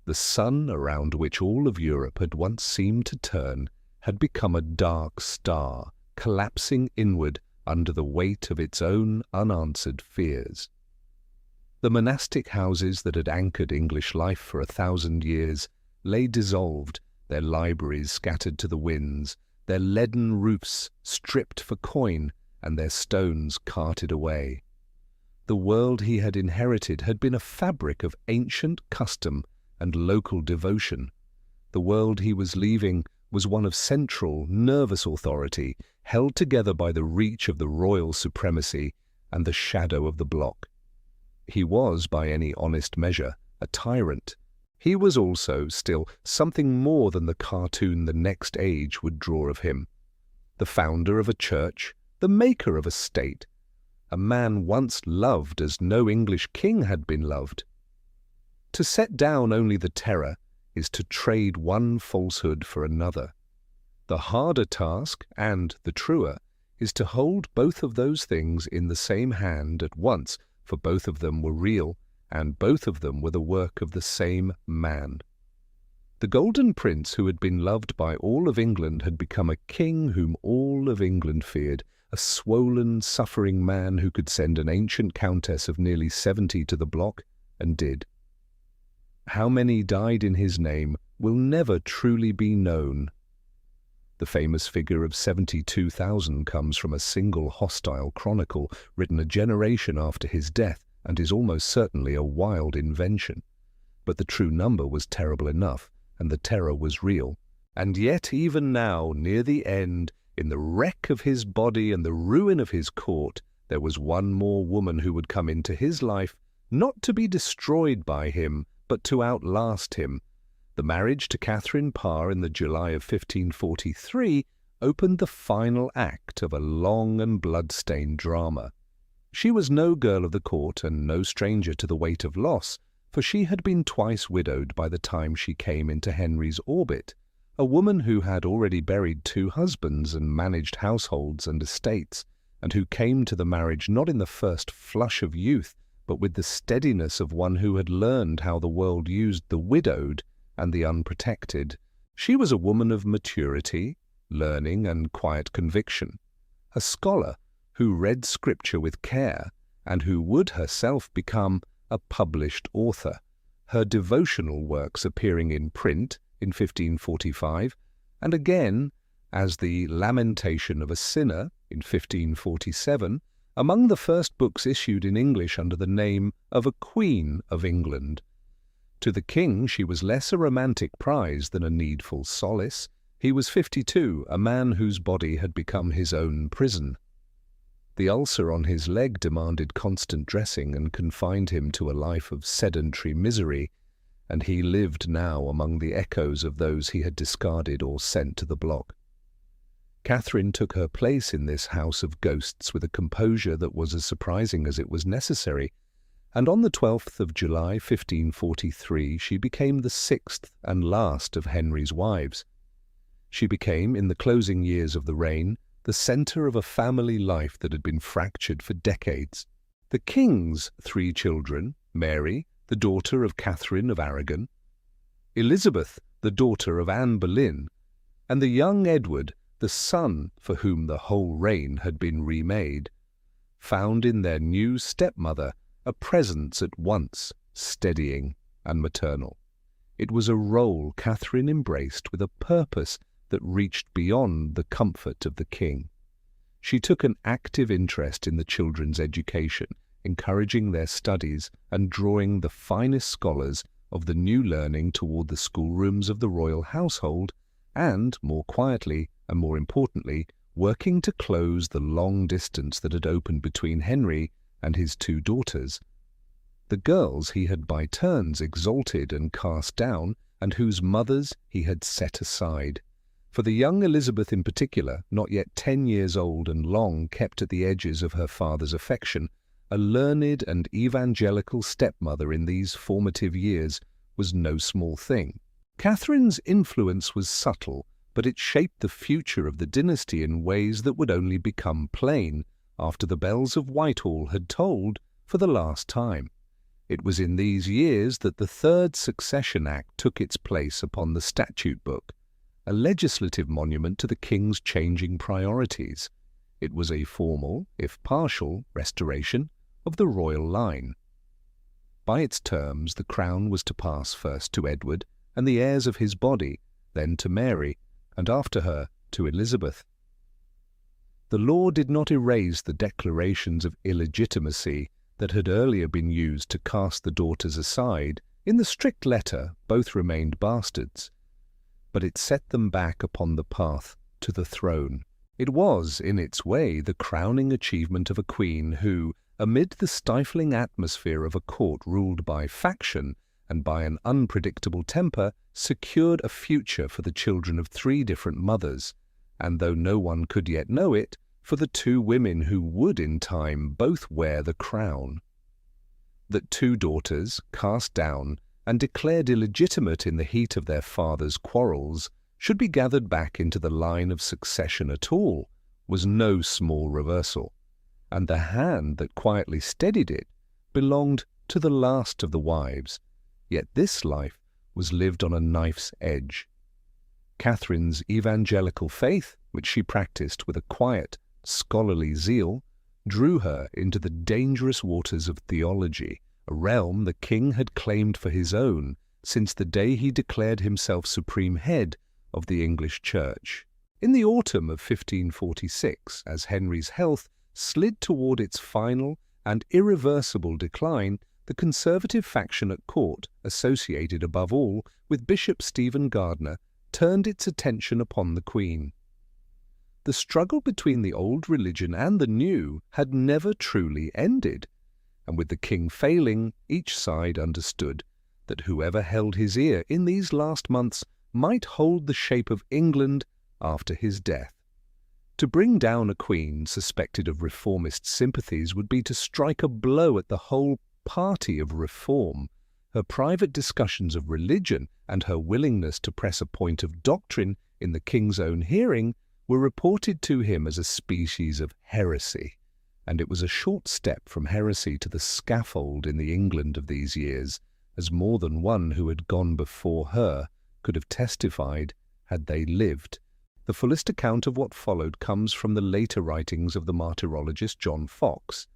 The sun around which all of Europe had once seemed to turn had become a dark star, collapsing inward under the weight of its own unanswered fears. The monastic houses that had anchored English life for 1,000 years lay dissolved, their libraries scattered to the winds, their leaden roofs stripped for coin, and their stones carted away. The world he had inherited had been a fabric of ancient custom and local devotion. The world he was leaving was one of central, nervous authority, held together by the reach of the royal supremacy and the shadow of the block. He was, by any honest measure, a tyrant. He was also, still, something more than the cartoon the next age would draw of him. The founder of a church, the maker of a state, a man once loved as no English king had been loved. To set down only the terror is to trade one falsehood for another. The harder task, and the truer, is to hold both of those things in the same hand at once, for both of them were real, and both of them were the work of the same man. The Golden Prince who had been loved by all of England had become a king whom all of England feared, a swollen, suffering man who could send an ancient countess of nearly 70 to the block, and did. How many died in his name will never truly be known. The famous figure of 72,000 comes from a single hostile chronicle written a generation after his death and is almost certainly a wild invention. But the true number was terrible enough, and the terror was real. And yet even now, near the end, in the wreck of his body and the ruin of his court, there was one more woman who would come into his life, not to be destroyed by him, but to outlast him. The marriage to Catherine Parr in the July of 1543 opened the final act of a long and blood-stained drama. She was no girl of the court and no stranger to the weight of loss, for she had been twice widowed by the time she came into Henry's orbit, a woman who had already buried 2 husbands and managed households and estates, and who came to the marriage not in the first flush of youth, but with the steadiness of one who had learned how the world used the widowed and the unprotected. She was a woman of maturity, learning, and quiet conviction, a scholar who read Scripture with care, and who would herself become a published author, her devotional works appearing in print in 1545, and again as the Lamentation of a Sinner in 1547, among the first books issued in English under the name of a Queen of England. To the king she was less a romantic prize than a needful solace. He was 52, a man whose body had become his own prison. The ulcer on his leg demanded constant dressing and confined him to a life of sedentary misery, and he lived now among the echoes of those he had discarded or sent to the block. Catherine took her place in this house of ghosts with a composure that was as surprising as it was necessary, and on the 12th of July 1543 she became the 6th and last of Henry's wives. She became, in the closing years of the reign, the centre of a family life that had been fractured for decades. The king's 3 children, Mary, the daughter of Catherine of Aragon, Elizabeth, the daughter of Anne Boleyn, and the young Edward, the son for whom the whole reign had been remade, found in their new stepmother a presence at once steadying and maternal. It was a role Catherine embraced with a purpose that reached beyond the comfort of the king. She took an active interest in the children's education, encouraging their studies and drawing the finest scholars of the new learning toward the schoolrooms of the royal household, and, more quietly and more importantly, working to close the long distance that had opened between Henry and his 2 daughters. The girls he had by turns exalted and cast down, and whose mothers he had set aside. For the young Elizabeth in particular, not yet 10 years old and long kept at the edges of her father's affection, a learned and evangelical stepmother in these formative years, was no small thing. Catherine's influence was subtle, but it shaped the future of the dynasty in ways that would only become plain after the bells of Whitehall had tolled for the last time. It was in these years that the Third Succession Act took its place upon the statute book, a legislative monument to the king's changing priorities. It was a formal, if partial, restoration of the royal line. By its terms, the crown was to pass first to Edward and the heirs of his body, then to Mary, and after her to Elizabeth. The law did not erase the declarations of illegitimacy that had earlier been used to cast the daughters aside. In the strict letter, both remained bastards, but it set them back upon the path to the throne. It was, in its way, the crowning achievement of a queen who, amid the stifling atmosphere of a court ruled by faction and by an unpredictable temper, secured a future for the children of 3 different mothers, and though no one could yet know it, for the 2 women who would in time both wear the crown. That 2 daughters, cast down and declared illegitimate in the heat of their father's quarrels, should be gathered back into the line of succession at all, was no small reversal, and the hand that quietly steadied it belonged to the last of the wives, yet this life was lived on a knife's edge. Catherine's evangelical faith, which she practiced with a quiet, scholarly zeal, drew her into the dangerous waters of theology, a realm the king had claimed for his own since the day he declared himself supreme head of the English Church. In the autumn of 1546, as Henry's health slid toward its final and irreversible decline, the conservative faction at court, associated above all with Bishop Stephen Gardiner, turned its attention upon the Queen. The struggle between the old religion and the new had never truly ended, and with the king failing, each side understood that whoever held his ear in these last months might hold the shape of England after his death. To bring down a queen suspected of reformist sympathies would be to strike a blow at the whole party of reform. Her private discussions of religion and her willingness to press a point of doctrine in the king's own hearing were reported to him as a species of heresy, and it was a short step from heresy to the scaffold in the England of these years, as more than one who had gone before her could have testified had they lived. The fullest account of what followed comes from the later writings of the martyrologist John Fox,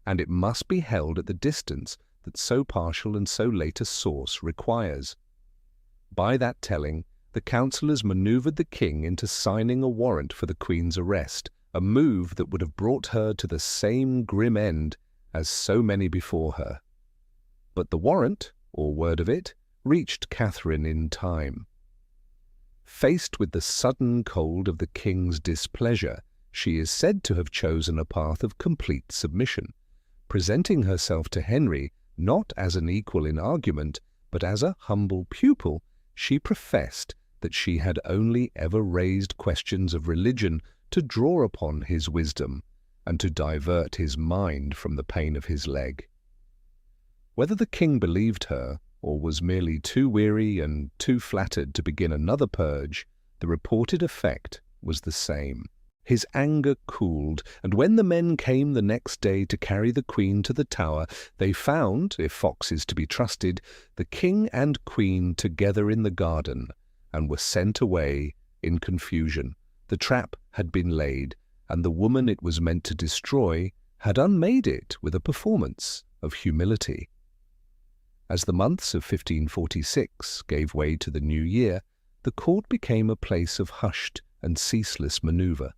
and it must be held at the distance that so partial and so late a source requires. By that telling, the councillors manoeuvred the king into signing a warrant for the Queen's arrest, a move that would have brought her to the same grim end as so many before her. But the warrant, or word of it, reached Catherine in time. Faced with the sudden cold of the king's displeasure, she is said to have chosen a path of complete submission, presenting herself to Henry not as an equal in argument, but as a humble pupil. She professed that she had only ever raised questions of religion to draw upon his wisdom and to divert his mind from the pain of his leg. Whether the king believed her, or was merely too weary and too flattered to begin another purge, the reported effect was the same. His anger cooled, and when the men came the next day to carry the Queen to the Tower, they found, if Fox is to be trusted, the king and queen together in the garden, and were sent away in confusion. The trap had been laid, and the woman it was meant to destroy had unmade it with a performance of humility. As the months of 1546 gave way to the new year, the court became a place of hushed and ceaseless manoeuvre.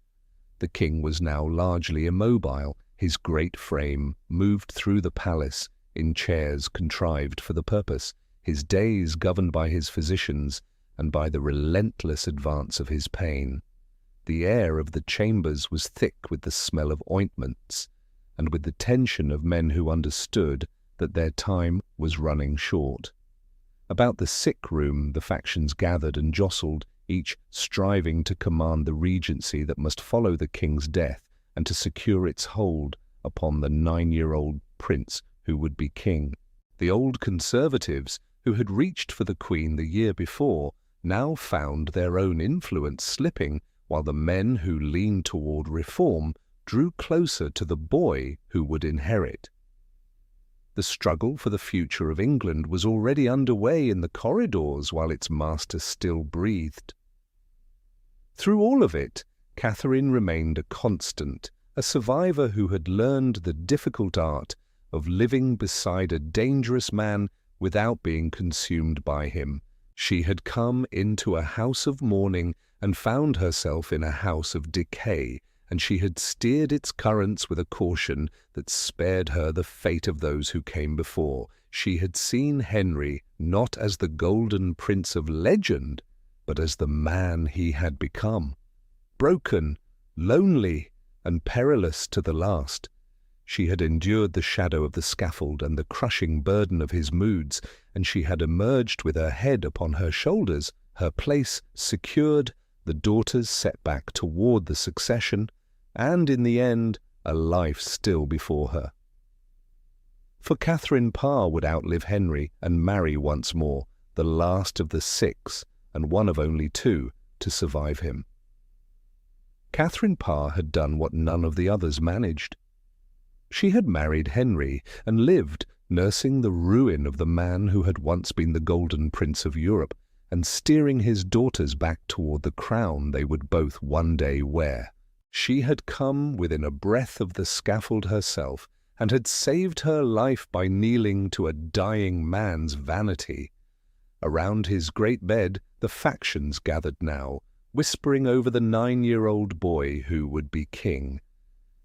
The king was now largely immobile, his great frame moved through the palace in chairs contrived for the purpose, his days governed by his physicians and by the relentless advance of his pain. The air of the chambers was thick with the smell of ointments, and with the tension of men who understood that their time was running short. About the sick room the factions gathered and jostled, each striving to command the regency that must follow the king's death and to secure its hold upon the 9-year-old prince who would be king. The old conservatives, who had reached for the Queen the year before, now found their own influence slipping, while the men who leaned toward reform drew closer to the boy who would inherit. The struggle for the future of England was already underway in the corridors while its master still breathed. Through all of it, Catherine remained a constant, a survivor who had learned the difficult art of living beside a dangerous man without being consumed by him. She had come into a house of mourning and found herself in a house of decay, and she had steered its currents with a caution that spared her the fate of those who came before. She had seen Henry not as the golden prince of legend, but as the man he had become. Broken, lonely, and perilous to the last, she had endured the shadow of the scaffold and the crushing burden of his moods, and she had emerged with her head upon her shoulders, her place secured, the daughters set back toward the succession, and in the end, a life still before her. For Catherine Parr would outlive Henry and marry once more, the last of the 6, and one of only 2, to survive him. Catherine Parr had done what none of the others managed. She had married Henry and lived, nursing the ruin of the man who had once been the Golden Prince of Europe, and steering his daughters back toward the crown they would both one day wear. She had come within a breath of the scaffold herself, and had saved her life by kneeling to a dying man's vanity. Around his great bed the factions gathered now, whispering over the 9-year-old boy who would be king.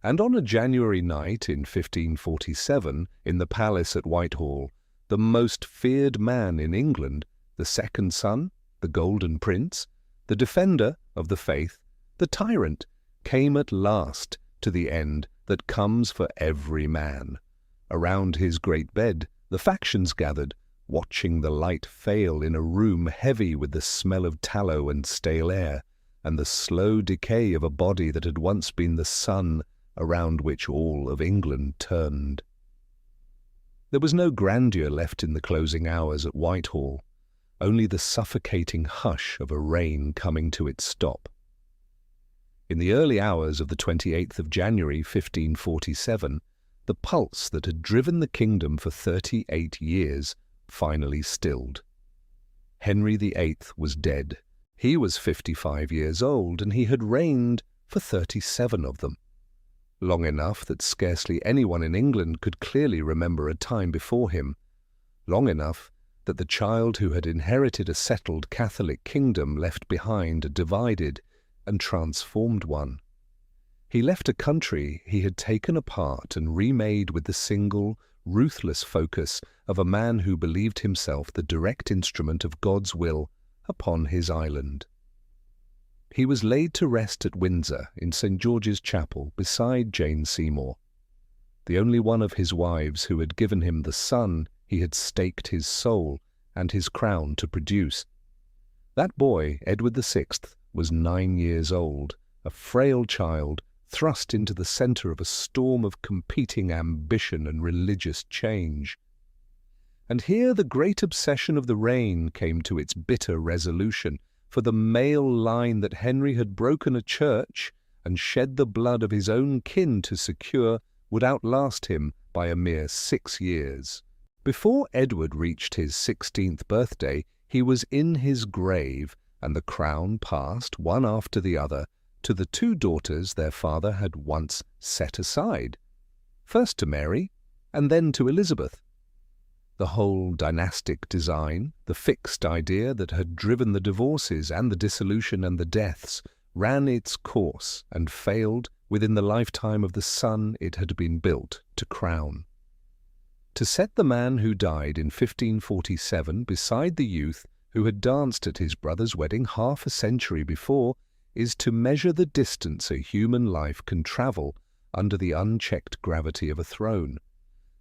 And on a January night in 1547, in the palace at Whitehall, the most feared man in England, the second son, the Golden Prince, the defender of the faith, the tyrant, came at last to the end that comes for every man. Around his great bed the factions gathered, watching the light fail in a room heavy with the smell of tallow and stale air, and the slow decay of a body that had once been the sun around which all of England turned. There was no grandeur left in the closing hours at Whitehall, only the suffocating hush of a reign coming to its stop. In the early hours of the 28th of January 1547, the pulse that had driven the kingdom for 38 years finally stilled. Henry VIII was dead. He was 55 years old, and he had reigned for 37 of them. Long enough that scarcely anyone in England could clearly remember a time before him. Long enough that the child who had inherited a settled Catholic kingdom left behind a divided and transformed one. He left a country he had taken apart and remade with the single, ruthless focus of a man who believed himself the direct instrument of God's will upon his island. He was laid to rest at Windsor in St. George's Chapel beside Jane Seymour, the only one of his wives who had given him the son he had staked his soul and his crown to produce. That boy, Edward VI, was 9 years old, a frail child thrust into the center of a storm of competing ambition and religious change. And here the great obsession of the reign came to its bitter resolution, for the male line that Henry had broken a church and shed the blood of his own kin to secure would outlast him by a mere 6 years. Before Edward reached his 16th birthday, he was in his grave, and the crown passed, one after the other, to the 2 daughters their father had once set aside, first to Mary and then to Elizabeth. The whole dynastic design, the fixed idea that had driven the divorces and the dissolution and the deaths, ran its course and failed within the lifetime of the son it had been built to crown. To set the man who died in 1547 beside the youth who had danced at his brother's wedding half a century before is to measure the distance a human life can travel under the unchecked gravity of a throne.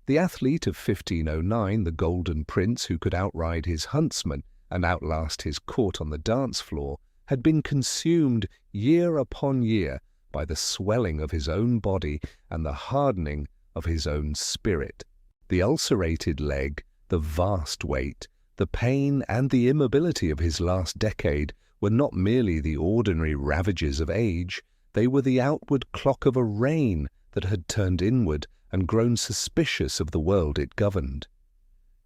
The athlete of 1509, the Golden Prince who could outride his huntsman and outlast his court on the dance floor, had been consumed year upon year by the swelling of his own body and the hardening of his own spirit. The ulcerated leg, the vast weight, The pain and the immobility of his last decade were not merely the ordinary ravages of age, they were the outward clock of a reign that had turned inward and grown suspicious of the world it governed.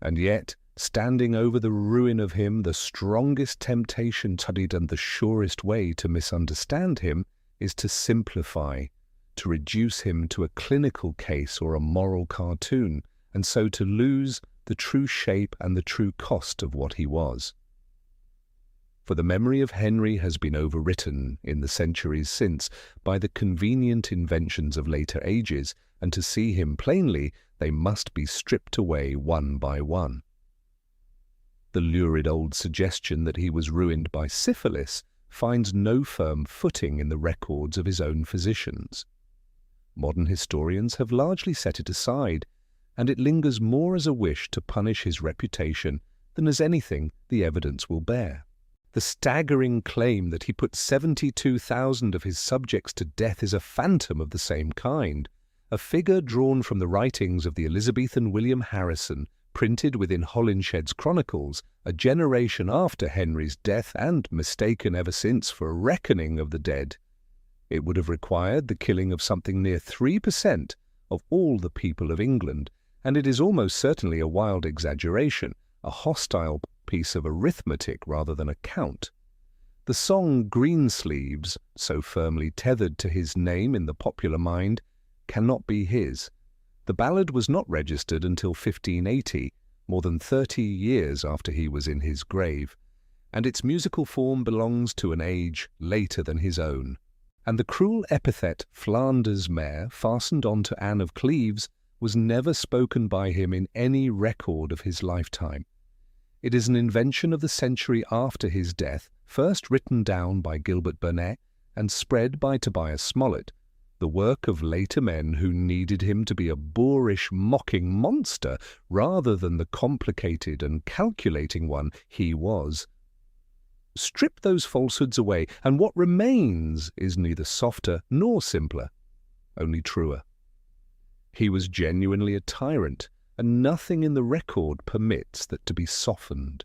And yet, standing over the ruin of him, the strongest temptation studied and the surest way to misunderstand him is to simplify, to reduce him to a clinical case or a moral cartoon, and so to lose the true shape and the true cost of what he was. For the memory of Henry has been overwritten in the centuries since by the convenient inventions of later ages, and to see him plainly they must be stripped away one by one. The lurid old suggestion that he was ruined by syphilis finds no firm footing in the records of his own physicians. Modern historians have largely set it aside, and it lingers more as a wish to punish his reputation than as anything the evidence will bear. The staggering claim that he put 72,000 of his subjects to death is a phantom of the same kind, a figure drawn from the writings of the Elizabethan William Harrison, printed within Holinshed's Chronicles, a generation after Henry's death and mistaken ever since for a reckoning of the dead. It would have required the killing of something near 3% of all the people of England, and it is almost certainly a wild exaggeration, a hostile piece of arithmetic rather than a count. The song Greensleeves, so firmly tethered to his name in the popular mind, cannot be his. The ballad was not registered until 1580, more than 30 years after he was in his grave, and its musical form belongs to an age later than his own. And the cruel epithet Flanders Mare, fastened on to Anne of Cleves, was never spoken by him in any record of his lifetime. It is an invention of the century after his death, first written down by Gilbert Burnet and spread by Tobias Smollett, the work of later men who needed him to be a boorish, mocking monster rather than the complicated and calculating one he was. Strip those falsehoods away, and what remains is neither softer nor simpler, only truer. He was genuinely a tyrant, and nothing in the record permits that to be softened.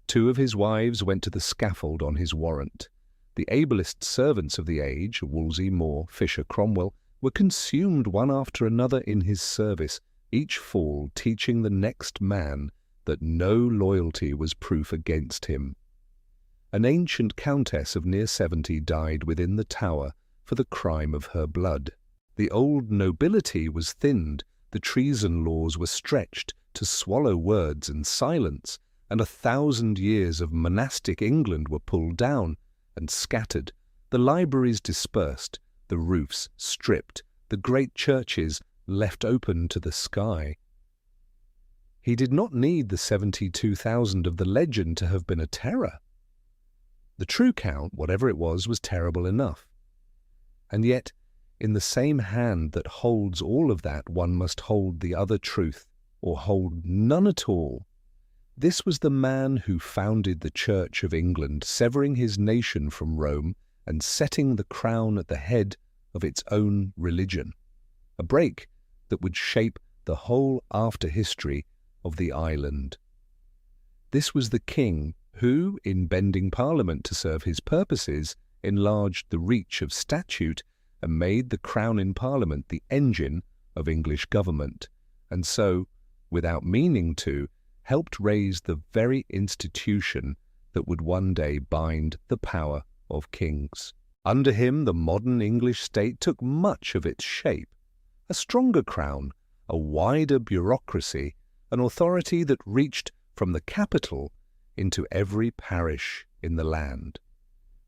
2 of his wives went to the scaffold on his warrant. The ablest servants of the age, Wolsey, More, Fisher, Cromwell, were consumed one after another in his service, each fall teaching the next man that no loyalty was proof against him. An ancient countess of near 70 died within the Tower for the crime of her blood. The old nobility was thinned, the treason laws were stretched to swallow words and silence, and 1,000 years of monastic England were pulled down and scattered, the libraries dispersed, the roofs stripped, the great churches left open to the sky. He did not need the 72,000 of the legend to have been a terror. The true count, whatever it was terrible enough. And yet, in the same hand that holds all of that, one must hold the other truth, or hold none at all. This was the man who founded the Church of England, severing his nation from Rome and setting the crown at the head of its own religion, a break that would shape the whole after-history of the island. This was the king who, in bending Parliament to serve his purposes, enlarged the reach of statute and made the Crown in Parliament the engine of English government, and so, without meaning to, helped raise the very institution that would one day bind the power of kings. Under him, the modern English state took much of its shape. A stronger crown, a wider bureaucracy, an authority that reached from the capital into every parish in the land.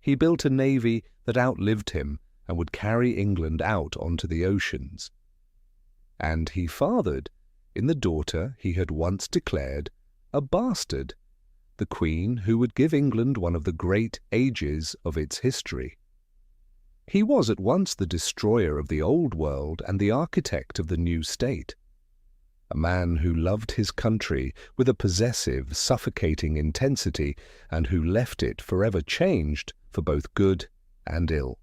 He built a navy that outlived him and would carry England out onto the oceans. And he fathered, in the daughter he had once declared, a bastard, the queen who would give England one of the great ages of its history. He was at once the destroyer of the old world and the architect of the new state. A man who loved his country with a possessive, suffocating intensity, and who left it forever changed for both good and ill.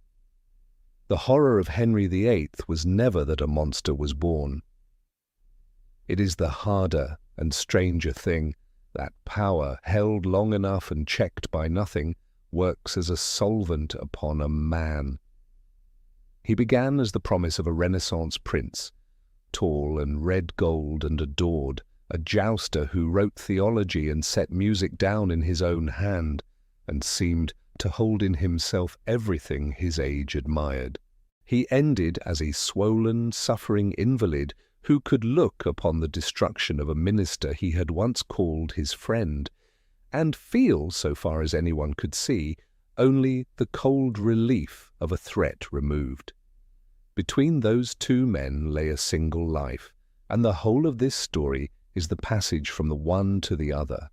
The horror of Henry VIII was never that a monster was born. It is the harder and stranger thing That power, held long enough and checked by nothing, works as a solvent upon a man. He began as the promise of a Renaissance prince, tall and red gold and adored, a jouster who wrote theology and set music down in his own hand, and seemed to hold in himself everything his age admired. He ended as a swollen, suffering invalid who could look upon the destruction of a minister he had once called his friend, and feel, so far as anyone could see, only the cold relief of a threat removed. Between those two men lay a single life, and the whole of this story is the passage from the one to the other.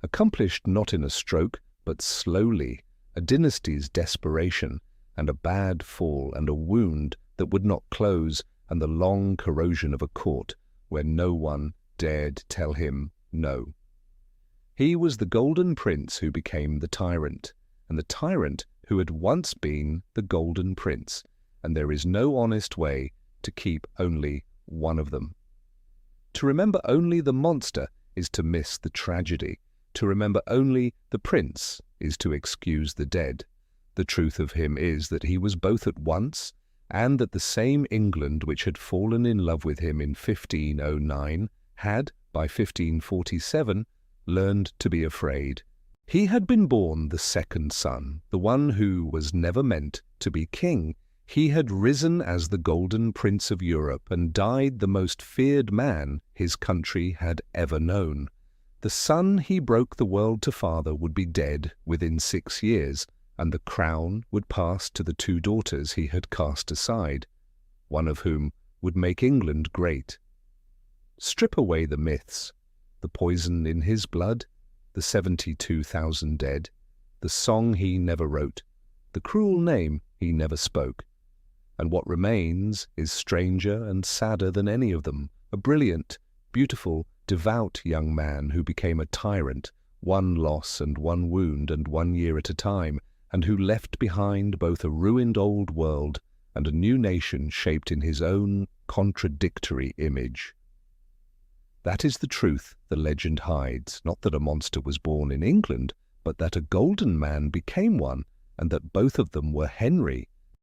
Accomplished not in a stroke, but slowly, a dynasty's desperation, and a bad fall, and a wound that would not close, and the long corrosion of a court where no one dared tell him no. He was the golden prince who became the tyrant, and the tyrant who had once been the golden prince, and there is no honest way to keep only one of them. To remember only the monster is to miss the tragedy. To remember only the prince is to excuse the dead. The truth of him is that he was both at once, and that the same England which had fallen in love with him in 1509 had, by 1547, learned to be afraid. He had been born the second son, the one who was never meant to be king. He had risen as the golden prince of Europe and died the most feared man his country had ever known. The son he broke the world to father would be dead within 6 years, and the crown would pass to the two daughters he had cast aside, one of whom would make England great. Strip away the myths, the poison in his blood, the 72,000 dead, the song he never wrote, the cruel name he never spoke, and what remains is stranger and sadder than any of them, a brilliant, beautiful, devout young man who became a tyrant, one loss and one wound and 1 year at a time, and who left behind both a ruined old world and a new nation shaped in his own contradictory image. That is the truth the legend hides, not that a monster was born in England, but that a golden man became one, and that both of them were Henry,